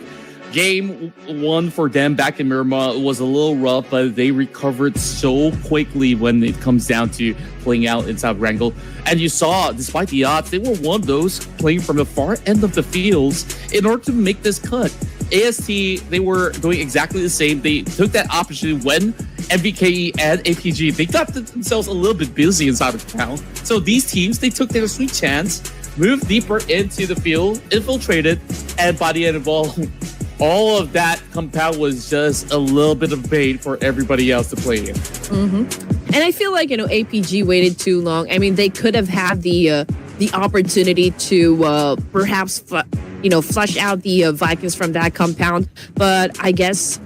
[SPEAKER 2] game one for them back in Miramar was a little rough, but they recovered so quickly when it comes down to playing out inside Wrangle. And you saw, despite the odds, they were one of those playing from the far end of the fields in order to make this cut. AST, they were doing exactly the same. They took that opportunity when MVKE and APG, they got themselves a little bit busy inside of town. So these teams, they took their sweet chance, moved deeper into the field, infiltrated, and by the end of all of that compound was just a little bit of bait for everybody else to play in.
[SPEAKER 1] And I feel like, APG waited too long. I mean, they could have had the opportunity to perhaps, flush out the Vikings from that compound. But I guess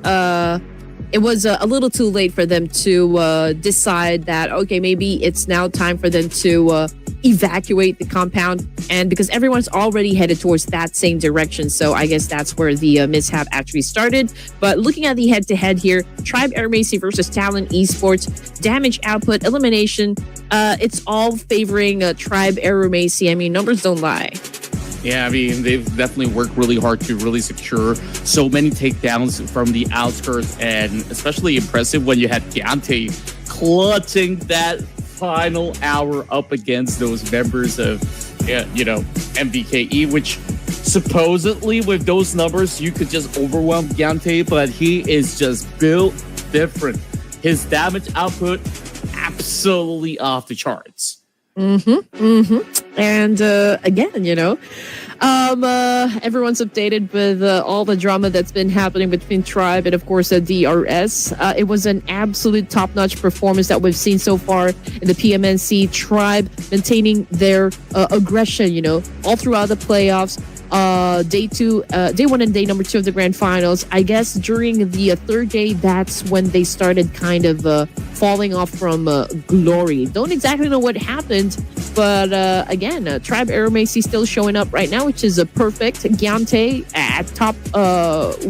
[SPEAKER 1] it was a little too late for them to decide that, okay, maybe it's now time for them to evacuate the compound. And because everyone's already headed towards that same direction. So I guess that's where the mishap actually started. But looking at the head-to-head here, Tribe Air Macy versus Talon Esports, damage output, elimination, it's all favoring Tribe Air Macy. I mean, numbers don't lie.
[SPEAKER 2] Yeah, I mean, they've definitely worked really hard to really secure so many takedowns from the outskirts, and especially impressive when you had Giante clutching that final hour up against those members of, MVKE, which supposedly with those numbers, you could just overwhelm Giante, but he is just built different. His damage output, absolutely off the charts.
[SPEAKER 1] And again, everyone's updated with all the drama that's been happening between Tribe and, of course, DRS. It was an absolute top-notch performance that we've seen so far in the PMNC. Tribe maintaining their aggression, all throughout the playoffs. Day one and day number 2 of the grand finals. I guess during the third day, that's when they started kind of falling off from glory. Don't exactly know what happened, but again, Tribe Air Macy still showing up right now, which is a perfect. Giante at top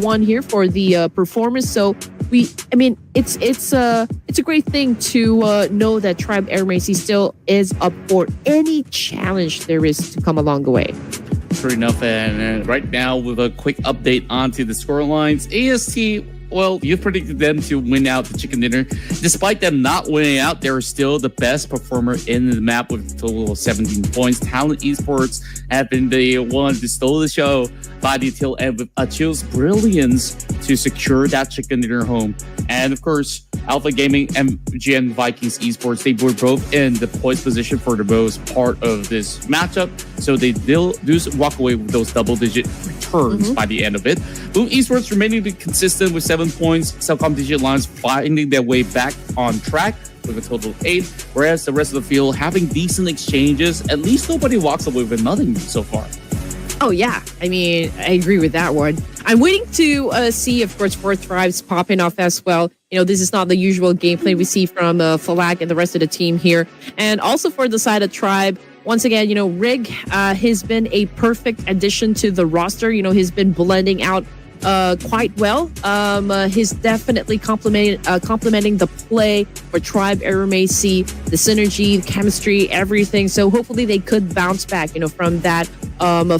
[SPEAKER 1] 1 here for the performance. So it's a great thing to know that Tribe Air Macy still is up for any challenge there is to come along the way.
[SPEAKER 2] True enough, and right now with a quick update onto the scorelines, AST, well, you predicted them to win out the chicken dinner. Despite them not winning out, they're still the best performer in the map with a total of 17 points. Talon Esports have been the one to steal the show by the tail end with Achille's brilliance to secure that chicken dinner home. And of course, Alpha Gaming and GN Vikings Esports, they were both in the poised position for the most part of this matchup. So they do walk away with those double-digit returns by the end of it. Boom Esports remaining consistent with 7 points. Cellcom Digit Lines finding their way back on track with a total of 8. Whereas the rest of the field having decent exchanges. At least nobody walks away with nothing so far.
[SPEAKER 1] Oh, yeah. I mean, I agree with that one. I'm waiting to see, of course, 4 Tribes popping off as well. This is not the usual gameplay we see from Falak and the rest of the team here. And also for the side of Tribe, once again, Rig has been a perfect addition to the roster. He's been blending out quite well. He's definitely complementing the play for Tribe Air Macy, the synergy, the chemistry, everything. So hopefully they could bounce back, from that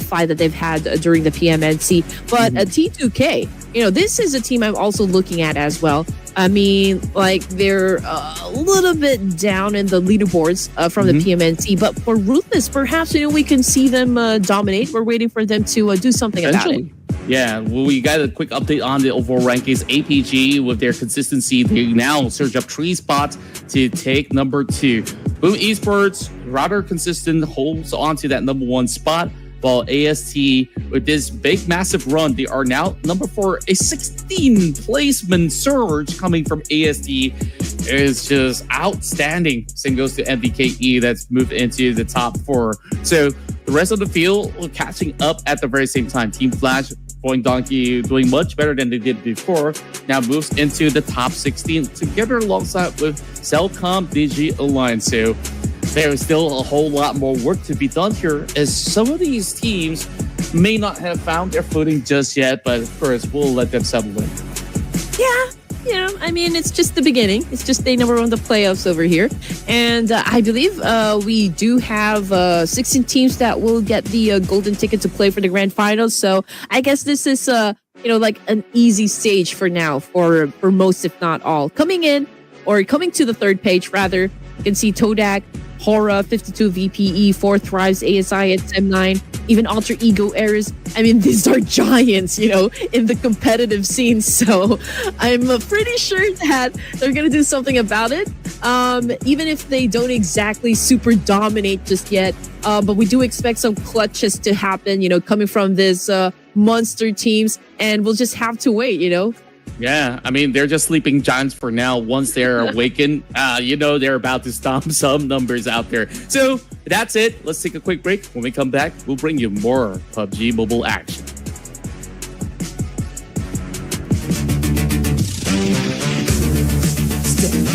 [SPEAKER 1] fight that they've had during the PMNC. But T2K, this is a team I'm also looking at as well. I mean, like, they're a little bit down in the leaderboards from the PMNC, but for Ruthless, perhaps, we can see them dominate. We're waiting for them to do something about it.
[SPEAKER 2] Yeah, well, we got a quick update on the overall rankings. APG, with their consistency, they now surge up 3 spots to take number 2. Boom Esports, rather consistent, holds on to that number 1 spot. while AST, with this big, massive run, they are now number 4. A 16 placement surge coming from AST is just outstanding. Same goes to MVKE, that's moved into the top 4. So the rest of the field catching up at the very same time. Team Flash, Boing Donkey doing much better than they did before, now moves into the top 16 together alongside with Cellcom Digi Alliance. So there is still a whole lot more work to be done here, as some of these teams may not have found their footing just yet, but first we'll let them settle in.
[SPEAKER 1] Yeah, I mean, it's just the beginning. It's just day number 1 of the playoffs over here. And I believe we do have 16 teams that will get the golden ticket to play for the grand finals. So I guess this is, like an easy stage for now for most, if not all. Coming to the third page, rather, you can see Todak, Hora, 52 VPE, 4 Thrives, ASI at M9, even Alter Ego Errors. I mean, these are giants, in the competitive scene. So I'm pretty sure that they're going to do something about it. Even if they don't exactly super dominate just yet. But we do expect some clutches to happen, coming from this monster teams. And we'll just have to wait,
[SPEAKER 2] Yeah, I mean, they're just sleeping giants for now. Once they're awakened, they're about to stomp some numbers out there. So that's it. Let's take a quick break. When we come back, we'll bring you more PUBG Mobile action.
[SPEAKER 3] Step into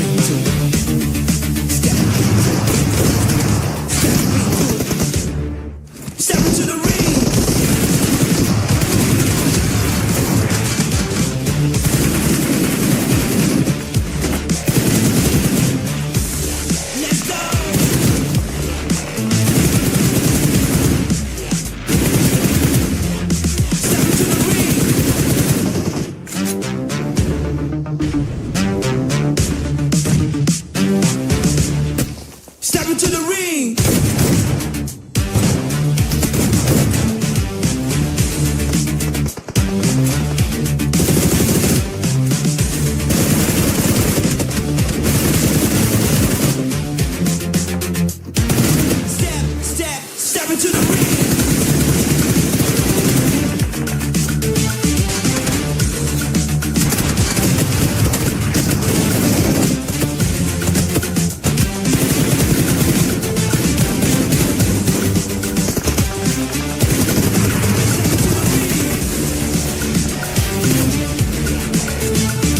[SPEAKER 3] the ring. Step into the ring. Step into the ring. Step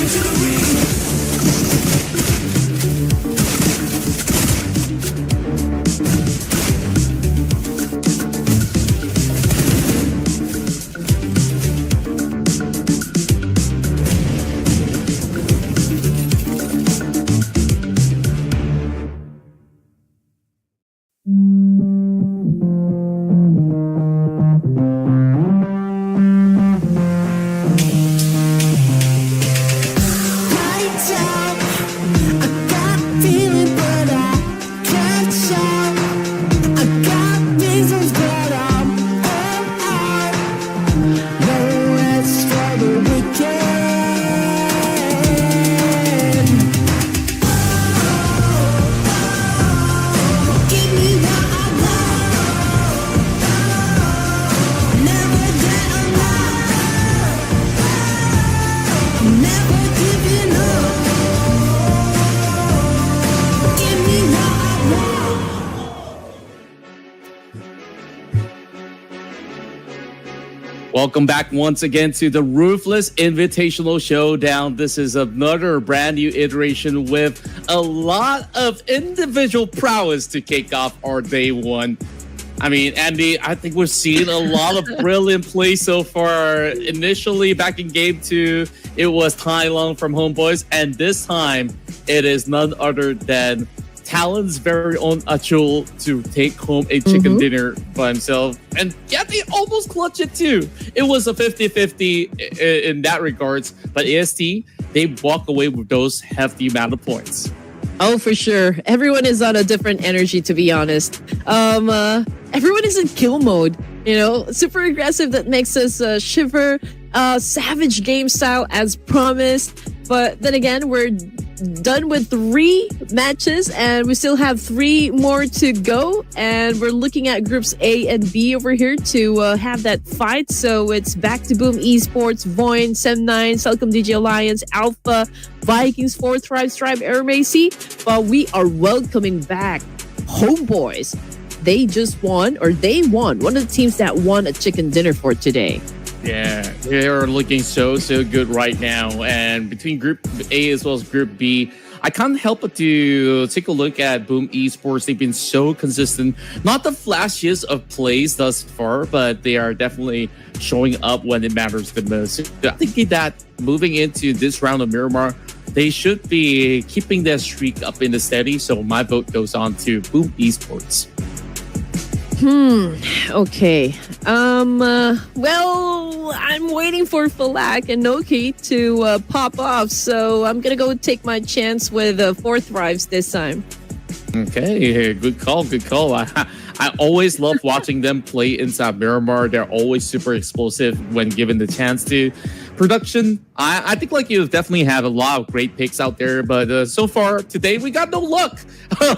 [SPEAKER 3] into the ring. Lights out. I got a feeling, but I can't shout. I got reasons, but I'm all out. No rest for the weekend. Give me what I want. Never get enough. Never giving up. Give me what I want.
[SPEAKER 2] Welcome back once again to the Ruthless Invitational Showdown. This is another brand new iteration with a lot of individual prowess to kick off our day 1. I mean, Andy, I think we're seeing a lot of brilliant play so far. Initially, back in game 2, it was Tai Long from Homeboys, and this time it is none other than Talon's very own Achul to take home a chicken dinner by himself. And yeah, they almost clutch it too. It was a 50-50 in that regards, but AST, they walk away with those hefty amount of points.
[SPEAKER 1] Oh, for sure. Everyone is on a different energy, to be honest. Everyone is in kill mode. Super aggressive that makes us shiver. Savage game style as promised. But then again, we're done with 3 matches and we still have 3 more to go. And we're looking at groups A and B over here to have that fight. So it's back to Boom Esports, Voin, Sem9, Celcom DJ Alliance, Alpha, Vikings, 4th Thrive, Tribe, Air Macy. But we are welcoming back Homeboys. They won. One of the teams that won a chicken dinner for today.
[SPEAKER 2] Yeah, they're looking so good right now. And between Group A as well as Group B, I can't help but to take a look at Boom Esports. They've been so consistent. Not the flashiest of plays thus far, but they are definitely showing up when it matters the most. I'm thinking that moving into this round of Miramar, they should be keeping their streak up in the steady. So my vote goes on to Boom Esports.
[SPEAKER 1] Okay. Well, I'm waiting for Falak and Noki to pop off, so I'm gonna go take my chance with 4th Thrives this time.
[SPEAKER 2] Okay, good call. I always love watching them play inside Miramar. They're always super explosive when given the chance to. Production, I think like you've definitely had a lot of great picks out there, but so far today we got no luck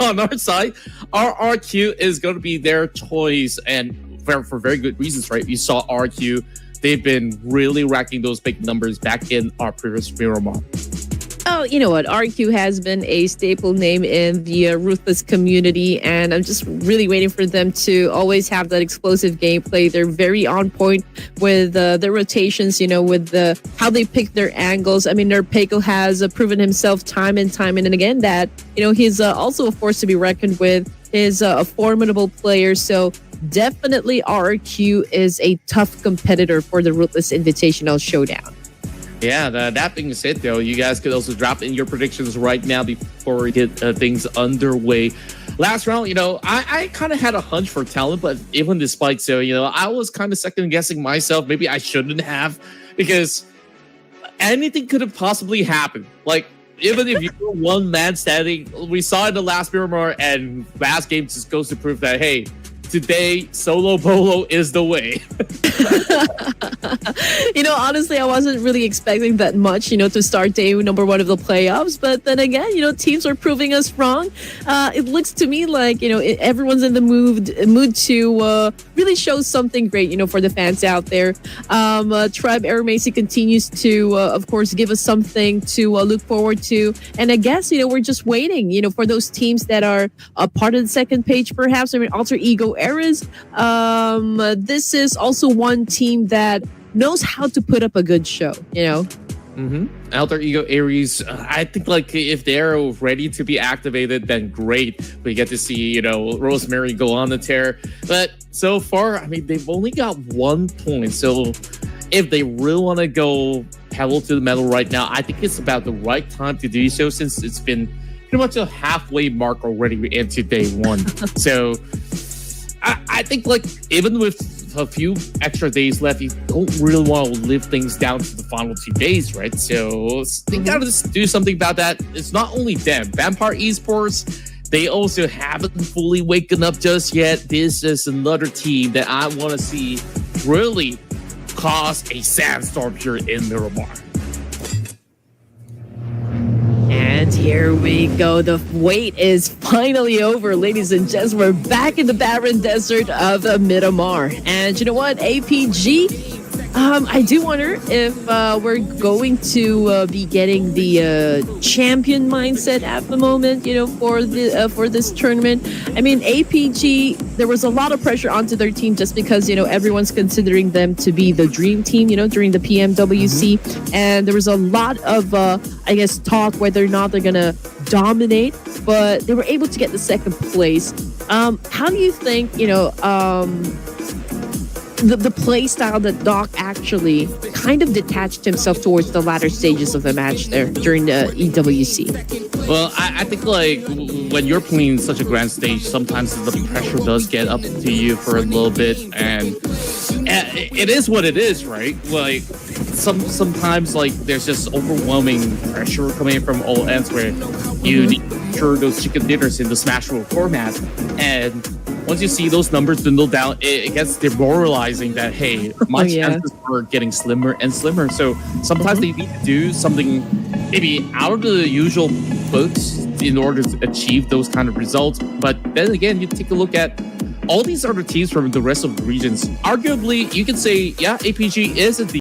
[SPEAKER 2] on our side. Our RQ is going to be their choice, and for very good reasons, right? You saw RQ; they've been really racking those big numbers back in our previous Miramar.
[SPEAKER 1] Oh, you know what? RQ has been a staple name in the Ruthless community, and I'm just really waiting for them to always have that explosive gameplay. They're very on point with their rotations, with how they pick their angles. I mean, their Peiko has proven himself time and again that, he's also a force to be reckoned with. He's a formidable player, so definitely RQ is a tough competitor for the Ruthless Invitational Showdown.
[SPEAKER 2] Yeah, that being said, though, you guys could also drop in your predictions right now before we get things underway. Last round, I kind of had a hunch for Talon, but even despite so, I was kind of second guessing myself. Maybe I shouldn't have, because anything could have possibly happened. Like, even if you're one man standing, we saw in the last Miramar, and last game just goes to prove that, hey, today solo bolo is the way.
[SPEAKER 1] Honestly, I wasn't really expecting that much, to start day number 1 of the playoffs. But then again, teams are proving us wrong. It looks to me like, everyone's in the mood to really show something great, for the fans out there. Tribe Air Macy continues to, of course, give us something to look forward to. And I guess, we're just waiting, for those teams that are a part of the second page, perhaps. I mean, Alter Ego Eras. This is also one team that knows how to put up a good show,
[SPEAKER 2] Alter Ego Aries, I think like if they're ready to be activated, then great. We get to see, Rosemary go on the tear. But so far, I mean, they've only got 1 point. So if they really want to go pedal to the metal right now, I think it's about the right time to do so, since it's been pretty much a halfway mark already into day 1. So I think like even with a few extra days left, you don't really want to live things down to the final 2 days, right? So they got to do something about that. It's not only them. Vampire Esports, they also haven't fully waken up just yet. This is another team that I want to see really cause a sandstorm here in Miramar.
[SPEAKER 1] And here we go. The wait is finally over, ladies and gents. We're back in the barren desert of Miramar. And you know what? APG, I do wonder if we're going to be getting the champion mindset at the moment, for this tournament. I mean, APG, there was a lot of pressure onto their team just because, everyone's considering them to be the dream team, during the PMWC. And there was a lot of, talk whether or not they're going to dominate, but they were able to get the second place. How do you think, the play style that Doc actually kind of detached himself towards the latter stages of the match there during the EWC?
[SPEAKER 2] Well, I think like when you're playing such a grand stage, sometimes the pressure does get up to you for a little bit, and it is what it is, right? Like sometimes like there's just overwhelming pressure coming from all ends where you need to ensure those chicken dinners in the Smash Roll format, and once you see those numbers dwindle down, it gets demoralizing that, hey, my
[SPEAKER 1] Yeah.
[SPEAKER 2] chances are getting slimmer and slimmer. So sometimes they need to do something maybe out of the usual books in order to achieve those kind of results. But then again, you take a look at all these other teams from the rest of the regions. Arguably, you can say, yeah, APG is a